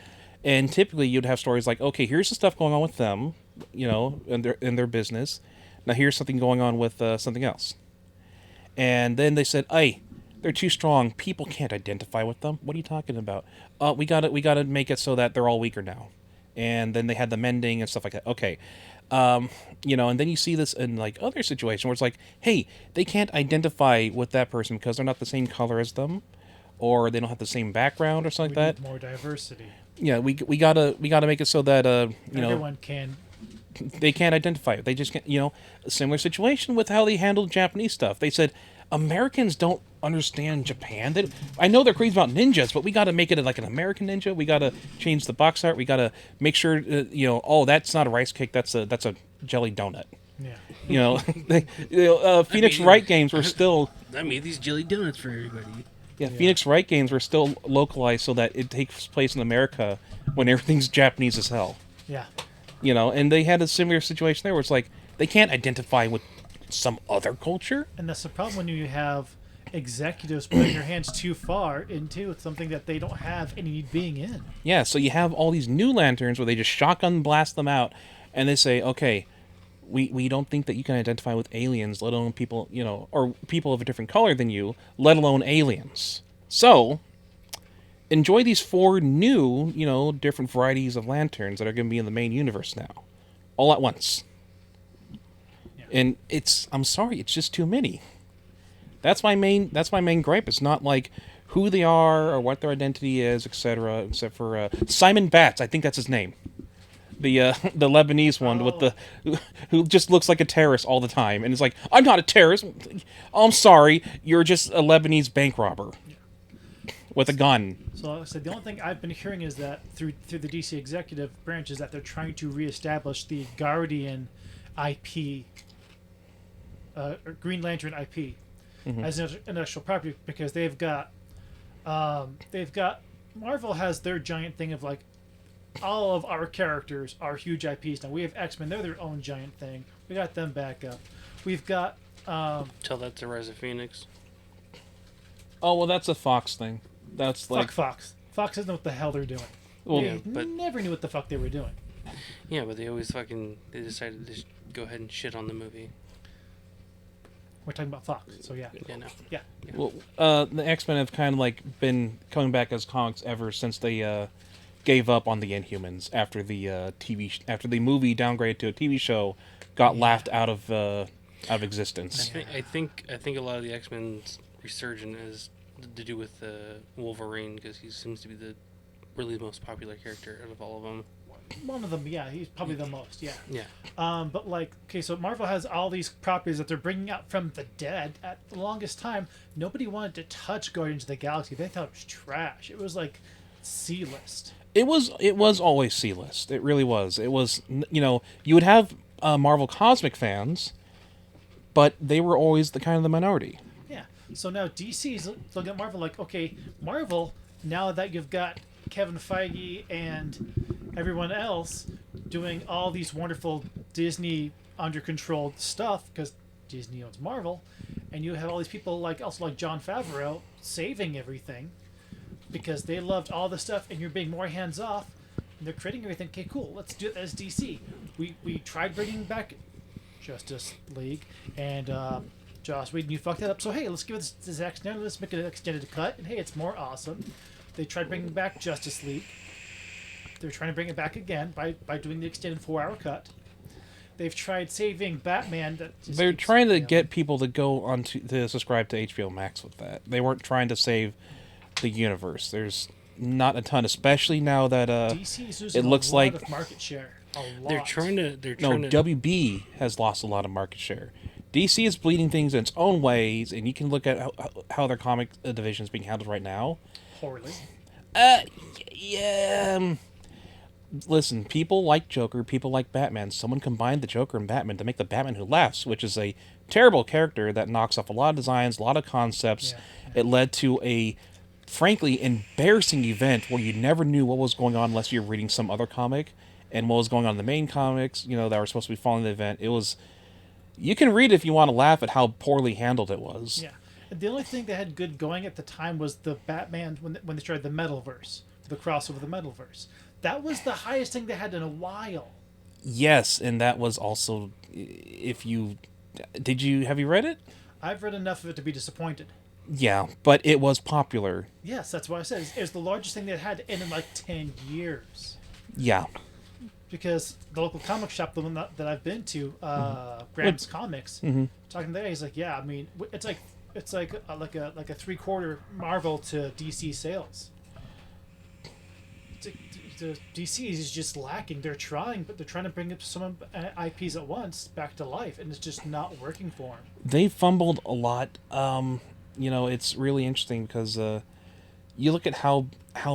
And typically you'd have stories like, okay, here's the stuff going on with them, in their business. Now here's something going on with something else. And then they said, hey, they're too strong. People can't identify with them. What are you talking about? We gotta make it so that they're all weaker now. And then they had the mending and stuff like that. Okay. And then you see this in like other situations where it's like, hey, they can't identify with that person because they're not the same color as them, or they don't have the same background or something like that. Need more diversity. Yeah, we gotta make it so that everyone can. They can't identify it. They just can't. A similar situation with how they handled Japanese stuff. They said Americans don't understand Japan. I know they're crazy about ninjas, but we got to make it like an American ninja. We got to change the box art. We got to make sure, that's not a rice cake. That's a jelly donut. Yeah. Phoenix Wright games were still. I made these jelly donuts for everybody. Yeah, Phoenix Wright games were still localized so that it takes place in America when everything's Japanese as hell. Yeah. And they had a similar situation there where it's like they can't identify with some other culture. And that's the problem when you have executives putting their hands too far into something that they don't have any need being in. Yeah, so you have all these new lanterns where they just shotgun blast them out, and they say, okay, we don't think that you can identify with aliens, let alone people, or people of a different color than you, let alone aliens. So, enjoy these 4 new, different varieties of lanterns that are going to be in the main universe now, all at once. Yeah. And I'm sorry, it's just too many. That's my main gripe. It's not like who they are or what their identity is, etc. Except for Simon Batz, I think that's his name, the Lebanese one with who just looks like a terrorist all the time, and it's like, I'm not a terrorist. I'm sorry, you're just a Lebanese bank robber with a gun. So like I said, the only thing I've been hearing is that through the DC executive branch is that they're trying to reestablish the Guardian IP, or Green Lantern IP. As an intellectual property, because they've got Marvel has their giant thing of like all of our characters are huge IPs now. We have X-Men; they're their own giant thing. We got them back up. We've got Tell that to Rise of Phoenix. Oh well, that's a Fox thing. That's like Fox. Fox doesn't know what the hell they're doing. Well, they never knew what the fuck they were doing. Yeah, but they always they decided to just go ahead and shit on the movie. We're talking about Fox, so yeah. Yeah, no. Yeah. Well, the X-Men have kind of like been coming back as comics ever since they gave up on the Inhumans after the after the movie downgraded to a TV show got laughed out of existence. I think a lot of the X-Men's resurgence is to do with Wolverine, because he seems to be the really most popular character out of all of them. One of them, yeah, he's probably the most, yeah. Yeah. But like, okay, so Marvel has all these properties that they're bringing out from the dead. At the longest time, nobody wanted to touch Guardians of the Galaxy. They thought it was trash. It was like C-list. It was always C-list. It really was. It was, you would have Marvel Cosmic fans, but they were always the kind of the minority. Yeah. So now DC's looking at Marvel like, okay, Marvel, now that you've got Kevin Feige and everyone else doing all these wonderful Disney under controlled stuff, because Disney owns Marvel, and you have all these people like Jon Favreau saving everything because they loved all the stuff, and you're being more hands off, and they're creating everything. Okay, cool, let's do it as DC. We tried bringing back Justice League, and Joss Whedon, you fucked that up. So hey, let's give it to Zack Snyder. Let's make an extended cut, and hey, it's more awesome. They tried bringing back Justice League. They're trying to bring it back again by doing the extended 4-hour cut. They've tried saving Batman. They're trying to get people to go on to subscribe to HBO Max with that. They weren't trying to save the universe. There's not a ton, especially now that DC's losing it looks a lot like of market share. A lot. They're trying to. WB has lost a lot of market share. DC is bleeding things in its own ways, and you can look at how their comic division is being handled right now. Poorly. Yeah. Listen, people like Joker, people like Batman. Someone combined the Joker and Batman to make the Batman Who Laughs, which is a terrible character that knocks off a lot of designs, a lot of concepts. Yeah. It led to a, frankly, embarrassing event where you never knew what was going on unless you were reading some other comic, and what was going on in the main comics, that were supposed to be following the event. It was... You can read it if you want to laugh at how poorly handled it was. Yeah. The only thing they had good going at the time was the Batman, when they started the Metalverse, the crossover of the Metalverse. That was the highest thing they had in a while. Yes, and that was also, have you read it? I've read enough of it to be disappointed. Yeah, but it was popular. Yes, that's what I said. It was the largest thing they had in like 10 years. Yeah. Because the local comic shop, the one that I've been to, Graham's Comics, talking there, he's like, yeah, I mean, it's like a 3/4 Marvel to DC sales. The DC is just lacking. They're trying, but they're trying to bring up some IPs at once back to life, and it's just not working for them. They fumbled a lot. It's really interesting because you look at how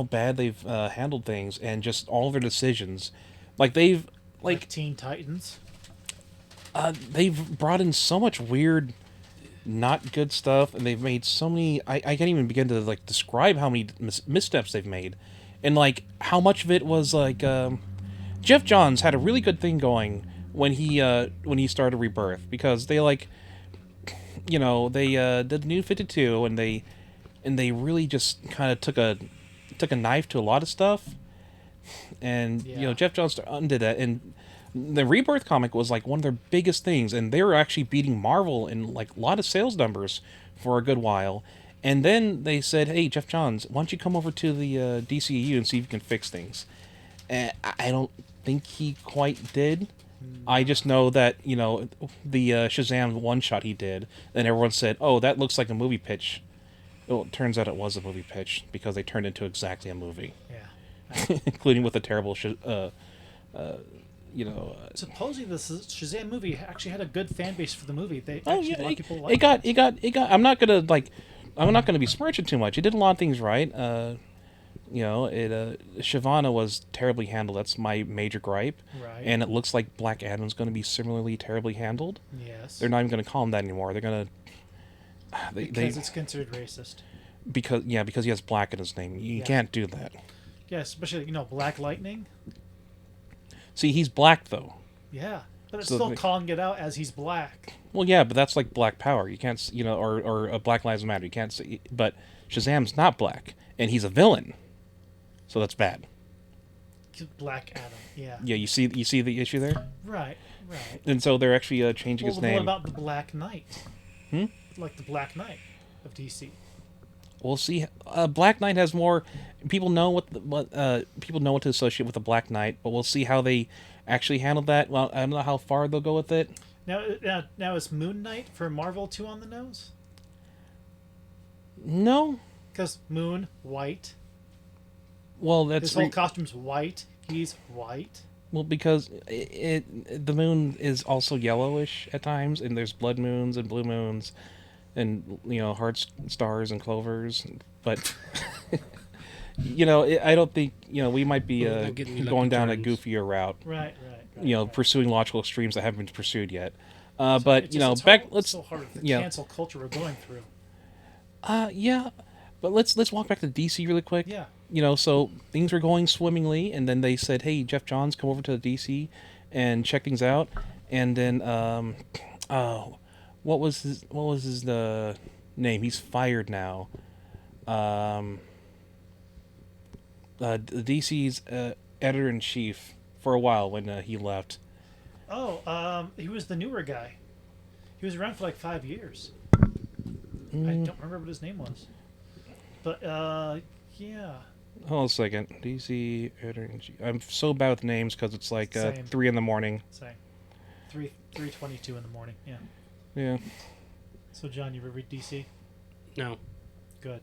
bad they've handled things, and just all their decisions. Like they've like Teen Titans. They've brought in so much weird, not good stuff, and they've made so many. I can't even begin to describe how many missteps they've made. And how much of it was Jeff Jons had a really good thing going when he started Rebirth, because they did the New 52, and they really just kind of took a knife to a lot of stuff, and Jeff Jons undid that, and the Rebirth comic was one of their biggest things, and they were actually beating Marvel in a lot of sales numbers for a good while. And then they said, hey, Jeff Johns, why don't you come over to the DCEU and see if you can fix things? And I don't think he quite did. I just know that, the Shazam one-shot he did, then everyone said, oh, that looks like a movie pitch. Well, it turns out it was a movie pitch, because they turned it into exactly a movie. Yeah. Including with a terrible... supposedly the Shazam movie actually had a good fan base for the movie. A lot of people liked it. It got. I'm not gonna besmirch it too much. It did a lot of things right. Shyvana was terribly handled. That's my major gripe. Right. And it looks like Black Adam's going to be similarly terribly handled. Yes. They're not even going to call him that anymore. They're going to. Because it's considered racist. Because he has black in his name. You can't do that. Yeah, especially Black Lightning. See, he's black though. Yeah, but it's still calling it out as he's black. Well, yeah, but that's like Black Power. You can't, or Black Lives Matter. You can't say. But Shazam's not black, and he's a villain, so that's bad. Black Adam. Yeah. Yeah, you see the issue there. Right. And so they're actually changing his name. What about the Black Knight? Like the Black Knight of DC. We'll see. Black Knight has more. People know people know what to associate with the Black Knight, but we'll see how they actually handle that. Well, I don't know how far they'll go with it. Now is Moon Knight for Marvel too on the nose? No. Because Moon, white. Well, that's His whole costume's white. He's white. well because the moon is also yellowish at times, and there's blood moons and blue moons, and heart stars and clovers. But I don't think we might be They're getting you going down a turns. goofier route. Right. Pursuing logical extremes that haven't been pursued yet. So But it's just- it's back. hard- Let's it's so hard with the yeah. cancel culture we're going through. Yeah, but let's walk back to DC really quick. Yeah. So things were going swimmingly, and then they said, "Hey, Jeff Johns, come over to the DC and check things out." And then, what was his name? He's fired now. DC's editor in chief for a while when he left. Oh, he was the newer guy. He was around for like 5 years. I don't remember what his name was. But, yeah. Hold on a second. DC editor in chief. I'm so bad with names because it's like Same. 3 a.m. Same. 3:22 in the morning. Yeah. Yeah. So, John, you ever read DC? No, Good.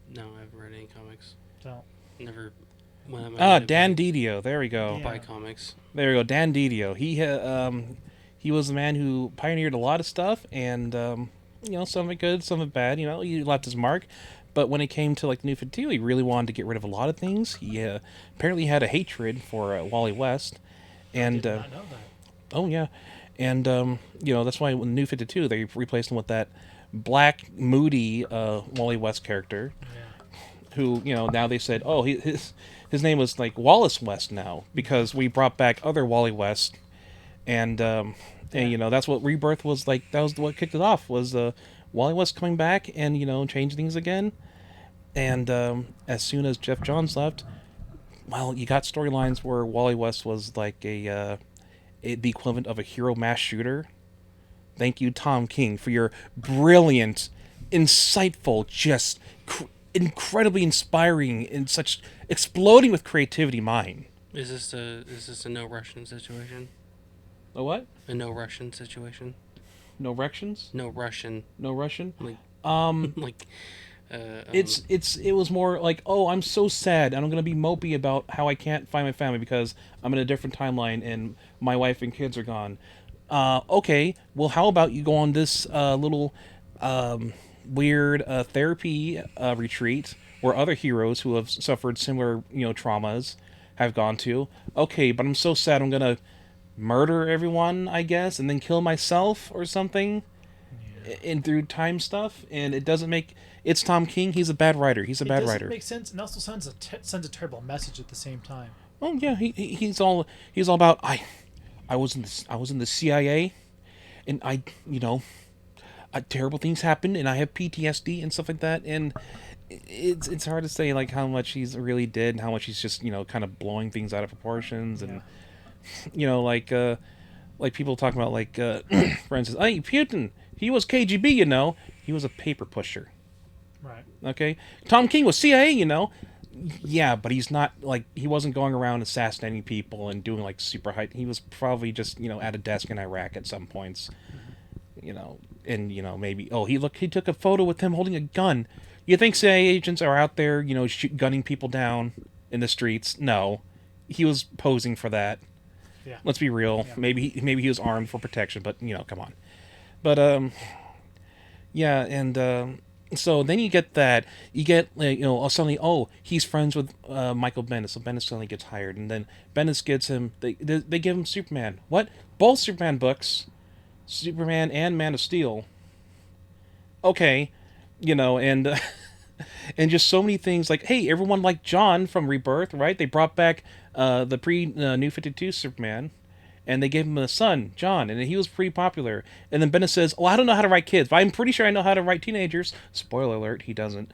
no, I haven't read any comics. Don't. Never. When I'm Dan Didio. There we go. Yeah. buy comics. There we go. Dan Didio. He was the man who pioneered a lot of stuff, and some of it good, some of it bad. He left his mark. But when it came to like the New 52, he really wanted to get rid of a lot of things. He apparently had a hatred for Wally West, and Did not know that. oh yeah, and that's why when the New 52 they replaced him with that black, moody Wally West character, Yeah. who now they said, oh, his name was like Wallace West now because we brought back other Wally West, and that's what Rebirth was like. That was what kicked it off, was Wally West coming back and change things again. And as soon as Jeff Johns left, well, you got storylines where Wally West was like the equivalent of a hero mass shooter. Thank you, Tom King, for your brilliant, insightful, just incredibly inspiring and such exploding with creativity mind. Is this a no Russian situation? A what? A no Russian situation? No Russians? No Russian. No Russian? Like like. It was more like, oh, I'm so sad and I'm gonna be mopey about how I can't find my family because I'm in a different timeline and my wife and kids are gone. Okay, well, how about you go on this little weird therapy retreat where other heroes who have suffered similar traumas have gone to. Okay, but I'm so sad I'm gonna murder everyone, I guess, and then kill myself or something. And through time stuff, and it doesn't make. It's Tom King. He's a bad writer. He's a bad writer. It makes sense, and also sends a terrible message at the same time. Oh yeah, he's all about I was in the CIA, and terrible things happened, and I have PTSD and stuff like that, and it's hard to say like how much he's really did and how much he's just kind of blowing things out of proportions, and like people talking about like for instance, hey, Putin, he was KGB, he was a paper pusher. Right. Okay, Tom King was CIA, yeah, but he's not like, he wasn't going around assassinating people and doing like super high. He was probably just at a desk in Iraq at some points, and maybe he took a photo with him holding a gun. You think CIA agents are out there gunning people down in the streets? No, he was posing for that. Yeah. Let's be real. Yeah. Maybe he was armed for protection, but come on. But yeah, and so then you get that. You get suddenly, he's friends with Michael Bendis, so Bendis suddenly gets hired, and then Bendis gets him. They give him Superman. What? Both Superman books, Superman and Man of Steel. Okay, and and just so many things like, hey, everyone liked John from Rebirth, right? They brought back the New 52 Superman. And they gave him a son, John, and he was pretty popular. And then Bennett says, I don't know how to write kids, but I'm pretty sure I know how to write teenagers. Spoiler alert, he doesn't.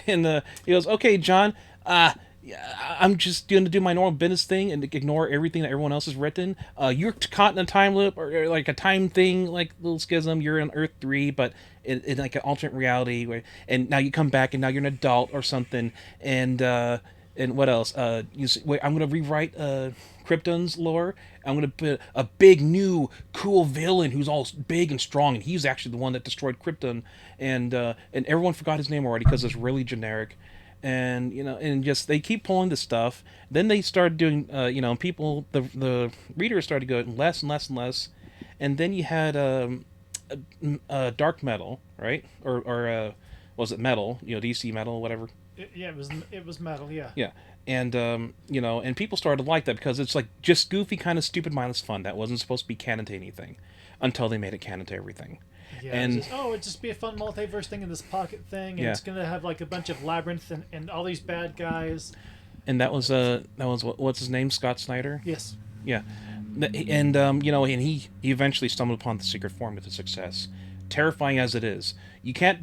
And he goes, okay, John, I'm just going to do my normal business thing and ignore everything that everyone else has written. You're caught in a time loop or like a time thing, like little schism. You're on Earth 3, but in like an alternate reality, and now you come back and now you're an adult or something. And what else? Wait, I'm going to rewrite Krypton's lore. I'm going to put a big new cool villain who's all big and strong, and he's actually the one that destroyed Krypton. And everyone forgot his name already because it's really generic. And and just they keep pulling this stuff. Then they started doing people, the readers started going less and less and less. And then you had dark metal, right? Or was it metal, DC metal, whatever. It was metal, yeah. Yeah. And and people started to like that because it's like just goofy, kind of stupid, mindless fun that wasn't supposed to be canon to anything until they made it canon to everything. Yeah, and it'd just be a fun multiverse thing in this pocket thing, and Yeah. it's gonna have like a bunch of labyrinth and all these bad guys. and that was what's his name, Scott Snyder. Yes. Yeah. And and he eventually stumbled upon the secret formula to success, terrifying as it is. You can't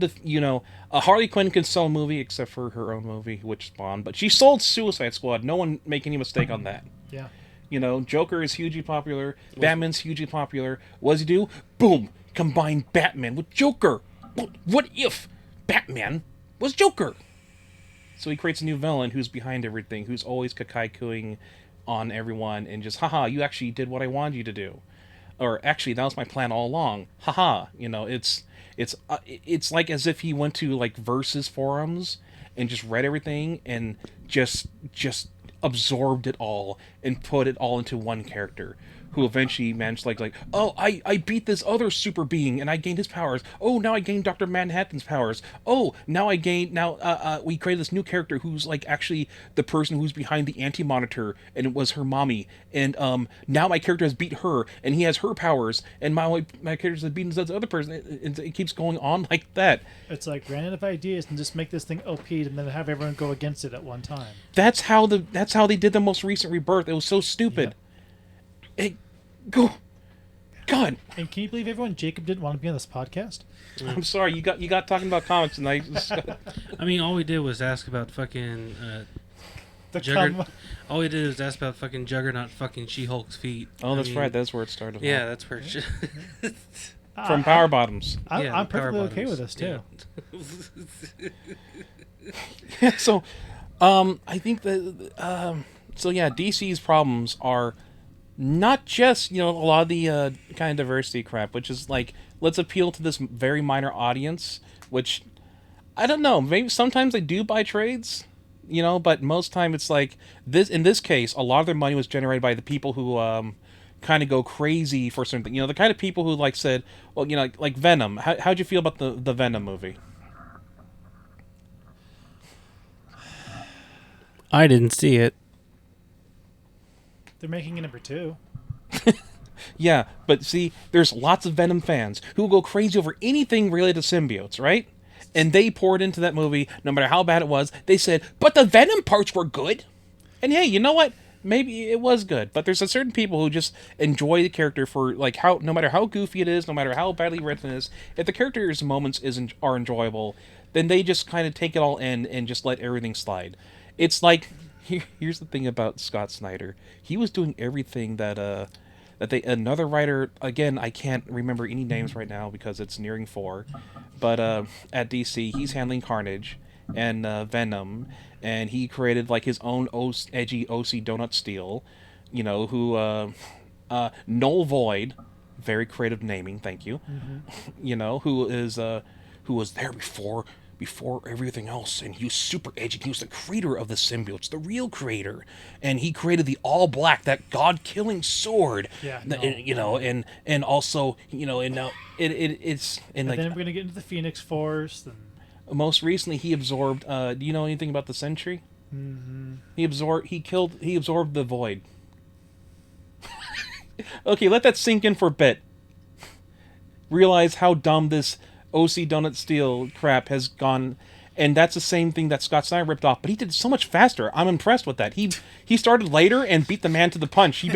Harley Quinn can sell a movie except for her own movie, which spawned, but she sold Suicide Squad. No one make any mistake on that. Yeah. Joker is hugely popular. Batman's hugely popular. What does he do? Boom! Combine Batman with Joker. What if Batman was Joker? So he creates a new villain who's behind everything, who's always kakai-cooing on everyone, and just, haha, you actually did what I wanted you to do. Or, actually, that was my plan all along. Haha. It's like as if he went to, like, Versus forums and just read everything and just absorbed it all and put it all into one character, who eventually managed oh, I beat this other super being and I gained his powers. Oh, now I gained Dr. Manhattan's powers. Oh, now we created this new character who's like actually the person who's behind the Anti-Monitor, and it was her mommy. And now my character has beat her and he has her powers, and my character has beaten this other person. It keeps going on like that. It's like ran out of ideas and just make this thing OP'd and then have everyone go against it at one time. That's how they did the most recent Rebirth. It was so stupid. Go, God! And can you believe everyone? Jacob didn't want to be on this podcast. I'm sorry. You got talking about comics, and I mean, all we did was ask about fucking all we did was ask about fucking Juggernaut, fucking She-Hulk's feet. Oh, that's right. That's where it started. Yeah, that's where. From Power Bottoms. I'm perfectly okay with this too. Yeah. So, I think that DC's problems are not just a lot of the kind of diversity crap, which is like, let's appeal to this very minor audience, which I don't know, maybe sometimes they do buy trades, but most time it's like this. In this case, a lot of their money was generated by the people who kind of go crazy for something, the kind of people who like said, well, like Venom. How'd you feel about the Venom movie? I didn't see it. They're making a number 2. Yeah, but see, there's lots of Venom fans who will go crazy over anything related to symbiotes, right? And they poured into that movie, no matter how bad it was. They said, but the Venom parts were good. And hey, you know what? Maybe it was good, but there's a certain people who just enjoy the character for like how, no matter how goofy it is, no matter how badly written it is, if the character's moments are enjoyable, then they just kind of take it all in and just let everything slide. It's like, here's the thing about Scott Snyder. He was doing everything that another writer, again, I can't remember any names right now because it's nearing 4, but at DC, he's handling Carnage and Venom, and he created like his own edgy OC Donut Steel, who Null Void, very creative naming, thank you. Who was there before everything else, and he was super edgy. He was the creator of the symbiotes, the real creator, and he created the all black, that god-killing sword. Yeah, and also, and now it's and like, then we're gonna get into the Phoenix Force. And most recently, he absorbed. Do you know anything about the Sentry? Mm-hmm. He absorbed the Void. Okay, let that sink in for a bit. Realize how dumb this OC Donut Steel crap has gone, and that's the same thing that Scott Snyder ripped off, but he did it so much faster. I'm impressed with that. He started later and beat the man to the punch. He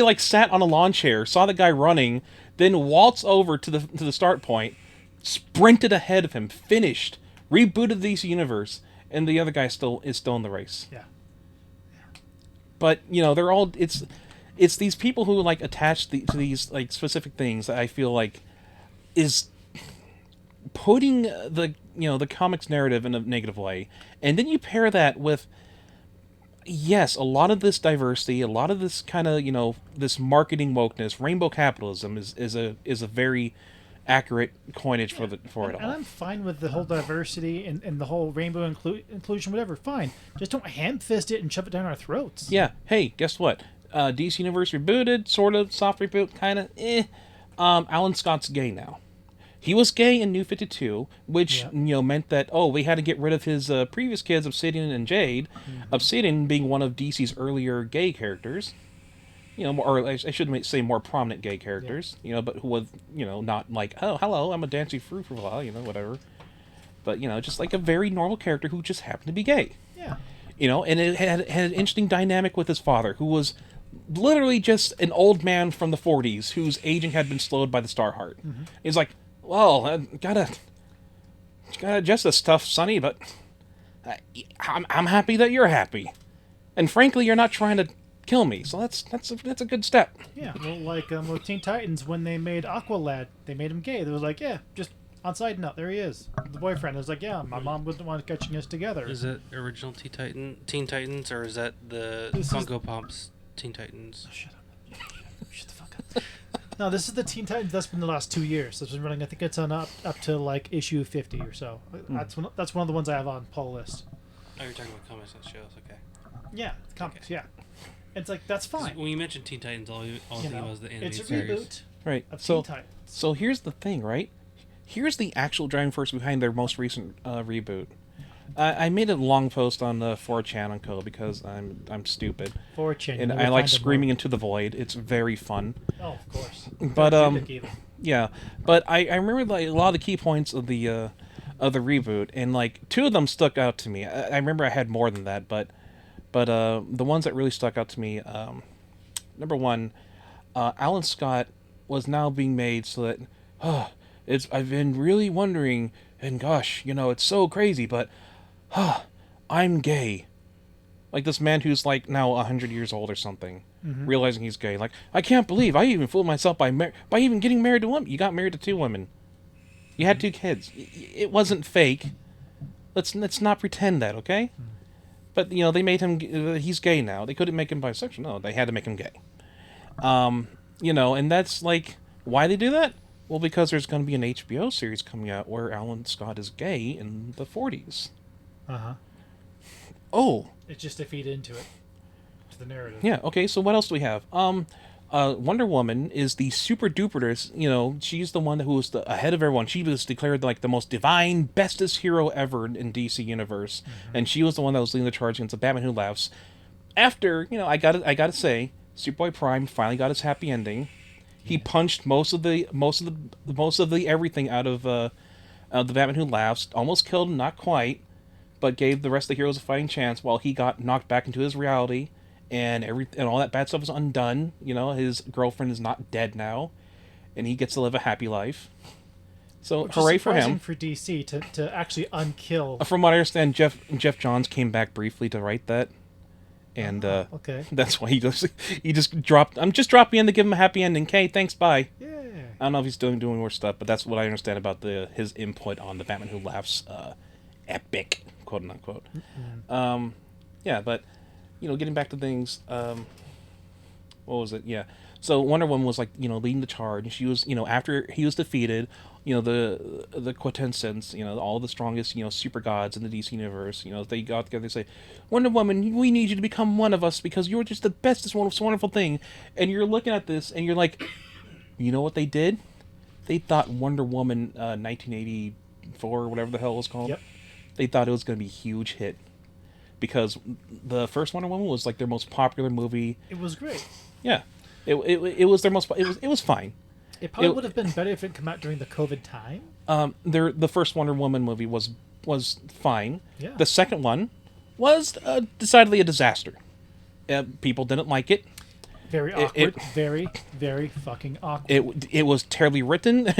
like sat on a lawn chair, saw the guy running, then waltzed over to the start point, sprinted ahead of him, finished, rebooted this universe, and the other guy is still in the race. Yeah. But they're all it's these people who like attach to these like specific things that I feel like is putting the comics narrative in a negative way, and then you pair that with yes, a lot of this diversity, a lot of this kind of this marketing wokeness, rainbow capitalism is a very accurate coinage for it all. And I'm fine with the whole diversity and the whole rainbow inclusion, whatever. Fine, just don't ham fist it and shove it down our throats. Yeah. Hey, guess what? DC Universe rebooted, sort of soft reboot, kind of. Alan Scott's gay now. He was gay in New 52, which meant that we had to get rid of his previous kids, Obsidian and Jade. Mm-hmm. Obsidian being one of DC's earlier gay characters, or I should say more prominent gay characters, but who was not like, oh hello, I'm a dancing fruit for a while, whatever, but just like a very normal character who just happened to be gay. Yeah. And it had an interesting dynamic with his father, who was literally just an old man from the 40s whose aging had been slowed by the Starheart. Mm-hmm. He's like, well, gotta adjust this stuff, Sonny, but I'm happy that you're happy, and frankly, you're not trying to kill me, so that's a good step. Yeah, well, like with Teen Titans, when they made Aqualad, they made him gay. They was like, yeah, just on side note, there he is, the boyfriend. It was like, yeah, my mom wouldn't want catching us together. Is that original Teen Titans, or is that the Funko Pop's Teen Titans? Oh, shut up! Shut the fuck up! No, this is the Teen Titans. That's been the last 2 years. It's been running. I think it's on up to like issue 50 or so. That's one of the ones I have on Paul list. Oh, you're talking about comics and shows, okay? Yeah, comics. Okay. Yeah, it's like that's fine. When you mentioned Teen Titans, all I think was the animated it's a series. reboot, right? Of so, Teen Titans. So here's the thing, right? Here's the actual driving force behind their most recent reboot. I made a long post on the 4chan and Co because I'm stupid. 4chan, and I like screaming into the void. It's very fun. Oh, of course. But yeah. But I remember like a lot of the key points of the reboot, and like 2 of them stuck out to me. I remember I had more than that, but the ones that really stuck out to me, number 1, Alan Scott was now being made so that I've been really wondering, and gosh, it's so crazy, but I'm gay. Like this man who's like now 100 years old or something, realizing he's gay. Like, I can't believe I even fooled myself by even getting married to a woman. You got married to 2 women. You had 2 kids. It wasn't fake. Let's not pretend that, okay? But they made him. He's gay now. They couldn't make him bisexual. No, they had to make him gay. And that's like why they do that. Well, because there's going to be an HBO series coming out where Alan Scott is gay in the 40s. Uh-huh. Oh. It's just to feed into it. To the narrative. Yeah, okay, so what else do we have? Wonder Woman is the super duperest, she's the one who was ahead of everyone. She was declared like the most divine, bestest hero ever in DC Universe. Mm-hmm. And she was the one that was leading the charge against the Batman Who Laughs. After, I gotta say, Superboy Prime finally got his happy ending. He punched most of the everything out of the Batman Who Laughs. Almost killed him, not quite, but gave the rest of the heroes a fighting chance. While he got knocked back into his reality, and all that bad stuff is undone. His girlfriend is not dead now, and he gets to live a happy life. So which hooray is for him! For DC to actually unkill. From what I understand, Jeff Jons came back briefly to write that. And okay. That's why he just dropped. I'm just dropping in to give him a happy ending. Okay, thanks, bye. Yeah. I don't know if he's doing more stuff, but that's what I understand about his input on the Batman Who Laughs epic, quote unquote. Mm-hmm. Yeah, but getting back to things. What was it? Yeah. So Wonder Woman was like leading the charge, and she was after he was defeated. The Quintessence, all the strongest, super gods in the DC universe, they got together, they say, Wonder Woman, we need you to become one of us because you're just the bestest, most wonderful thing. And you're looking at this, and you're like, you know what they did? They thought Wonder Woman 1984, or whatever the hell it was called, yep. They thought it was going to be a huge hit. Because the first Wonder Woman was like their most popular movie. It was great. Yeah. It was their most, it was fine. It probably would have been better if it came out during the COVID time. The first Wonder Woman movie was fine. Yeah. The second one was decidedly a disaster. People didn't like it. Very awkward. Very, very fucking awkward. It was terribly written.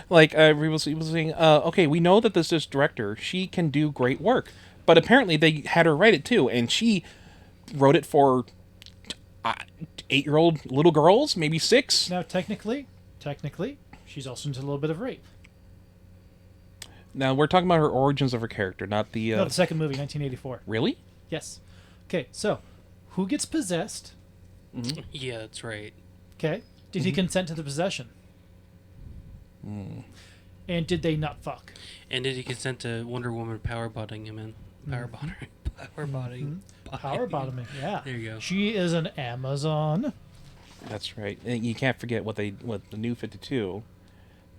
Like people saying, okay, we know that this director, she can do great work, But apparently they had her write it too, and she wrote it for 8-year-old little girls, maybe 6. Now, technically, she's also into a little bit of rape. Now we're talking about her origins of her character, not the. No, the second movie, 1984. Really? Yes. Okay, so who gets possessed? Yeah, that's right. Okay. Did he consent to the possession? And did they not fuck? And did he consent to Wonder Woman power botting him in? Power botting. Power bottoming. Yeah. There you go. She is an Amazon. That's right. And you can't forget what the new 52,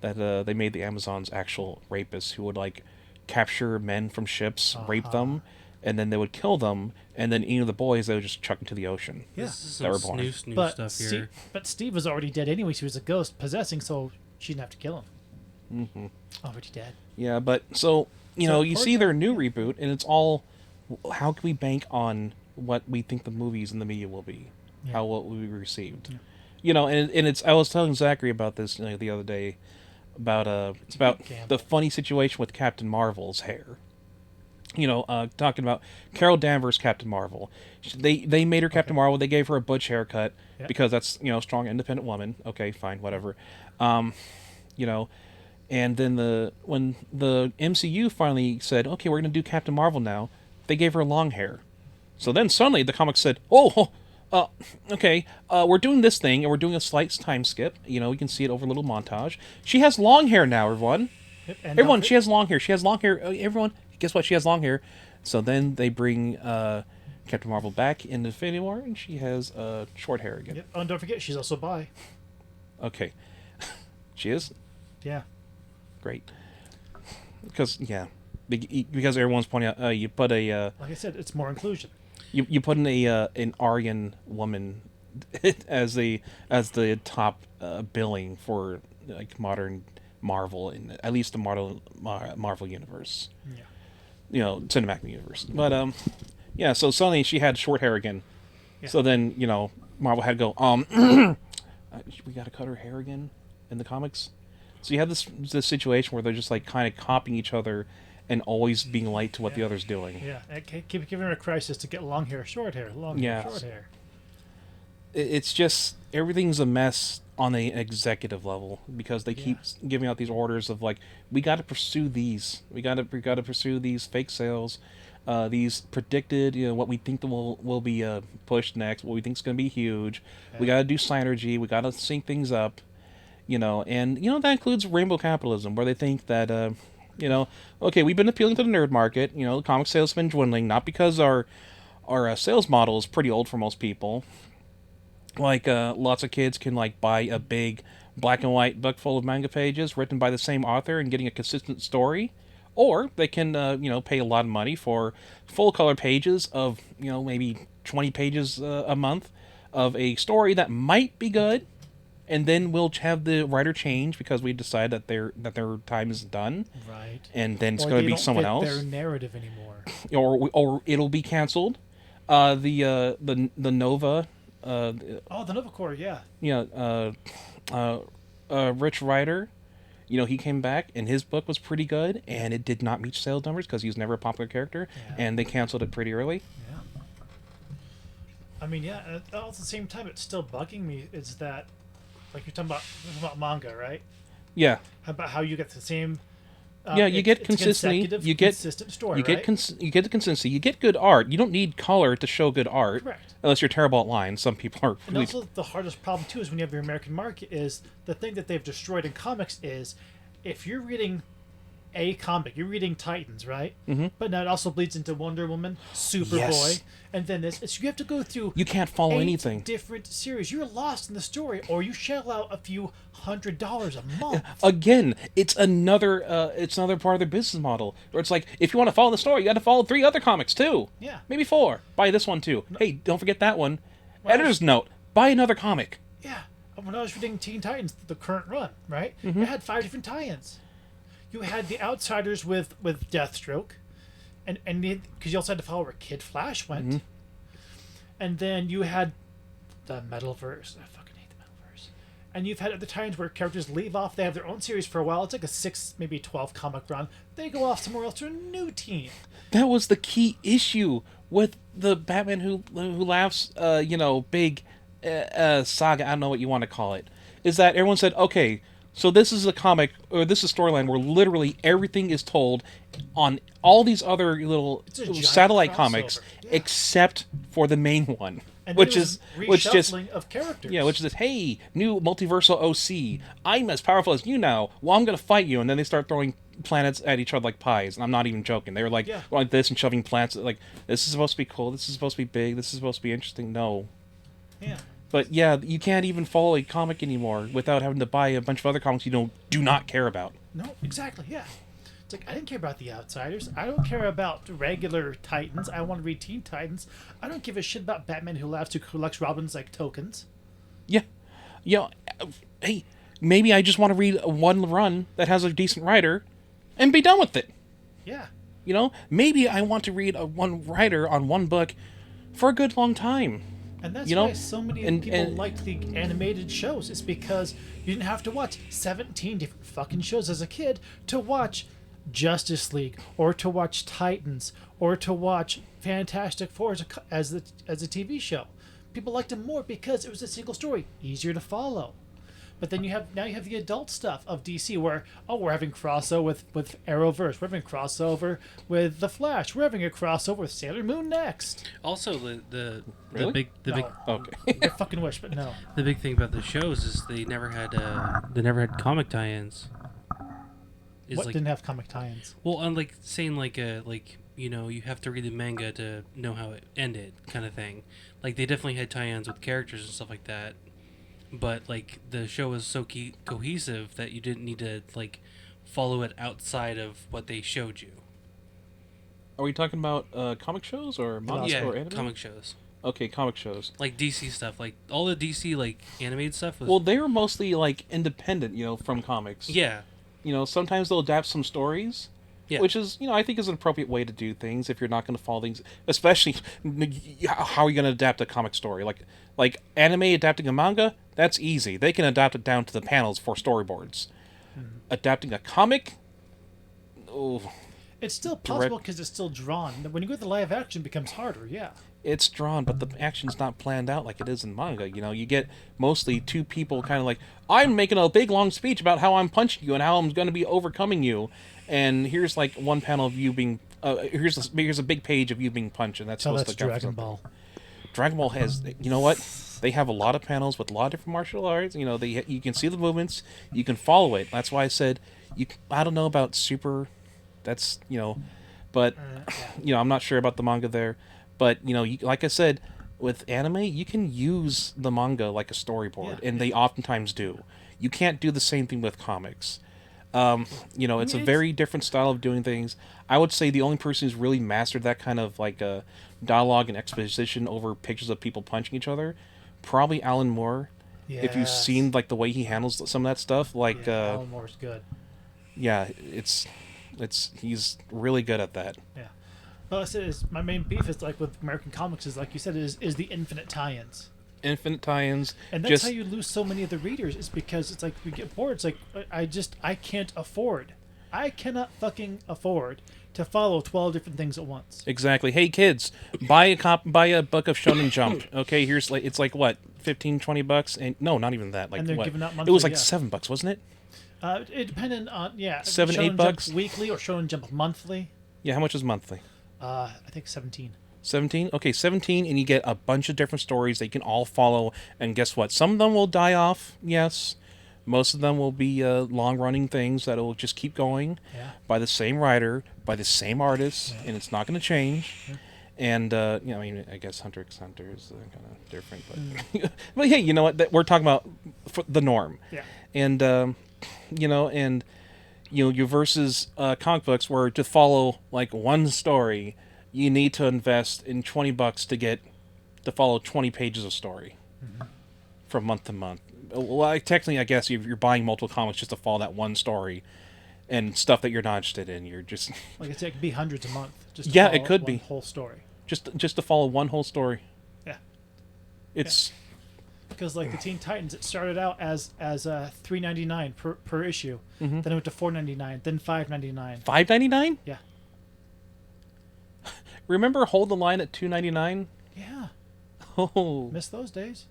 that they made the Amazons actual rapists who would like capture men from ships, rape them, and then they would kill them, and then any of the boys they would just chuck into the ocean. Yeah. This is That were some born. snooze But stuff Steve, here. but Steve was already dead anyway. She was a ghost possessing, so she didn't have to kill him. Already dead. Yeah, but so you know, you poor see guy. their new reboot, and it's all how can we bank on what we think the movies and the media will be, how will we be received, you know, and it's. I was telling Zachary about this the other day about gamble. the funny situation with Captain Marvel's hair. You know, talking about Carol Danvers, Captain Marvel. They made her Captain Marvel. They gave her a butch haircut because that's strong, independent woman. Okay, fine, whatever. You know. And then when the MCU finally said, okay, we're going to do Captain Marvel now, they gave her long hair. So then suddenly the comics said, okay, we're doing this thing, and we're doing a slight time skip. You know, you can see it over a little montage. She has long hair now, everyone. Yep, and Everyone, she has long hair. She has long hair. Everyone, guess what? She has long hair. So then they bring Captain Marvel back into Infinity War, and she has short hair again. Yep. Oh, and don't forget, she's also bi. Okay. She is? Yeah. Great. Because everyone's pointing out you put a Like I said, it's more inclusion. you put in an Aryan woman as the top billing for like modern Marvel, in at least the Marvel universe. Yeah. You know, cinematic universe. But yeah. So suddenly she had short hair again. Yeah. So then Marvel had to go we got to cut her hair again in the comics. So you have this situation where they're just like kind of copying each other and always being late to what the other's doing. Yeah. And keep giving her a crisis to get long hair, short hair, long hair, short hair. It's just everything's a mess on the executive level because they keep giving out these orders of like, we got to pursue these, we got to pursue these fake sales, these predicted, what we think will be pushed next, what we think is going to be huge. Okay. We got to do synergy, we got to sync things up. And that includes rainbow capitalism, where they think that, okay, we've been appealing to the nerd market. The comic sales have been dwindling, not because our sales model is pretty old for most people. Like, lots of kids can buy a big black and white book full of manga pages written by the same author and getting a consistent story, or they can, pay a lot of money for full color pages of, maybe 20 pages a month of a story that might be good. And then we'll have the writer change because we decide that their time is done. Right. And then it's going to be someone else. Their narrative anymore. Or it'll be canceled. The Nova. The Nova Corps, yeah. Rich Writer. He came back and his book was pretty good, and it did not meet sales numbers because he was never a popular character, and they canceled it pretty early. Yeah. I mean, at the same time, it's still bugging me. Is that, like you're talking about manga, right? Yeah. About how you get the same. You get consistency. You get consistent story. You right? You get the consistency. You get good art. You don't need color to show good art. Correct. Unless you're terrible at lines. Some people are. And also, the hardest problem too is when you have your American market. Is the thing that they've destroyed in comics is, if you're reading a comic, you're reading Titans, right? Mm-hmm. But now it also bleeds into Wonder Woman, Superboy, and then this. So you have to go through. You can't follow 8 anything. Different series. You're lost in the story, or you shell out a few $100 a month. Again, it's another part of their business model where it's like, if you want to follow the story, you got to follow 3 other comics too. Yeah. Maybe 4. Buy this one too. No. Hey, don't forget that one. Editor's note: buy another comic. Yeah. When I was reading Teen Titans, the current run, right? Mm-hmm. It had 5 different tie-ins. You had the Outsiders with Deathstroke, and because you also had to follow where Kid Flash went, and then you had the Metalverse. I fucking hate the Metalverse, And you've had other times where characters leave off, they have their own series for a while. It's like a 6, maybe 12 comic run. They go off somewhere else to a new team. That was the key issue with the Batman Who Laughs, big saga. I don't know what you want to call it. Is that everyone said, okay, so this is a comic or this is a storyline where literally everything is told on all these other little It's a giant satellite crossover. comics, Yeah. except for the main one, And which then is it was which just reshuffling of characters. yeah, which is hey, new multiversal OC. I'm as powerful as you now. Well, I'm gonna fight you, and then they start throwing planets at each other like pies, and I'm not even joking. They were like Yeah. like this and shoving planets. Like this is supposed to be cool. This is supposed to be big. This is supposed to be interesting. No, Yeah. but yeah, you can't even follow a comic anymore without having to buy a bunch of other comics you do not care about. No, exactly, yeah. It's like, I didn't care about the Outsiders. I don't care about regular Titans. I want to read Teen Titans. I don't give a shit about Batman Who Laughs, who collects Robins like tokens. Yeah, hey, maybe I just want to read one run that has a decent writer, and be done with it. Yeah. Maybe I want to read one writer on one book for a good long time. And that's You know, why so many and- people and- liked the animated shows. It's because you didn't have to watch 17 different fucking shows as a kid to watch Justice League, or to watch Titans, or to watch Fantastic Four as a TV show. People liked them more because it was a single story, easier to follow. But then you have the adult stuff of DC where we're having crossover with Arrowverse, we're having crossover with The Flash, we're having a crossover with Sailor Moon next. Also, the Really? big No. Okay. I fucking wish, but no. the big thing about the shows is they never had comic tie-ins. Is What like didn't have comic tie-ins? well, unlike saying you have to read the manga to know how it ended, kind of thing. Like they definitely had tie-ins with characters and stuff like that. But like the show was so cohesive that you didn't need to like follow it outside of what they showed you. Are we talking about comic shows or manga or anime? Comic shows Okay, comic shows. like DC stuff, like all the DC like animated stuff was Well, they were mostly like independent, from comics. yeah. Sometimes they'll adapt some stories. Yeah. Which is, I think is an appropriate way to do things if you're not going to follow things, especially how are you going to adapt a comic story? Like anime adapting a manga, that's easy. They can adapt it down to the panels for storyboards. Adapting a comic, It's still possible because it's still drawn. When you go to the live action, it becomes harder. Yeah. it's drawn, but the action's not planned out like it is in manga. You get mostly two people kind of like, I'm making a big long speech about how I'm punching you and how I'm going to be overcoming you, and here's like one panel of you being, here's a big page of you being punched, and that's So supposed that's to go Dragon for Ball. Dragon Ball has, what? They have a lot of panels with a lot of different martial arts. You can see the movements, you can follow it. That's why I said, I don't know about Super, that's, but, I'm not sure about the manga there. But, like I said, with anime, you can use the manga like a storyboard, and they oftentimes do. You can't do the same thing with comics. It's a very different style of doing things. I would say the only person who's really mastered that kind of like dialogue and exposition over pictures of people punching each other, probably Alan Moore. If you've Yes. seen like the way he handles some of that stuff, like Alan Moore's good. it's he's really good at that. Yeah. Well, I said my main beef is like with American comics is like you said is the infinite tie-ins. Infinite tie-ins. And that's how you lose so many of the readers is because it's like we get bored. It's like I can't afford. I cannot fucking afford to follow 12 different things at once. Exactly. Hey kids, buy a book of Shonen Jump. Okay, here's it's like what, $15-20, and no, not even that. Like And they're what? giving out It monthly, was like yeah. $7, wasn't it? It depended on $7, Shonen $8? Jump weekly or Shonen Jump monthly. Yeah, how much is monthly? I think 17. 17? Okay, 17, and you get a bunch of different stories that you can all follow, and guess what? Some of them will die off, yes. Most of them will be long-running things that will just keep going by the same writer, by the same artist, and it's not going to change. And, I guess Hunter x Hunter is kind of different, but... but hey, you know what? We're talking about the norm. Yeah. And, you versus comic books where to follow, like, one story, you need to invest in $20 to follow 20 pages of story from month to month. Well, technically, I guess you're buying multiple comics just to follow that one story and stuff that you're not interested in. You're just... Like I said, it could be hundreds a month. Just to Yeah, follow it could one be. whole story. just to follow one whole story. Yeah. It's because like the Teen Titans, it started out as $3.99 per issue, Mm-hmm. then it went to $4.99, then $5.99. $5.99? Yeah, Remember Hold the Line at $2.99? yeah, Oh. miss those days.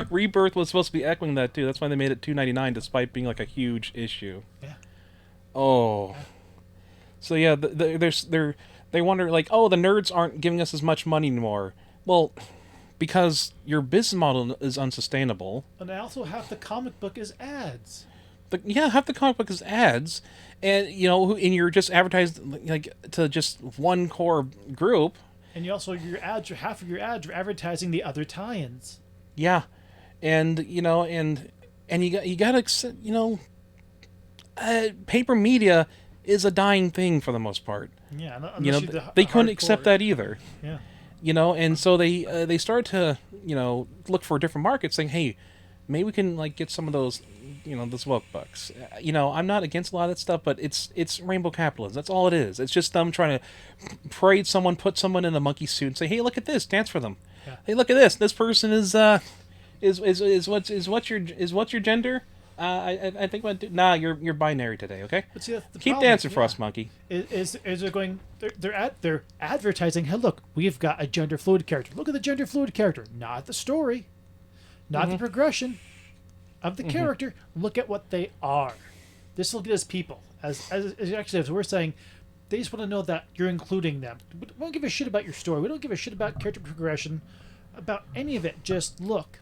Rebirth was supposed to be echoing that too. That's why they made it $2.99, despite being like a huge issue. Yeah, Oh. So yeah, they wonder like, oh, the nerds aren't giving us as much money anymore. Well, because your business model is unsustainable. and also half the comic book is ads. Half the comic book is ads, and and you're just advertised like to just one core group. And you also half of your ads are advertising the other tie-ins. Yeah, and you gotta paper media is a dying thing for the most part. Yeah, They couldn't accept that either. Yeah, And so they started to look for different markets, saying, hey, maybe we can like get some of those those woke bucks. I'm not against a lot of that stuff, but it's rainbow capitalism. That's all it is. It's just them trying to parade someone, put someone in a monkey suit, and say, hey, look at this, dance for them. Yeah. Hey, look at this. This person is what's your gender? I think you're binary today. Okay. but see, that's the Keep problem. dancing for us, monkey. Is they're going? They're advertising. Hey, look, we've got a gender fluid character. Look at the gender fluid character, not the story, not the progression of the character. Look at what they are. This will get us people. As we're saying, they just want to know that you're including them. We don't give a shit about your story. We don't give a shit about character progression, about any of it. Just look.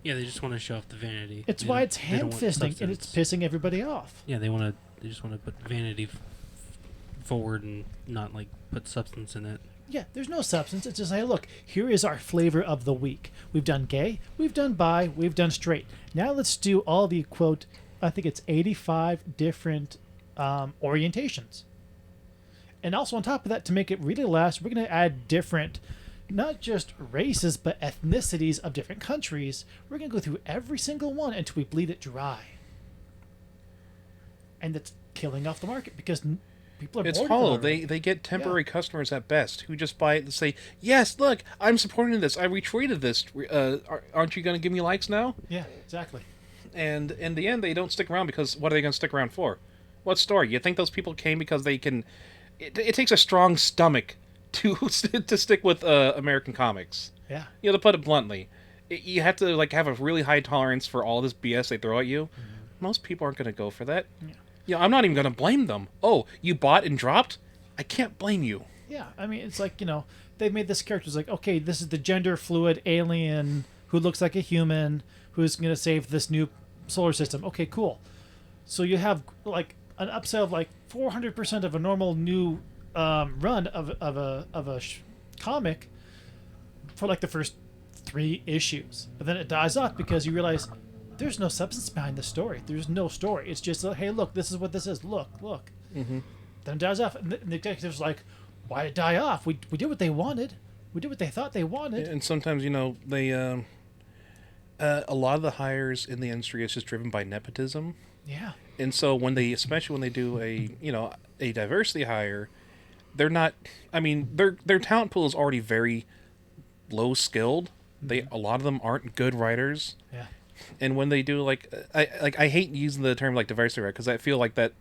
Yeah, they just want to show off the vanity. It's They why don't- it's they don't want ham-fisting and it's substance. pissing everybody off. Yeah, they just want to put vanity forward and not like put substance in it. Yeah, there's no substance. It's just, hey, look, here is our flavor of the week. We've done gay, we've done bi, we've done straight. Now let's do all the, quote, I think it's 85 different orientations. And also on top of that, to make it really last, we're going to add different, not just races, but ethnicities of different countries. We're going to go through every single one until we bleed it dry. And that's killing off the market because people are It's bored of it hollow. already. They get temporary customers at best who just buy it and say, yes, look, I'm supporting this. I retweeted this. Aren't you going to give me likes now? Yeah, exactly. And in the end, they don't stick around because what are they going to stick around for? What story? You think those people came because they can... It takes a strong stomach to to stick with American comics. Yeah. To put it bluntly. You have to like have a really high tolerance for all this BS they throw at you. Most people aren't going to go for that. Yeah. I'm not even going to blame them. Oh, you bought and dropped? I can't blame you. Yeah, I mean, it's like, they've made this character. It's like, okay, this is the gender fluid alien who looks like a human who's going to save this new solar system. Okay, cool. So you have, like, an upsell of, like, 400% of a normal new run of a comic for, like, the first 3 issues. But then it dies off because you realize there's no substance behind the story. There's no story. It's just, hey, look, this is what this is. Look. Mm-hmm. Then it dies off. And the executive's like, why did it die off? We did what they wanted. We did what they thought they wanted. And sometimes, they a lot of the hires in the industry is just driven by nepotism. Yeah. And so especially when they do a diversity hire, they're not. I mean, their talent pool is already very low skilled. A lot of them aren't good writers. Yeah. And when they do I hate using the term like diversity because I feel like that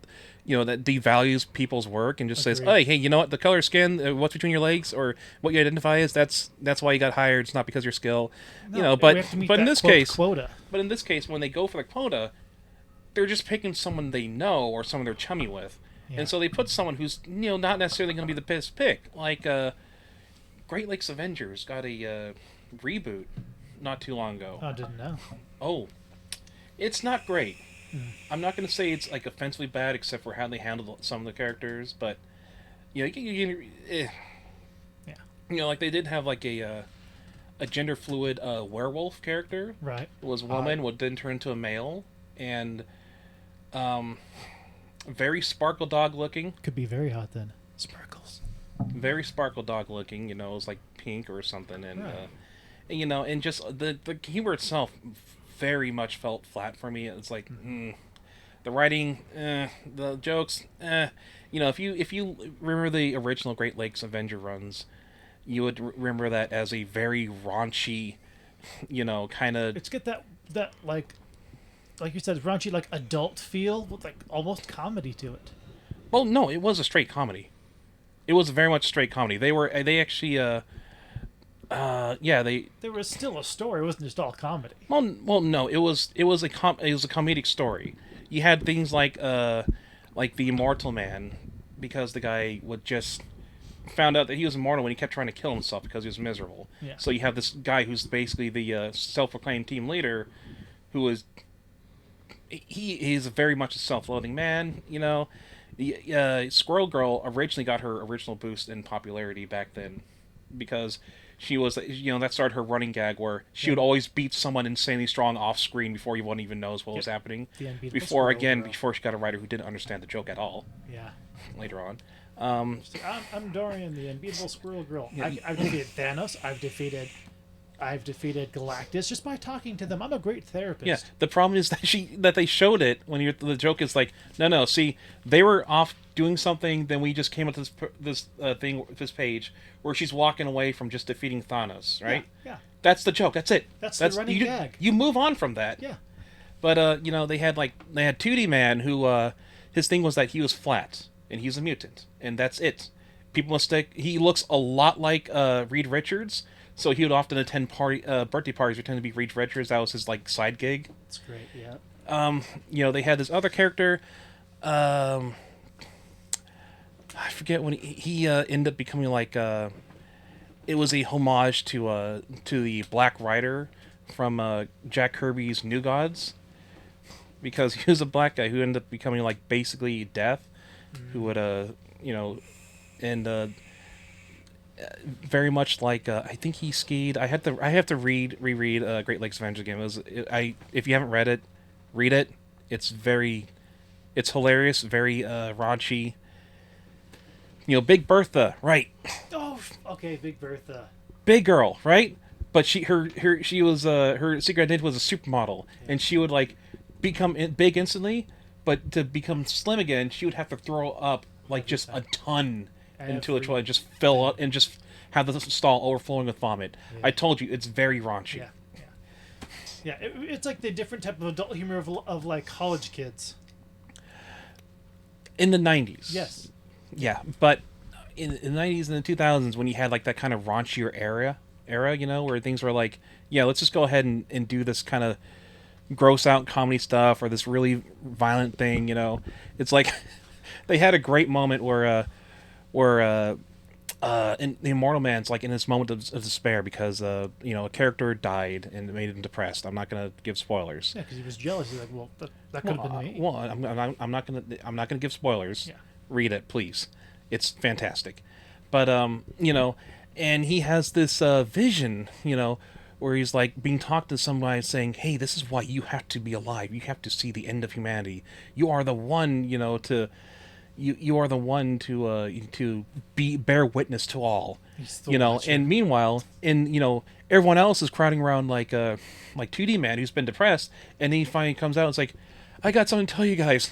that devalues people's work and just says, Agreed. hey, you know what, the color of skin, what's between your legs, or what you identify as, that's why you got hired. It's not because of your skill. No, But we have to meet in that this case, quota. but in this case, when they go for the quota, they're just picking someone they know or someone they're chummy with. Yeah. And so they put someone who's not necessarily going to be the best pick. Like Great Lakes Avengers got a reboot not too long ago. I didn't know. Oh, it's not great. I'm not going to say it's like offensively bad, except for how they handled some of the characters. But like they did have like a gender fluid werewolf character. Right. It was a woman, would then turn into a male, and very sparkle dog looking. Could be very hot then. Sparkles. Very sparkle dog looking. It was like pink or something, and Right. and just the humor itself very much felt flat for me. It's like the writing, the jokes, if you remember the original Great Lakes Avenger runs, you would remember that as a very raunchy, kind of. It's got that like you said, raunchy, like adult feel with like almost comedy to it. Well, no, it was a straight comedy. It was very much straight comedy. They actually, yeah, they. There was still a story. It wasn't just all comedy. Well, no, it was a comedic story. You had things like the Immortal Man, because the guy would just found out that he was immortal when he kept trying to kill himself because he was miserable. Yeah. So you have this guy who's basically the self-proclaimed team leader, who is he's very much a self-loathing man. Squirrel Girl originally got her original boost in popularity back then because she was, that started her running gag where she would always beat someone insanely strong off screen before anyone even knows what was happening. The unbeatable Before Squirrel Girl. before she got a writer who didn't understand the joke at all. Yeah. Later on. I'm Dorian, the unbeatable Squirrel Girl. Yeah. I've defeated Thanos. I've defeated Galactus just by talking to them. I'm a great therapist. Yeah, the problem is that they showed it when the joke is like, no, see, they were off doing something, then we just came up to this page where she's walking away from just defeating Thanos, right? Yeah. That's the joke. That's it. That's the running you, gag. You move on from that. Yeah. But they had 2D Man who his thing was that he was flat and he's a mutant and that's it. People mistake he looks a lot like Reed Richards. So he would often attend birthday parties pretend to be Reed Richards. That was his side gig. That's great, yeah. They had this other character. I forget when he ended up becoming it was a homage to the Black Rider from Jack Kirby's New Gods, because he was a black guy who ended up becoming basically Death, who would very much I think he skied. I have to reread Great Lakes Avengers again. If you haven't read it, read it. It's hilarious, very raunchy. Big Bertha, right? Oh, okay, Big Bertha. Big girl, right? But she was her secret identity was a supermodel, and she would become big instantly, but to become slim again, she would have to throw up just a ton into a toilet, just fill up and just have the stall overflowing with vomit. Yeah. I told you, it's very raunchy. Yeah. It's like the different type of adult humor of college kids. In the 90s. Yes. Yeah, but in the 90s and the 2000s, when you had that kind of raunchier era, where things were let's just go ahead and do this kind of gross out comedy stuff or this really violent thing, it's they had a great moment where in the Immortal Man's in this moment of despair because a character died and it made him depressed. I'm not gonna give spoilers. Yeah, because he was jealous. He's like, well, that could have been me. Well, I'm not gonna give spoilers. Yeah. Read it, please. It's fantastic. But and he has this vision, where he's being talked to somebody saying, "Hey, this is why you have to be alive. You have to see the end of humanity. You are the one, to." You are the one to bear witness to all, and meanwhile, everyone else is crowding around like 2D Man who's been depressed, and then he finally comes out and it's like, I got something to tell you guys.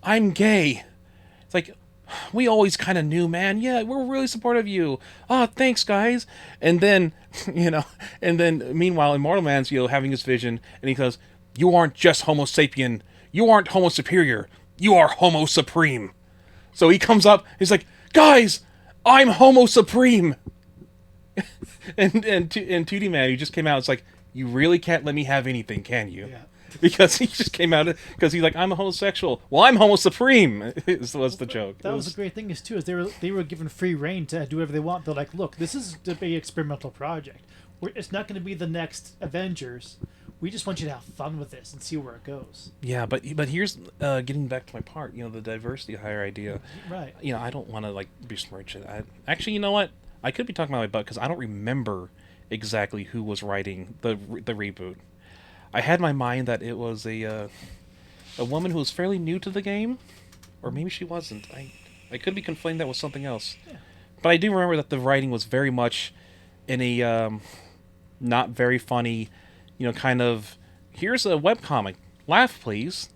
I'm gay. It's we always kind of knew, man. Yeah, we're really supportive of you. Oh, thanks, guys. And then, meanwhile, Immortal Man's having his vision, and he goes, "You aren't just Homo sapien. You aren't Homo superior. You are Homo Supreme." So he comes up, he's like, "Guys, I'm Homo Supreme." and 2D Man, who just came out, it's like, you really can't let me have anything, can you? Yeah. Because he just came out, because he's like, I'm a homosexual. Well, I'm Homo Supreme, was the joke. That was the great thing is they were given free reign to do whatever they want. They're like, look, this is to be an experimental project. It's not going to be the next Avengers. We just want you to have fun with this and see where it goes. Yeah, but here's getting back to my part. The diversity hire idea. Right. I don't want to besmirch it. Actually, you know what? I could be talking about my butt because I don't remember exactly who was writing the reboot. I had in my mind that it was a woman who was fairly new to the game, or maybe she wasn't. I could be conflating that with something else. Yeah. But I do remember that the writing was very much in a not very funny, kind of, here's a webcomic, laugh please,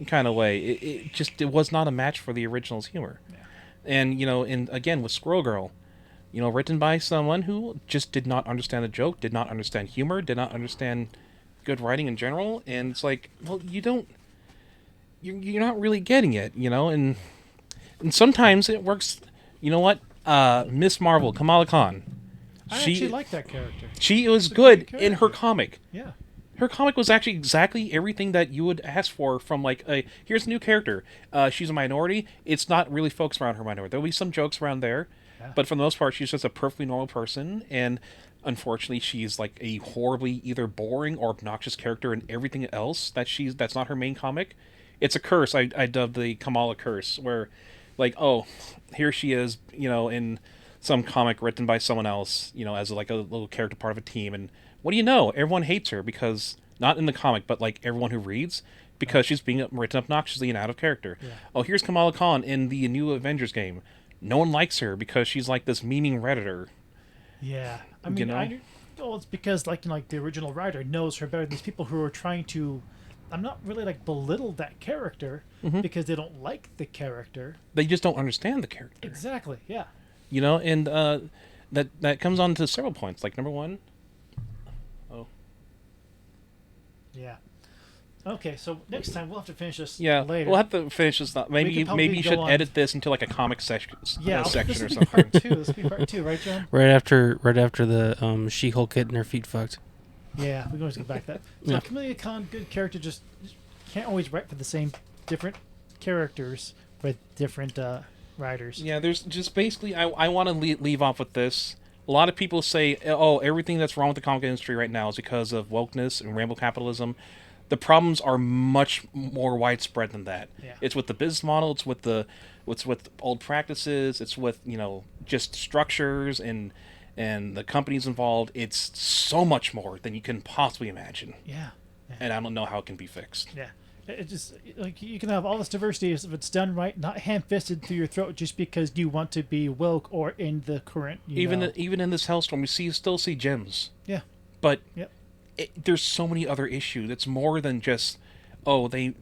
kind of way. It was not a match for the original's humor. Yeah. And, and again, with Squirrel Girl, written by someone who just did not understand the joke, did not understand humor, did not understand good writing in general, and it's like, well, you're not really getting it, and sometimes it works. You know what? Miss Marvel, Kamala Khan. I actually like that character. She was It's a good great in her character. comic. Yeah. Her comic was actually exactly everything that you would ask for from like here's a new character. She's a minority. It's not really focused around her minority. There'll be some jokes around there, Yeah. but for the most part, she's just a perfectly normal person. And unfortunately, she's like a horribly either boring or obnoxious character in everything else that's not her main comic. It's a curse. I dubbed the Kamala curse, where like, oh, here she is, in some comic written by someone else, as like a little character part of a team, and what do you know? Everyone hates her because not in the comic, but like everyone who reads, because she's being written obnoxiously and out of character. Yeah. Oh, here's Kamala Khan in the new Avengers game. No one likes her because she's like this memeing redditor. Yeah. I mean, it's because like the original writer knows her better than these people who are trying to. I'm not really like belittle that character because they don't like the character. They just don't understand the character. Exactly. Yeah. And that comes on to several points. Like number one. Oh. Yeah. Okay, so next time we'll have to finish this Yeah, later. we'll have to finish this. Maybe could probably you go should on. edit this into like a comic section this or will be something. part two. This will be part two, right, John? Right after the She-Hulk getting her feet fucked. Yeah, we're going to go back to that. So Yeah. Camellia Khan, good character, just can't always write for the same different characters with different writers. Yeah, there's just basically I want to leave off with this. A lot of people say, oh, everything that's wrong with the comic industry right now is because of wokeness and ramble capitalism. The problems are much more widespread than that. Yeah. It's with the business model. It's with old practices. It's with just structures and the companies involved. It's so much more than you can possibly imagine. Yeah. Yeah. And I don't know how it can be fixed. Yeah. It just like you can have all this diversity if it's done right, not ham-fisted through your throat just because you want to be woke or in the current. Even in this hellstorm, we still see gems. Yeah. But Yep. there's so many other issues. It's more than just they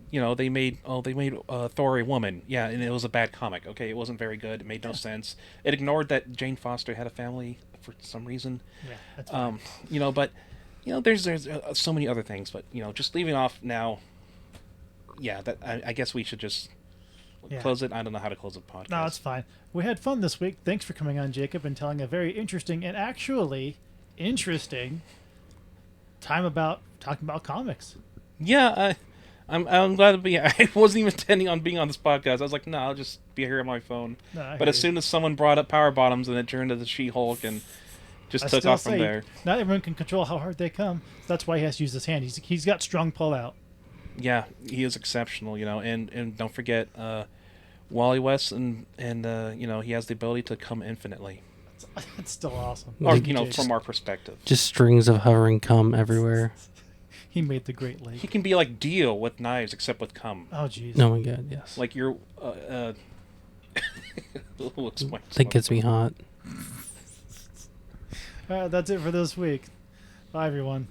made Thor a woman. Yeah, and it was a bad comic. Okay, it wasn't very good. It made no sense. It ignored that Jane Foster had a family for some reason. Yeah. That's fine. But there's so many other things. But just leaving off now. Yeah, that I guess we should just close it. I don't know how to close the podcast. No, it's fine. We had fun this week. Thanks for coming on, Jacob, and telling a very interesting and actually interesting time about talking about comics. Yeah, I'm glad to be. I wasn't even intending on being on this podcast. I was like, no, I'll just be here on my phone. No, I But hear as soon as someone brought up Power Bottoms, and it turned to the She-Hulk, and just I took still off from say, there. Not everyone can control how hard they come. So that's why he has to use his hand. He's got strong pull out. Yeah, he is exceptional, and don't forget Wally West, and he has the ability to come infinitely. It's still awesome. Or Thank you, Jake. from our perspective, Just strings of hovering cum everywhere. He made the Great Lake. he can be like Dio with knives, except with cum. Oh, jeez. Oh my god, yes. Like you're. We'll explain That gets me hot. All right, that's it for this week. Bye, everyone.